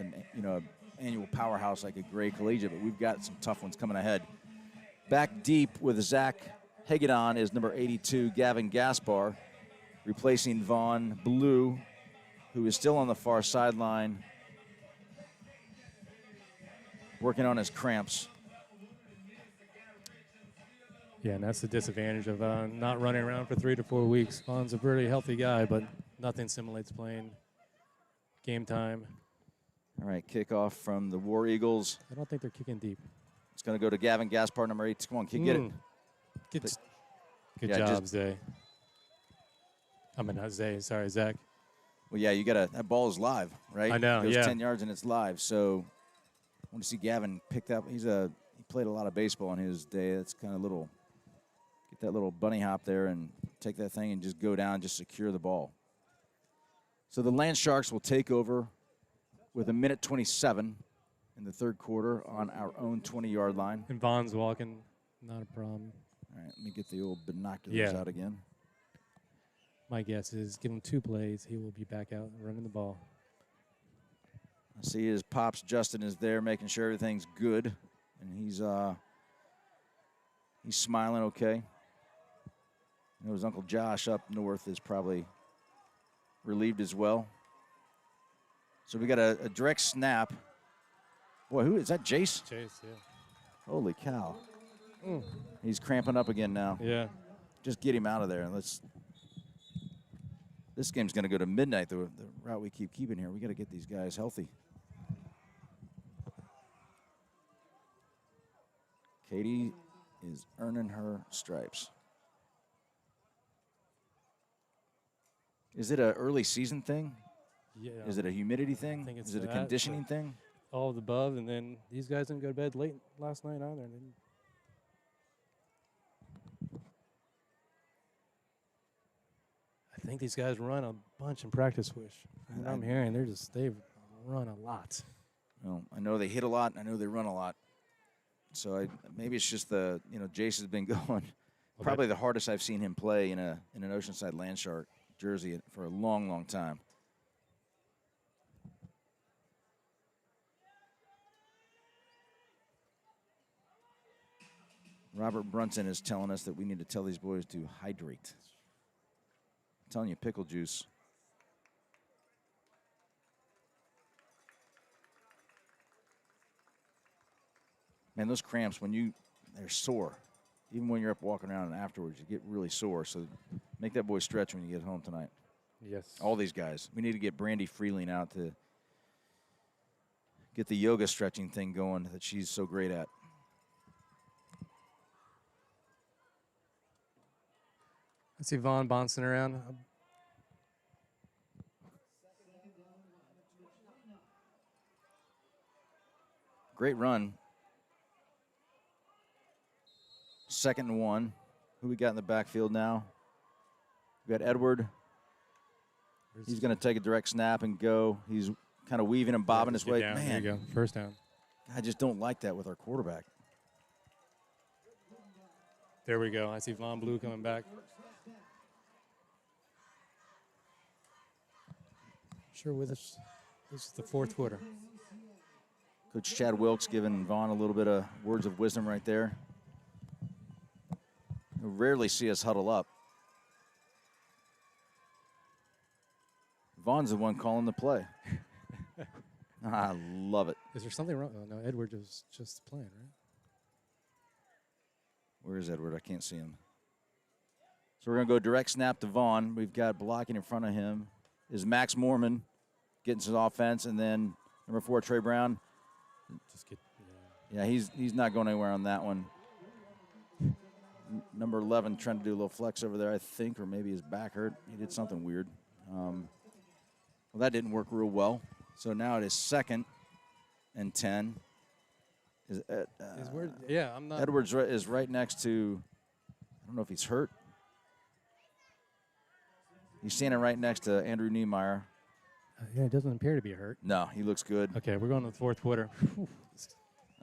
annual powerhouse like a Gray Collegiate. But we've got some tough ones coming ahead. Back deep with Zach Hagedon is number 82, Gavin Gaspar, replacing Vaughn Blue, who is still on the far sideline, working on his cramps. Yeah, and that's the disadvantage of not running around for 3 to 4 weeks. Vaughn's a pretty healthy guy, but nothing simulates playing game time. All right, kickoff from the War Eagles. I don't think they're kicking deep. It's going to go to Gavin Gaspar, number 8. Come on, kid, get it. Good job, Zay. I mean, not Zay. Sorry, Zach. Well, yeah, that ball is live, right? I know, it goes yeah. 10 yards and it's live. So I want to see Gavin pick that. He played a lot of baseball in his day. That's kind of get that little bunny hop there and take that thing and just go down, just secure the ball. So the Land Sharks will take over with 1:27 in the third quarter on our own 20-yard line. And Vaughn's walking, not a problem. All right, let me get the old binoculars out again. My guess is give him 2 plays, he will be back out running the ball. I see his pops, Justin, is there making sure everything's good, and he's smiling okay. I know his Uncle Josh up north is probably relieved as well. So we got a direct snap. Boy, who is that? Jace? Chase, yeah. Holy cow. He's cramping up again now. Yeah. Just get him out of there. This game's going to go to midnight, the route we keep keeping here. We got to get these guys healthy. Katie is earning her stripes. Is it an early season thing? Yeah. Is it a humidity thing? I think it's Is it a that, conditioning thing? All of the above, and then these guys didn't go to bed late last night either. I think these guys run a bunch in practice, Wish. From what I'm hearing, they run a lot. Well, I know they hit a lot, and I know they run a lot. So maybe it's just Jace has been going probably the hardest I've seen him play in an Oceanside Land Shark jersey for a long, long time. Robert Brunson is telling us that we need to tell these boys to hydrate. I'm telling you, pickle juice. Man, those cramps, they're sore. Even when you're up walking around and afterwards, you get really sore. So make that boy stretch when you get home tonight. Yes. All these guys. We need to get Brandy Freeling out to get the yoga stretching thing going that she's so great at. I see Vaughn bouncing around. Great run. 2nd and 1. Who we got in the backfield now? We got Edward. He's going to take a direct snap and go. He's kind of weaving and bobbing his way. Down. Man, There you go. First down. I just don't like that with our quarterback. There we go. I see Von Blue coming back. Sure with us. This is the 4th quarter. Coach Chad Wilkes giving Vaughn a little bit of words of wisdom right there. You rarely see us huddle up. Vaughn's the one calling the play. I love it. Is there something wrong? Oh, no, Edward is just playing, right? Where is Edward? I can't see him. So we're going to go direct snap to Vaughn. We've got blocking in front of him is Max Mormon getting some offense, and then number 4, Trey Brown. Just get. Yeah, he's not going anywhere on that one. Number 11 trying to do a little flex over there, I think, or maybe his back hurt. He did something weird. Well, that didn't work real well. So now it is 2nd and 10. Yeah, I'm not. Edwards is right next to, I don't know if he's hurt. He's standing right next to Andrew Niemeyer. Yeah, it doesn't appear to be hurt. No, he looks good. Okay, we're going to the 4th quarter.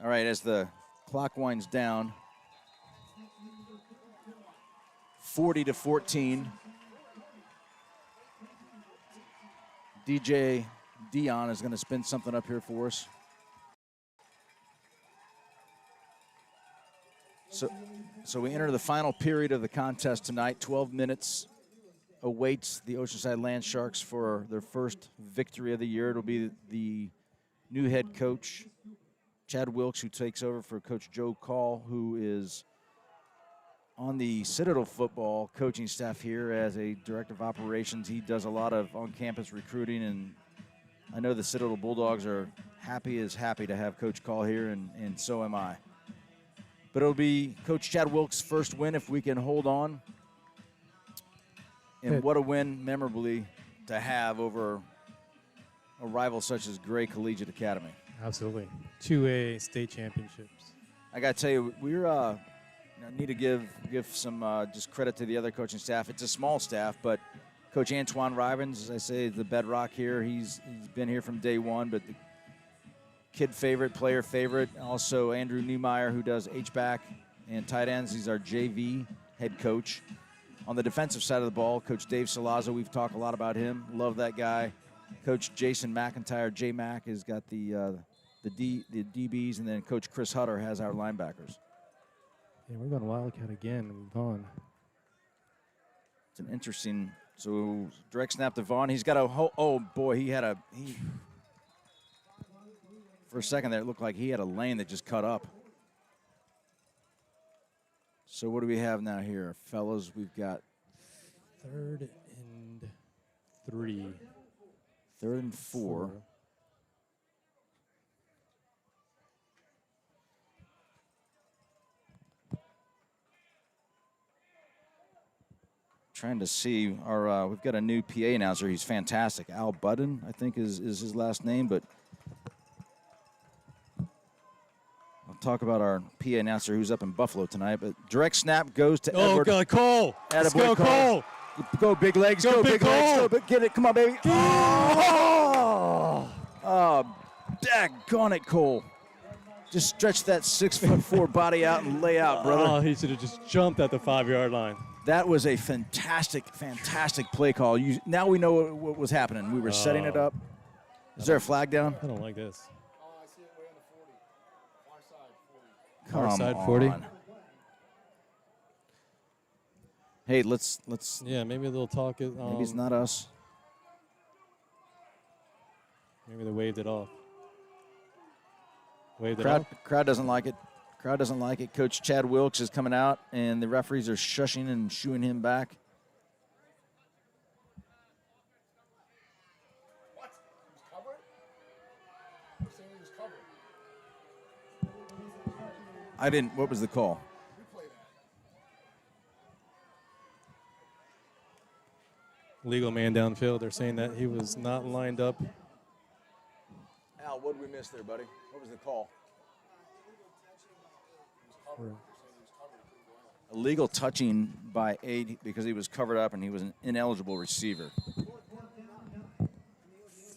All right, as the clock winds down, 40-14. DJ Dion is going to spin something up here for us. So we enter the final period of the contest tonight. 12 minutes awaits the Oceanside Land Sharks for their first victory of the year. It'll be the new head coach, Chad Wilkes, who takes over for Coach Joe Call, who is on the Citadel football coaching staff here as a director of operations. He does a lot of on-campus recruiting, and I know the Citadel Bulldogs are happy to have Coach Call here, and so am I. But it'll be Coach Chad Wilkes' first win if we can hold on. And what a win, memorably, to have over a rival such as Gray Collegiate Academy. Absolutely. 2A state championships. I got to tell you, we're need to give some just credit to the other coaching staff. It's a small staff, but Coach Antoine Rivens, as I say, is the bedrock here. He's been here from day one, but the kid favorite, player favorite. Also Andrew Niemeyer, who does H-back and tight ends. He's our JV head coach. On the defensive side of the ball, Coach Dave Salazzo, we've talked a lot about him. Love that guy. Coach Jason McIntyre, J-Mac, has got the DBs, and then Coach Chris Hutter has our linebackers. Yeah, we're going Wildcat again. Vaughn. It's an interesting. So direct snap to Vaughn. He's got a oh boy, for a second there it looked like he had a lane that just cut up. So what do we have now here, fellas? We've got 3rd and 3. 3rd and 4. Trying to see our we've got a new PA announcer. He's fantastic. Al Budden, I think is his last name, but I'll talk about our PA announcer who's up in Buffalo tonight. But direct snap goes to Edward. Oh, God, Cole. Let's go, Cole. Go big legs. Go big legs. Go, get it. Come on, baby. Oh, daggone it, Cole. Just stretch that 6'4" body out and lay out, brother. Oh, he should have just jumped at the 5-yard line. That was a fantastic play call. Now we know what was happening. We were setting it up. Is there a flag down? I don't like this. I see it way on the 40. Far side 40. Come Far side 40. on. Hey, let's. Yeah, maybe they'll talk it. Maybe it's not us. Maybe they waved it off. Waved it off. Crowd doesn't like it. Crowd doesn't like it. Coach Chad Wilkes is coming out, and the referees are shushing and shooing him back. What? He was covered? You're saying he was covered? I didn't. What was the call? Replay that. Legal man downfield. They're saying that he was not lined up. Al, what did we miss there, buddy? What was the call? illegal touching by 8 because he was covered up and he was an ineligible receiver.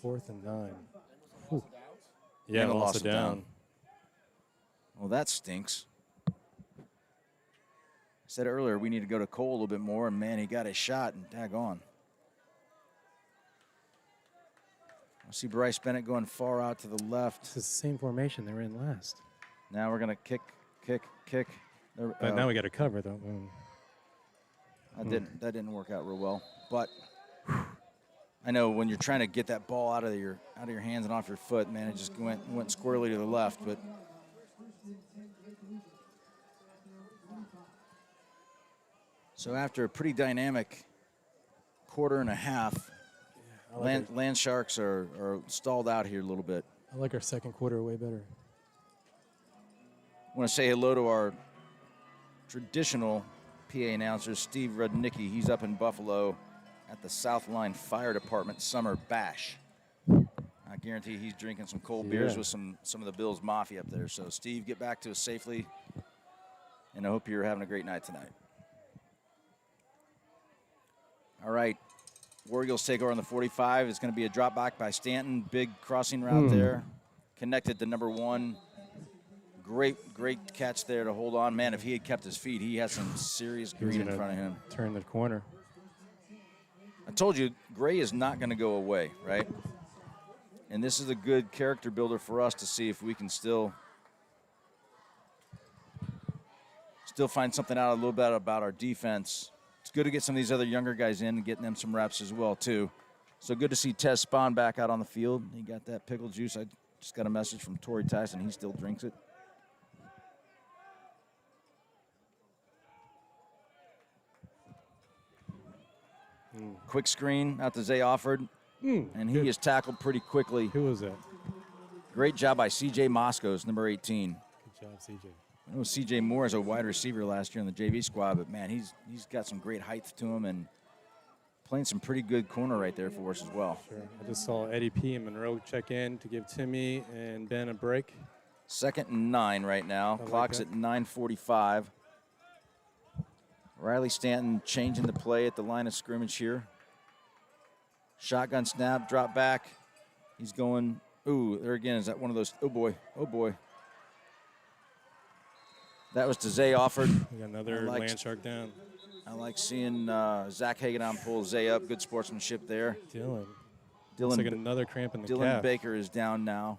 4th and 9. Whew. Yeah, And a lost it down. Well, that stinks. I said earlier we need to go to Cole a little bit more, and man, he got his shot and daggone. I see Bryce Bennett going far out to the left. It's the same formation they were in last. Now we're going to kick. But now we got to cover, though. That didn't work out real well. But I know when you're trying to get that ball out of your hands and off your foot, man, it just went squarely to the left. But so after a pretty dynamic quarter and a half, Land Sharks are stalled out here a little bit. I like our second quarter way better. I want to say hello to our traditional PA announcer, Steve Rudnicki. He's up in Buffalo at the Southline Fire Department Summer Bash. I guarantee he's drinking some cold beers with some of the Bills Mafia up there. So, Steve, get back to us safely, and I hope you're having a great night tonight. All right. War Eagles take over on the 45. It's going to be a drop back by Stanton. Big crossing route there. Connected to number 1. Great catch there to hold on. Man, if he had kept his feet, he had some serious green in front of him. Turn the corner. I told you, Gray is not going to go away, right? And this is a good character builder for us to see if we can still find something out a little bit about our defense. It's good to get some of these other younger guys in and getting them some reps as well, too. So good to see Tez Spahn back out on the field. He got that pickle juice. I just got a message from Torrey Tyson. He still drinks it. Quick screen out to Zay Offord, and he is tackled pretty quickly. Who was that? Great job by C.J. Moscos, number 18. Good job, CJ. I know C.J. Moore as a wide receiver last year in the JV squad, but, man, he's got some great height to him and playing some pretty good corner right there for us as well. Sure. I just saw Eddie P. and Monroe check in to give Timmy and Ben a break. 2nd and 9 right now. Clock's at 9:45. Riley Stanton changing the play at the line of scrimmage here. Shotgun snap, drop back. He's going, ooh, there again. Is that one of those? Oh, boy. That was to Zay Offord. We got another Land Shark down. I like seeing Zach Hagan pull Zay up. Good sportsmanship there. Dylan. Looks like another cramp in the Dylan calf. Baker is down now.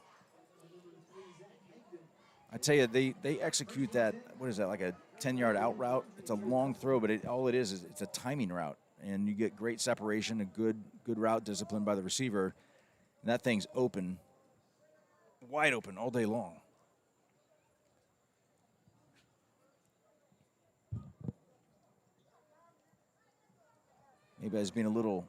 I tell you, they execute that, what is that, like a 10-yard out route? It's a long throw, but all it is it's a timing route. And you get great separation, a good route discipline by the receiver. And that thing's open, wide open all day long. Maybe I was being a little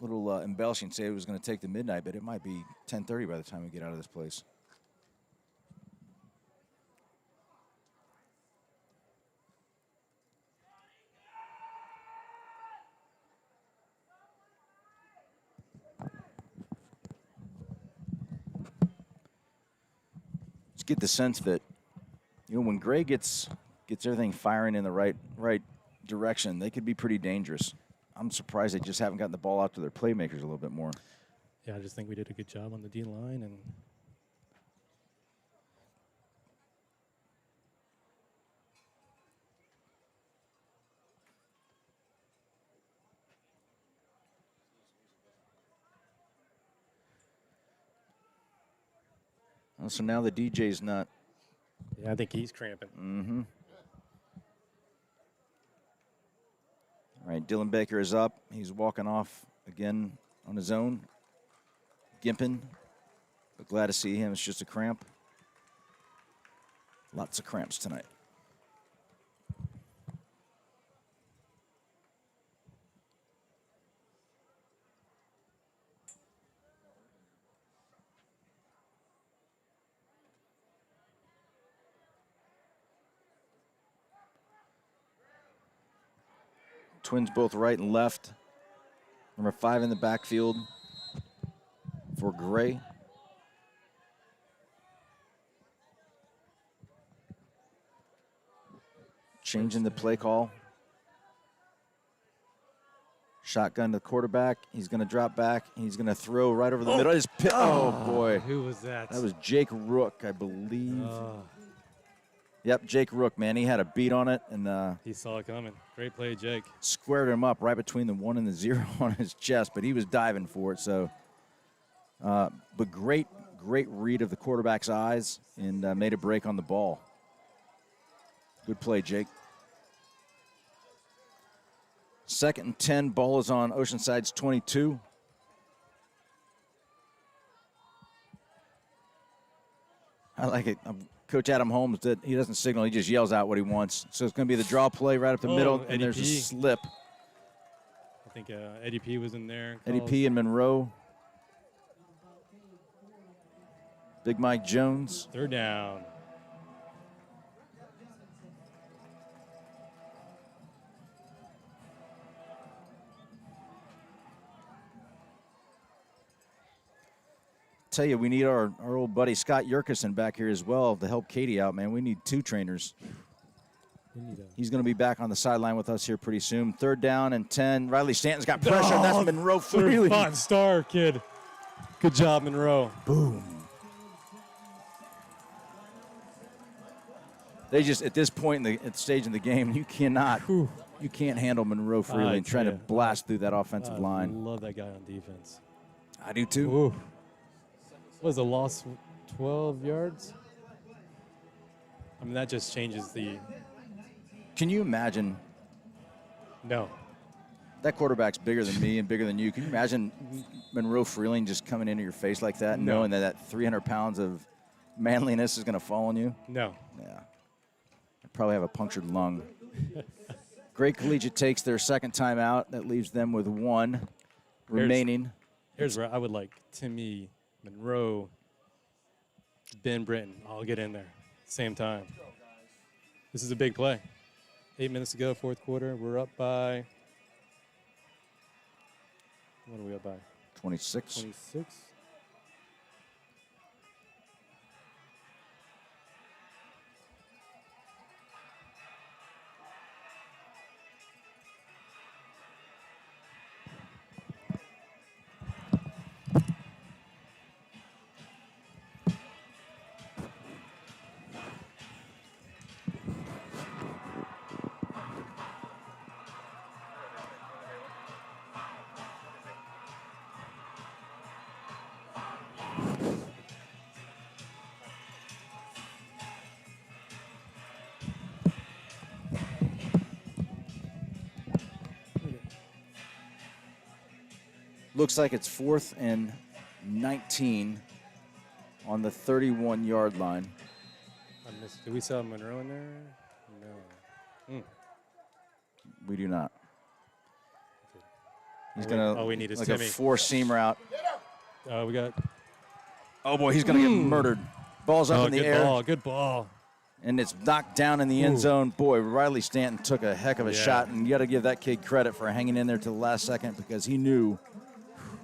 embellishing, say it was going to take the midnight, but it might be 10:30 by the time we get out of this place. Just get the sense that, when Gray gets everything firing in the right direction, they could be pretty dangerous. I'm surprised they just haven't gotten the ball out to their playmakers a little bit more. Yeah, I just think we did a good job on the D line and so now the DJ's not. yeah, I think he's cramping. Mm-hmm. All right, Dylan Baker is up. He's walking off again on his own. Gimping, but glad to see him. It's just a cramp. Lots of cramps tonight. Twins both right and left. Number 5 in the backfield for Gray. changing the play call. Shotgun to the quarterback. He's going to drop back. He's going to throw right over the middle. Oh, boy. Who was that? That was Jake Rook, I believe. Oh, Yep, Jake Rook, man. He had a beat on it and he saw it coming. Great play, Jake. squared him up right between the 1 and the 0 on his chest, but he was diving for it. So, but great read of the quarterback's eyes and made a break on the ball. Good play, Jake. 2nd and 10, ball is on Oceanside's 22. I like it. Coach Adam Holmes, he doesn't signal, he just yells out what he wants. So it's going to be the draw play right up the middle, and there's a slip. I think Eddie P was in there. Eddie P and Monroe. Big Mike Jones. 3rd down. Tell you, we need our old buddy Scott Yerkison back here as well to help Katie out, man. We need 2 trainers. He's going to be back on the sideline with us here pretty soon. 3rd down and 10. Riley Stanton's got pressure, and that's Monroe Freely. 5-star kid. Good job, Monroe. Boom. They just, at this point at the stage in the game, you can't handle Monroe Freely and trying to blast through that offensive line. I love that guy on defense. I do too. Ooh. Was a loss 12 yards? I mean, that just changes the... Can you imagine? No. That quarterback's bigger than me and bigger than you. Can you imagine Monroe Freeling just coming into your face like that, knowing that 300 pounds of manliness is going to fall on you? No. Yeah. I'd probably have a punctured lung. Great Collegiate takes their 2nd time out. That leaves them with 1 remaining. Here's where I would like Timmy, Monroe, Ben Britton all get in there same time. This is a big play. 8 minutes to go, 4th quarter. We're up by, what are we up by? 26. 26. Looks like it's 4th and 19 on the 31-yard line. I missed. Do we saw Monroe in there? No. We do not. Okay. He's going to we need is like Timmy. a 4-seam route. We got. Oh, boy, he's going to get murdered. Ball's up in the air. Good ball. And it's knocked down in the end zone. Boy, Riley Stanton took a heck of a shot, and you got to give that kid credit for hanging in there to the last second because he knew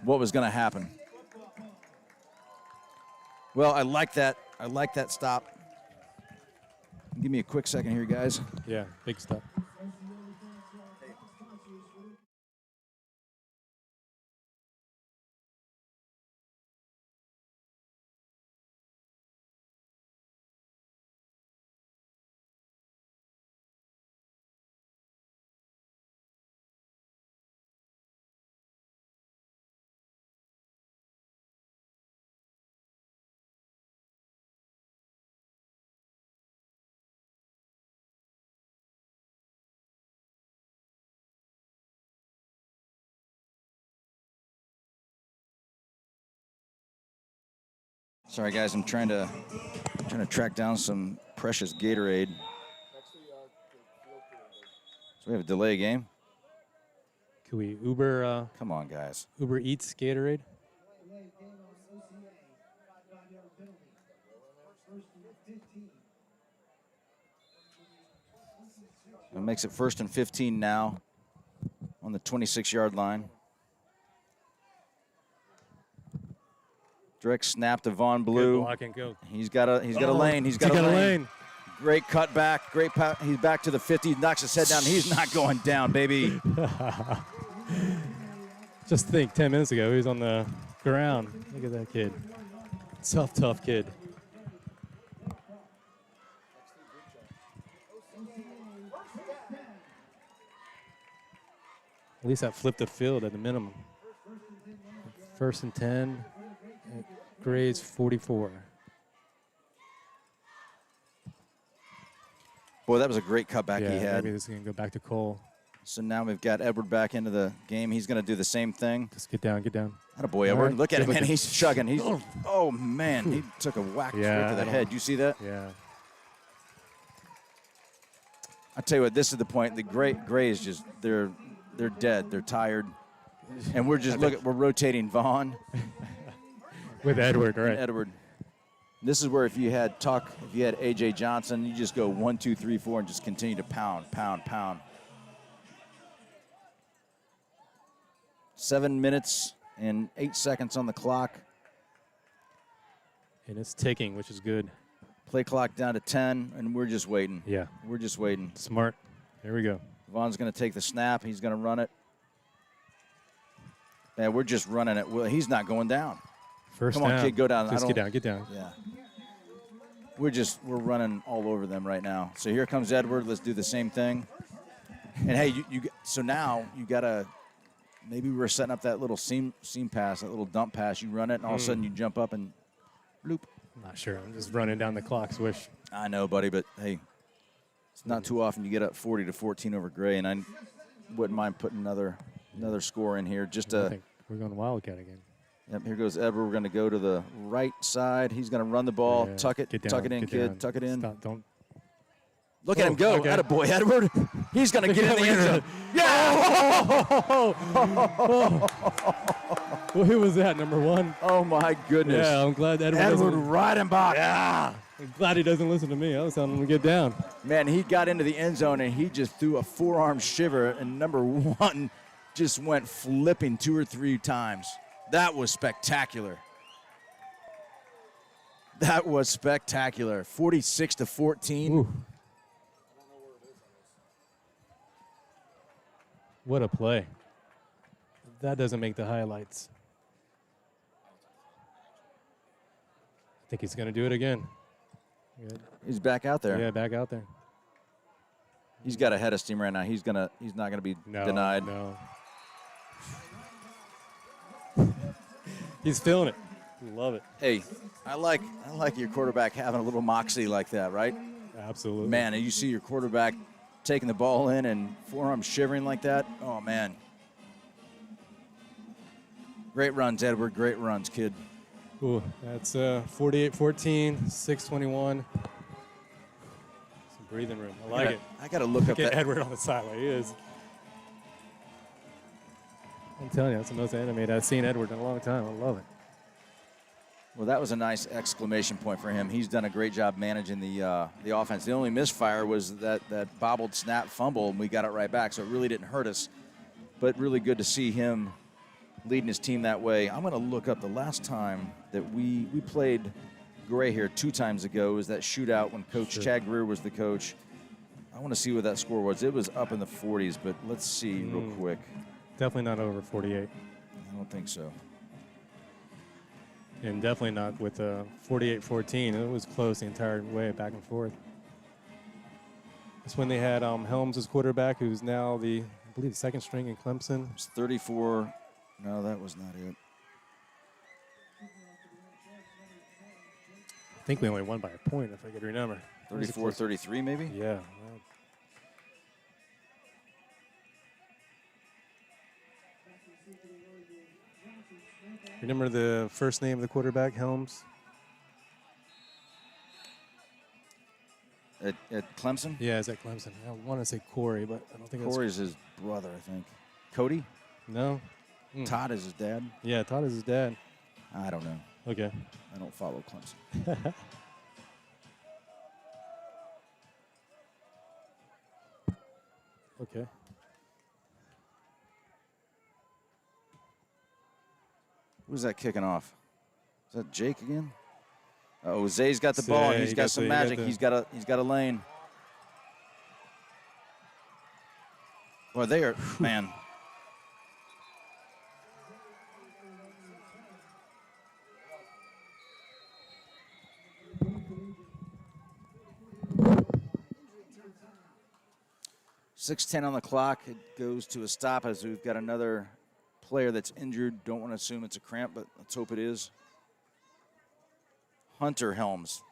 what was going to happen. Well, I like that. I like that stop. Give me a quick second here, guys. Yeah, big step. Sorry, guys. I'm trying to track down some precious Gatorade. So we have a delay game. Can we Uber? Come on, guys. Uber Eats Gatorade. It makes it 1st and 15 now on the 26-yard line. Direct snap to Von Blue. Good blocking, go. He's got a lane. He's got a lane. Great cutback. He's back to the 50. Knocks his head down. He's not going down, baby. Just think, 10 minutes ago, he was on the ground. Look at that kid. Tough kid. At least that flipped the field at the minimum. 1st and 10. Gray's 44. Boy, that was a great cutback Yeah, he had. maybe this is going to go back to Cole. So now we've got Edward back into the game. He's going to do the same thing. Just get down. Attaboy, Edward. Right. Look at him, Good man. looking. He's chugging. Oh, man. He took a whack Yeah, to the I don't- head. You see that? Yeah. I tell you what, this is the point. The Grays just, they're dead. They're tired. And we're just, we're rotating Vaughn. With Edward, right. Edward. This is where if you had A.J. Johnson, you just go 1, 2, 3, 4, and just continue to pound. 7 minutes and 8 seconds on the clock. And it's ticking, which is good. Play clock down to 10, and we're just waiting. Yeah. We're just waiting. Smart. Here we go. Vaughn's going to take the snap. He's going to run it. Man, we're just running it. Well, he's not going down. First Come on, down. kid, go down. Just get down. Yeah. We're running all over them right now. So here comes Edward. Let's do the same thing. And hey, so now you got to, maybe we're setting up that little seam pass, that little dump pass. You run it, and all of a sudden you jump up and bloop. I'm not sure. I'm just running down the clock. Swish. I know, buddy, but hey, it's not too often you get up 40-14 over Gray, and I wouldn't mind putting another score in here. Just I think we're going Wildcat again. Yep, here goes Edward. We're going to go to the right side. He's going to run the ball. Yeah, Tuck it. get down, Tuck it in, get kid. down. Tuck it in. Stop, don't. Look at him go. Okay. Attaboy, Edward. He's going to get in the end zone. Well, who was that? Number 1? Oh, my goodness. Yeah, I'm glad Edward Edward doesn't. riding by. Yeah. I'm glad he doesn't listen to me. I was telling him to get down. Man, he got into the end zone, and he just threw a forearm shiver, and number 1 just went flipping 2 or 3 times. That was spectacular. That was spectacular. 46-14. Ooh. What a play. That doesn't make the highlights. I think he's going to do it again. Good. He's back out there. Yeah, back out there. He's got a head of steam right now. He's not gonna be denied. No. He's feeling it. Love it. Hey, I like your quarterback having a little moxie like that, right? Absolutely. Man, and you see your quarterback taking the ball in and forearm shivering like that. Oh man. Great runs, Edward. Great runs, kid. Ooh, that's 48-14, 6:21. Some breathing room. I like it. I got to look up Get that. Edward on the sideline. He is. I'm telling you, that's the most animated I've seen Edward in a long time. I love it. Well, that was a nice exclamation point for him. He's done a great job managing the offense. The only misfire was that bobbled snap fumble, and we got it right back, so it really didn't hurt us. But really good to see him leading his team that way. I'm going to look up the last time that we played Gray here 2 times ago. It was that shootout when Coach Chad Greer was the coach. I want to see what that score was. It was up in the 40s, but let's see real quick. Definitely not over 48. I don't think so. And definitely not with 48-14. It was close the entire way, back and forth. That's when they had Helms as quarterback, who's now I believe, the 2nd string in Clemson. It's 34. No, that was not it. I think we only won by a point, if I could remember. 34-33 maybe? Yeah. Remember the first name of the quarterback, Helms? At Clemson? Yeah, it's at Clemson. I want to say Corey, but I don't think Corey's his brother, I think. Cody? No. Todd is his dad? Yeah, Todd is his dad. I don't know. Okay. I don't follow Clemson. Okay. Who's that kicking off? Is that Jake again? Oh, Zay's got the ball, and he's got some magic. He's got a lane. Boy, they are, man. .6:10 on the clock. It goes to a stop as we've got another player that's injured. Don't want to assume it's a cramp, but let's hope it is. Hunter Helms.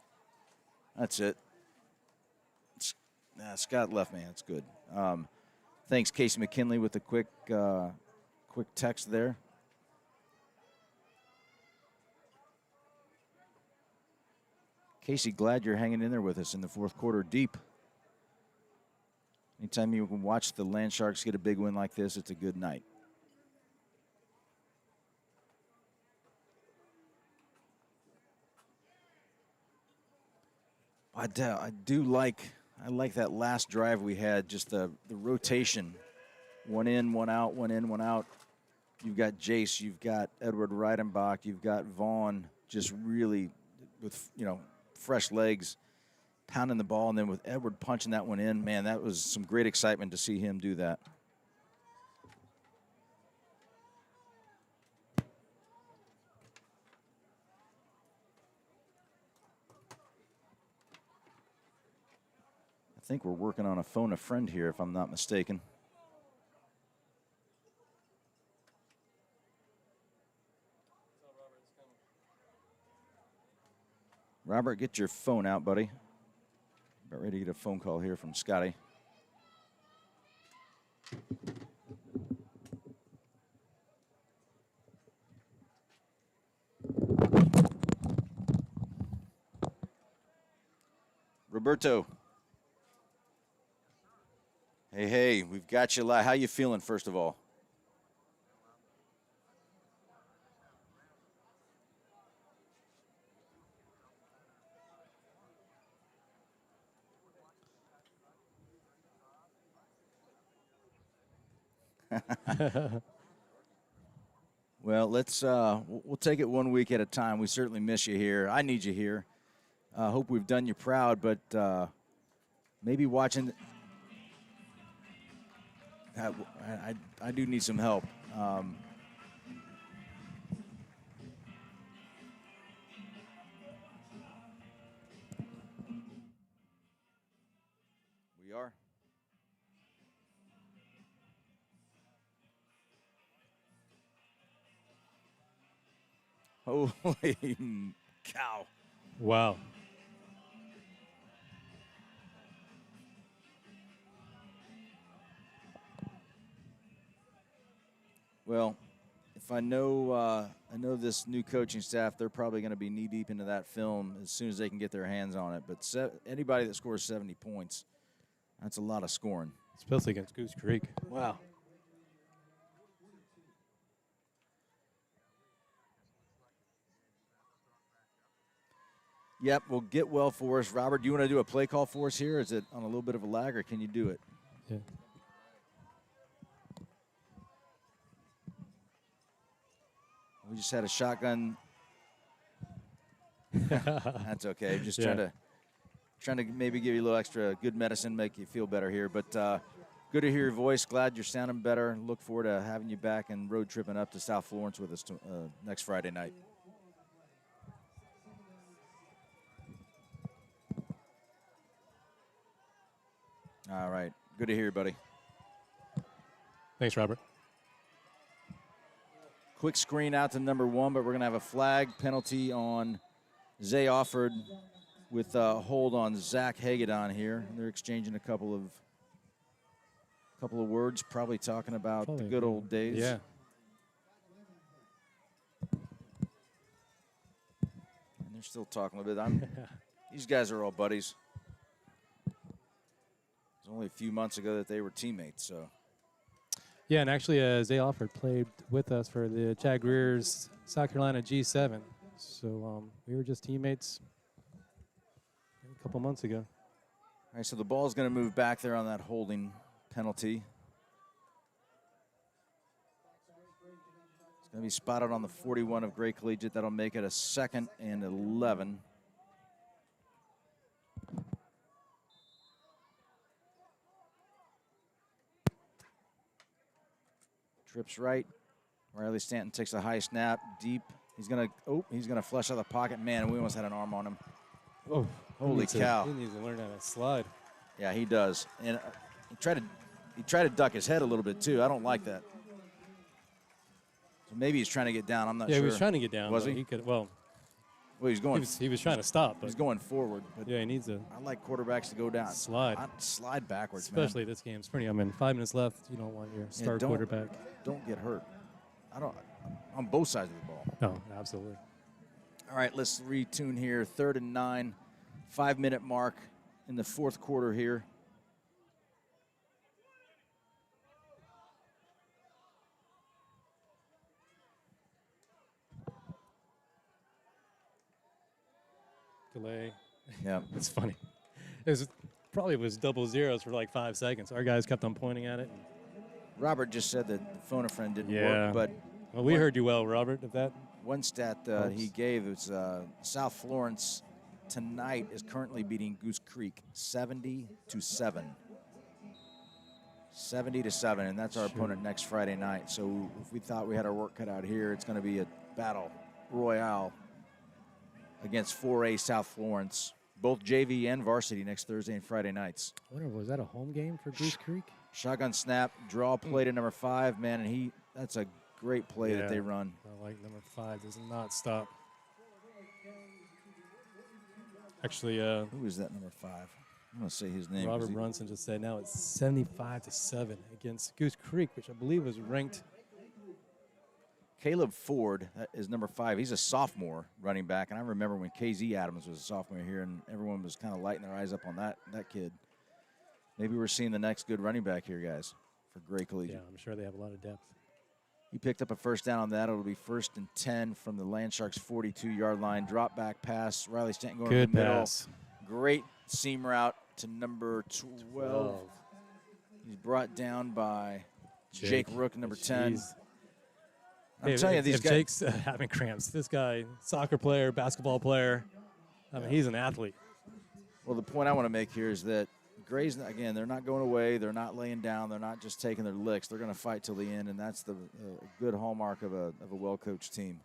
That's it. Scott left me. That's good. Thanks, Casey McKinley, with the quick text there. Casey, glad you're hanging in there with us in the fourth quarter deep. Anytime you can watch the Land Sharks get a big win like this, it's a good night. I like that last drive we had, just the rotation. One in, one out, one in, one out. You've got Jace, you've got Edward Reidenbach, you've got Vaughn just really with, fresh legs pounding the ball, and then with Edward punching that one in, man, that was some great excitement to see him do that. I think we're working on a phone a friend here, if I'm not mistaken. Robert, get your phone out, buddy. About ready to get a phone call here from Scotty. Roberto. Hey, we've got you live. How you feeling, first of all? Well, we'll take it 1 week at a time. We certainly miss you here. I need you here. Hope we've done you proud, but maybe watching. I do need some help. We are. Holy cow. Wow. Well, if I know this new coaching staff, they're probably going to be knee deep into that film as soon as they can get their hands on it. But anybody that scores 70 points, that's a lot of scoring. Especially against Goose Creek. Wow. Yep, we'll get well for us. Robert, do you want to do a play call for us here? Is it on a little bit of a lag, or can you do it? Yeah. We just had a shotgun. That's okay. Just trying to maybe give you a little extra good medicine, make you feel better here. But good to hear your voice. Glad you're sounding better. Look forward to having you back and road tripping up to South Florence with us next Friday night. All right. Good to hear you, buddy. Thanks, Robert. Quick screen out to number 1, but we're going to have a flag penalty on Zay Offord with a hold on Zach Hagedon here. They're exchanging a couple of words, probably talking about the good old days. Yeah. And they're still talking a little bit. These guys are all buddies. It was only a few months ago that they were teammates, so. Yeah, and actually, Zay Offord played with us for the Chad Greer's South Carolina G7. So we were just teammates a couple months ago. All right, so the ball's going to move back there on that holding penalty. It's going to be spotted on the 41 of Gray Collegiate. That'll make it a 2nd and 11. Whips right. Riley Stanton takes a high snap, deep. He's gonna flush out of the pocket. Man, we almost had an arm on him. Oh, Holy cow. He needs to learn how to slide. Yeah, he does. And he tried to duck his head a little bit too. I don't like that. So maybe he's trying to get down. I'm not sure. Yeah, he was trying to get down. Was he? He could. Well, he's going. he was trying to stop. But he's going forward. But yeah, he needs to I like quarterbacks to go down. slide. Slide backwards, Especially this game's pretty. I mean, 5 minutes left. You don't want your star quarterback. Don't get hurt. On both sides of the ball. No, absolutely. All right, let's retune here. 3rd and 9, 5-minute mark in the 4th quarter here. Delay. Yeah. It's funny. It was double zeros for like 5 seconds. Our guys kept on pointing at it. Robert just said that the phone a friend didn't Yeah. work, but Well, we heard you well, Robert. If that. one stat he gave was South Florence tonight is currently beating Goose Creek 70-7. 70-7, and that's our opponent next Friday night. So if we thought we had our work cut out here, it's going to be a battle royale against 4A South Florence, both JV and varsity next Thursday and Friday nights. I wonder, was that a home game for Goose Creek? Shotgun snap, draw play to number 5, man, and that's a great play that they run. I like number 5 does not stop. Actually, Who is that number 5? I'm going to say his name. Robert Brunson just said now it's 75-7 against Goose Creek, which I believe was ranked. Caleb Ford is number 5. He's a sophomore running back, and I remember when KZ Adams was a sophomore here, and everyone was kind of lighting their eyes up on that kid. Maybe we're seeing the next good running back here, guys, for Gray Collegiate. Yeah, I'm sure they have a lot of depth. He picked up a first down on that. It'll be 1st and 10 from the Land Sharks' 42-yard line. Drop back pass. Riley Stanton going Good in the middle. pass. Great seam route to number 12. He's brought down by Jake Rook, number 10. I'm telling you, these guys. Jake's having cramps. This guy, soccer player, basketball player. I mean, he's an athlete. Well, the point I want to make here is that Gray's, again, they're not going away. They're not laying down. They're not just taking their licks. They're going to fight till the end, and that's the good hallmark of a well-coached team.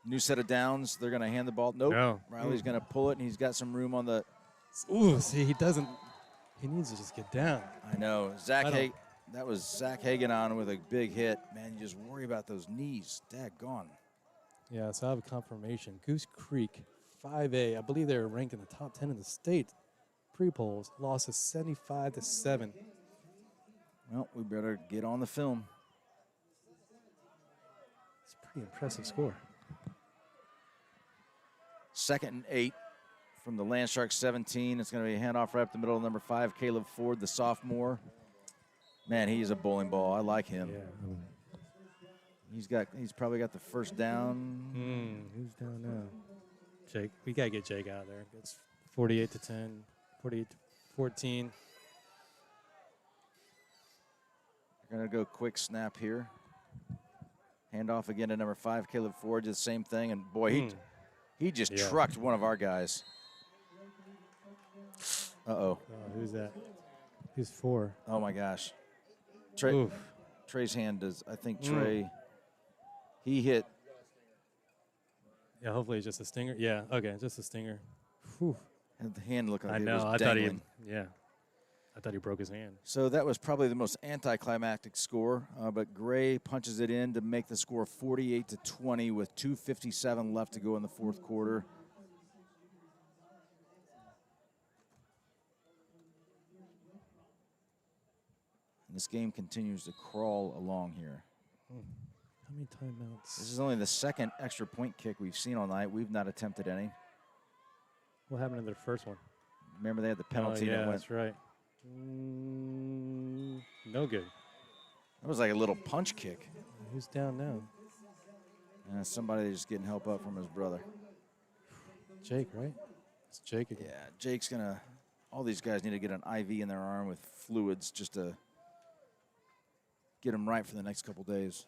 New set of downs. They're going to hand the ball. Nope. No. Riley's going to pull it, and he's got some room on the. Ooh, see, he doesn't. He needs to just get down. I know. That was Zach Hagan on with a big hit. Man, you just worry about those knees. Daggone. Yeah, so I have a confirmation. Goose Creek, 5A. I believe they're ranked in the top 10 in the state. Pre-polls lost to 75-7. Well, we better get on the film. It's a pretty impressive score. 2nd and 8 from the Land Sharks 17. It's going to be a handoff right up the middle of number 5, Caleb Ford, the sophomore. Man, he's a bowling ball. I like him. Yeah. He's probably got the first down. Who's down now? Jake. We got to get Jake out of there. It's 48-10, 48-14. They're going to go quick snap here. Handoff again to number 5, Caleb Ford. Did the same thing. And, boy, he just trucked one of our guys. Uh-oh. Who's that? Who's 4? Oh, my gosh. Trey's hand does. I think Trey, he hit. Yeah, hopefully it's just a stinger. Yeah, okay, just a stinger. Whew. And the hand looked like I it know. was I dangling. thought he broke his hand. So that was probably the most anticlimactic score, but Gray punches it in to make the score 48-20 with 2:57 left to go in the 4th quarter. And this game continues to crawl along here. How many timeouts? This is only the 2nd extra point kick we've seen all night. We've not attempted any. What happened in their first one? Remember they had the penalty yeah, that went. that's right. No good. That was like a little punch kick. Who's down now? Somebody just getting help up from his brother. Jake, right? It's Jake again. Yeah, Jake's going to – all these guys need to get an IV in their arm with fluids just to get them right for the next couple days.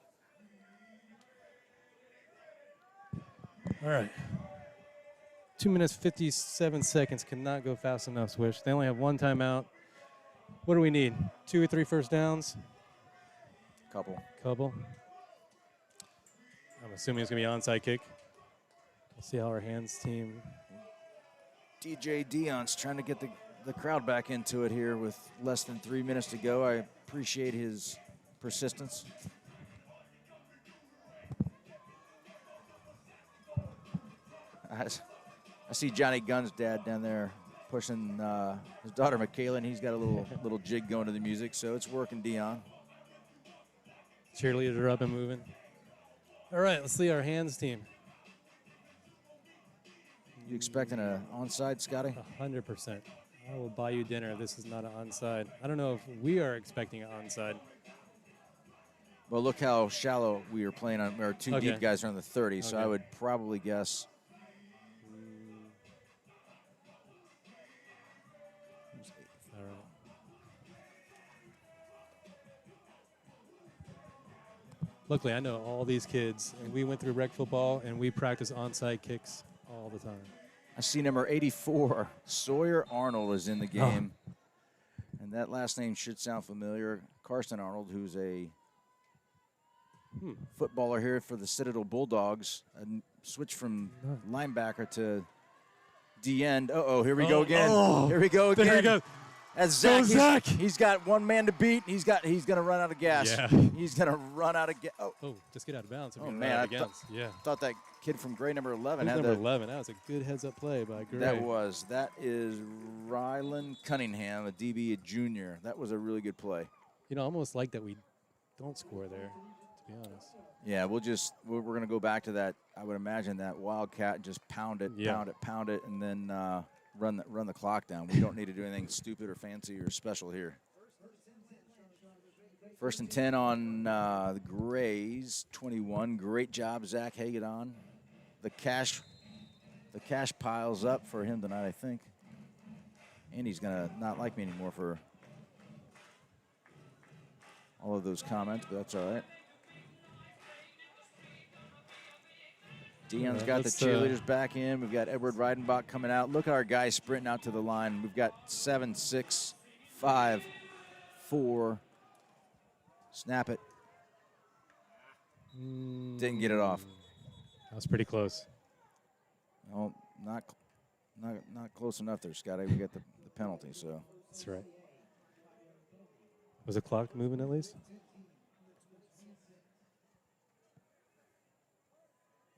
All right. 2 minutes, 57 seconds. Cannot go fast enough, Swish. They only have one timeout. What do we need? 2 or 3 first downs? Couple. Couple. I'm assuming it's going to be onside kick. We'll see how our hands team. DJ Dion's trying to get the crowd back into it here with less than 3 minutes to go. I appreciate his persistence. I see Johnny Gunn's dad down there pushing his daughter Michaela, and he's got a little jig going to the music, so it's working, Dion. Cheerleaders are up and moving. All right, let's see our hands team. You expecting an onside, Scotty? 100%. I will buy you dinner if this is not an onside. I don't know if we are expecting an onside. Well, look how shallow we are playing on. Our two deep guys are on the 30, so I would probably guess. All right. Luckily, I know all these kids, and we went through rec football, and we practice onside kicks all the time. I see number 84, Sawyer Arnold, is in the game. And that last name should sound familiar. Carson Arnold, who's a footballer here for the Citadel Bulldogs. A switch from linebacker to D-end. Uh-oh, here we go again. Here we go again. There we go. As Zach, he's got one man to beat. He's going to run out of gas. Yeah. He's going to run out of gas. Oh, just get out of bounds. Oh, man. I thought that kid from grade number 11 had number 11. That was a good heads-up play by Gray. That is Rylan Cunningham, a DB, a junior. That was a really good play. You know, I almost like that we don't score there, to be honest. Yeah, we're going to go back to that. I would imagine that Wildcat and just pound it, and then run the clock down. We don't need to do anything stupid or fancy or special here. 1st and 10 on the Grays, 21. Great job, Zach Hagadon. The cash piles up for him tonight, I think. Andy's going to not like me anymore for all of those comments, but that's all right. Dion's got the cheerleaders back in. We've got Edward Reidenbach coming out. Look at our guys sprinting out to the line. We've got 7, 6, 5, 4. Snap it. Didn't get it off. That was pretty close. No, not close enough there, Scotty. We got the penalty, so. That's right. Was the clock moving at least?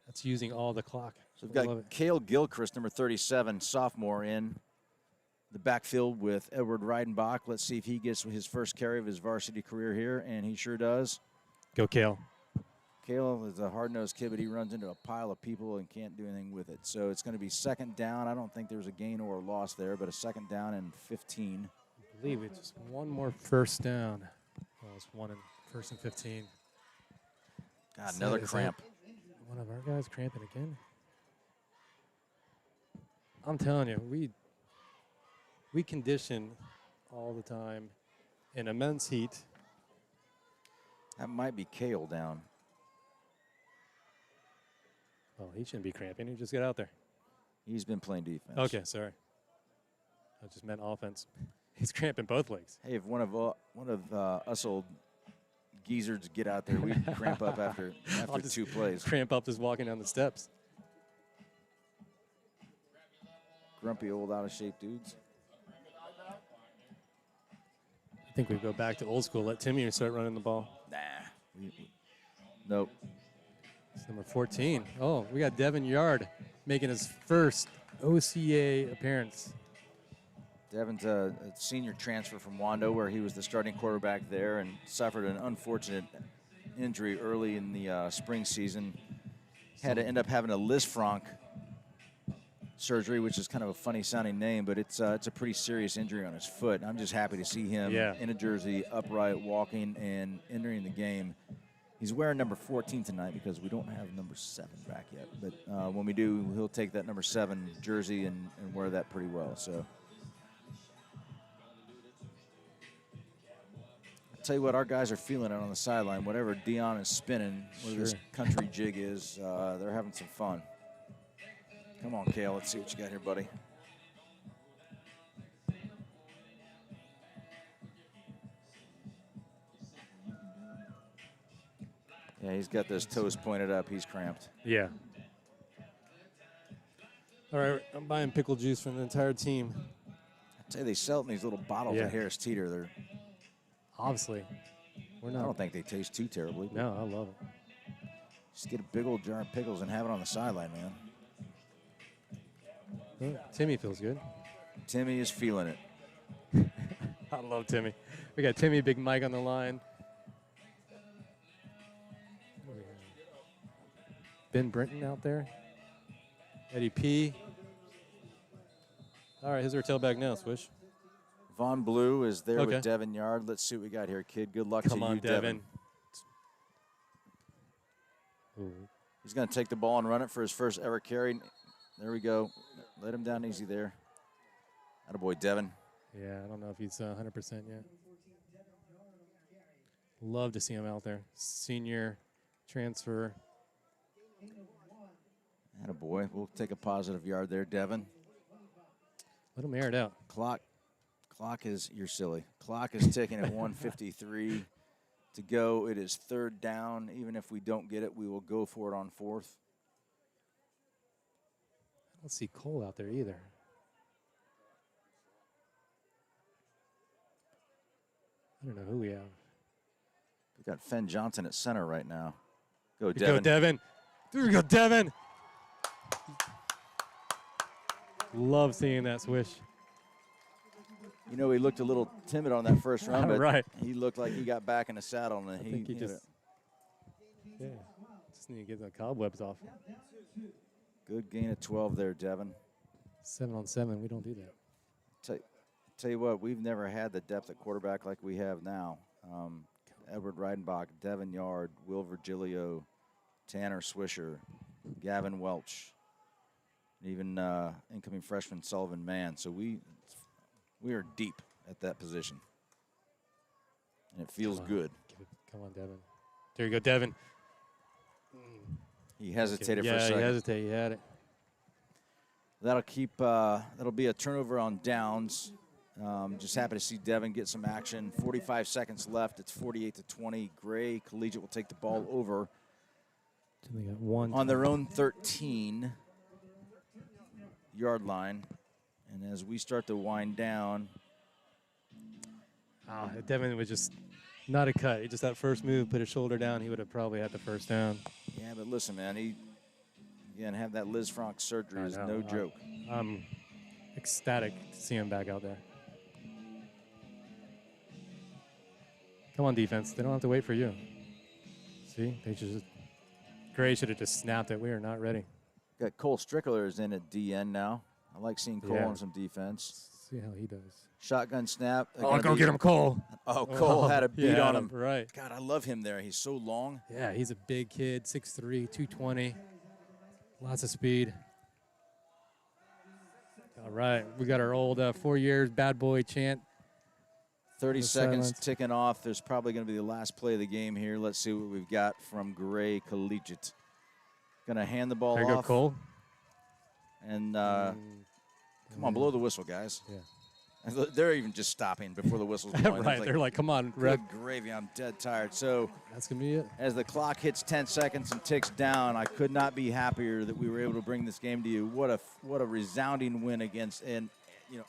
That's using all the clock. So we've got Cale Gilchrist, number 37, sophomore, in the backfield with Edward Reidenbach. Let's see if he gets his first carry of his varsity career here, and he sure does. Go, Cale. Cale is a hard-nosed kid, but he runs into a pile of people and can't do anything with it. So it's going to be 2nd down. I don't think there's a gain or a loss there, but a 2nd down and 15. I believe it's just one more first down. Well, it's 1st and 15. God, another cramp. One of our guys cramping again. I'm telling you, we condition all the time in immense heat. That might be Cale down. Well, he shouldn't be cramping. He just get out there. He's been playing defense. Okay, sorry. I just meant offense. He's cramping both legs. Hey, if one of us old geezers get out there, we cramp up after 2 plays. Cramp up just walking down the steps. Grumpy old out-of-shape dudes. I think we go back to old school. Let Timmy start running the ball. Nah. Nope. It's number 14. Oh, we got Devin Yard making his first OCA appearance. Devin's a senior transfer from Wando, where he was the starting quarterback there and suffered an unfortunate injury early in the spring season. Had to end up having a Lisfranc surgery, which is kind of a funny-sounding name, but it's a pretty serious injury on his foot. I'm just happy to see him in a jersey, upright, walking, and entering the game. He's wearing number 14 tonight because we don't have number 7 back yet. But when we do, he'll take that number 7 jersey and wear that pretty well. So. Tell you what, our guys are feeling it on the sideline. Whatever Dion is spinning, whatever this country jig is, they're having some fun. Come on, Cale. Let's see what you got here, buddy. Yeah, he's got those toes pointed up. He's cramped. Yeah. All right, I'm buying pickle juice from the entire team. I'd say they sell it in these little bottles Yeah. at Harris Teeter. They're, Obviously, we're I not. don't think they taste too terribly. No, I love it. Just get a big old jar of pickles and have it on the sideline, man. Well, Timmy feels good. Timmy is feeling it. I love Timmy. We got Timmy, Big Mike on the line. Ben Brenton out there. Eddie P. All right, here's our tailback now, Swish. Von Blue is there Okay. with Devin Yard. Let's see what we got here, kid. Good luck Come to on, you, Devin. Ooh. He's going to take the ball and run it for his first ever carry. There we go. Let him down easy there. Attaboy, Devin. Yeah, I don't know if he's 100% yet. Love to see him out there. Senior transfer. Attaboy. We'll take a positive yard there, Devin. Let him air it out. Clock is, you're silly. Clock is ticking at 1:53 to go. It is third down. Even if we don't get it, we will go for it on fourth. I don't see Cole out there either. I don't know who we have. We've got Fenn Johnson at center right now. Go, Here Devin. go Devin. There we go, Devin. Love seeing that swish. You know, he looked a little timid on that first run, but Right. he looked like he got back in the saddle. And I think he just need to get the cobwebs off. Good gain of 12 there, Devin. 7-on-7, we don't do that. Tell you what, we've never had the depth at quarterback like we have now. Edward Reidenbach, Devin Yard, Will Virgilio, Tanner Swisher, Gavin Welch, and even incoming freshman Sullivan Mann. So we are deep at that position, and it feels good. Come on, Devin. There you go, Devin. He hesitated for a Yeah, second. he hesitated. He had it. That'll be a turnover on downs. Just happy to see Devin get some action. 45 seconds left. It's 48-20. Gray Collegiate will take the ball over So they got one on their own 13-yard line. And as we start to wind down, Devin was just not a cut. He just that first move, put his shoulder down. He would have probably had the first down. yeah, but listen, man, have that Liz Franck surgery is no joke. I'm ecstatic to see him back out there. Come on, defense. They don't have to wait for you. See, Gray should have just snapped it. We are not ready. Got Cole Strickler is in at DN now. I like seeing Cole Yeah. on some defense. See how he does. Shotgun snap. Oh, go get him, Cole. Oh, Cole had a beat on him. Right. God, I love him there. He's so long. Yeah, he's a big kid, 6'3", 220. Lots of speed. All right, we got our old 4 years bad boy chant. 30 The seconds silence. ticking off. There's probably going to be the last play of the game here. Let's see what we've got from Gray Collegiate. Going to hand the ball There you go, off. Cole. And come on, blow the whistle, guys. Yeah. They're even just stopping before the whistle's blowing. Right, they're like, come on, Red. Good gravy, I'm dead tired. So That's going to be it. as the clock hits 10 seconds and ticks down, I could not be happier that we were able to bring this game to you. What a resounding win against, and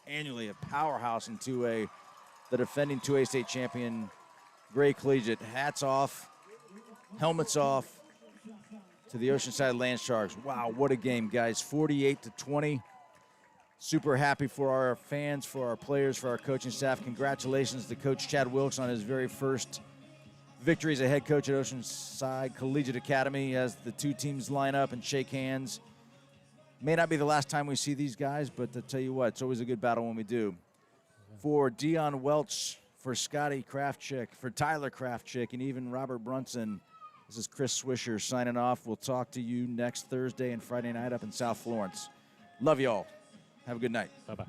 annually a powerhouse in 2A, the defending 2A state champion, Gray Collegiate. Hats off, helmets off to the Oceanside Land Sharks. Wow, what a game, guys. 48-20. Super happy for our fans, for our players, for our coaching staff. Congratulations to Coach Chad Wilkes on his very first victory as a head coach at Oceanside Collegiate Academy as the two teams line up and shake hands. May not be the last time we see these guys, but to tell you what, it's always a good battle when we do. For Dion Welch, for Scotty Kraftchick, for Tyler Kraftchick, and even Robert Brunson, this is Chris Swisher signing off. We'll talk to you next Thursday and Friday night up in South Florence. Love you all. Have a good night. Bye-bye.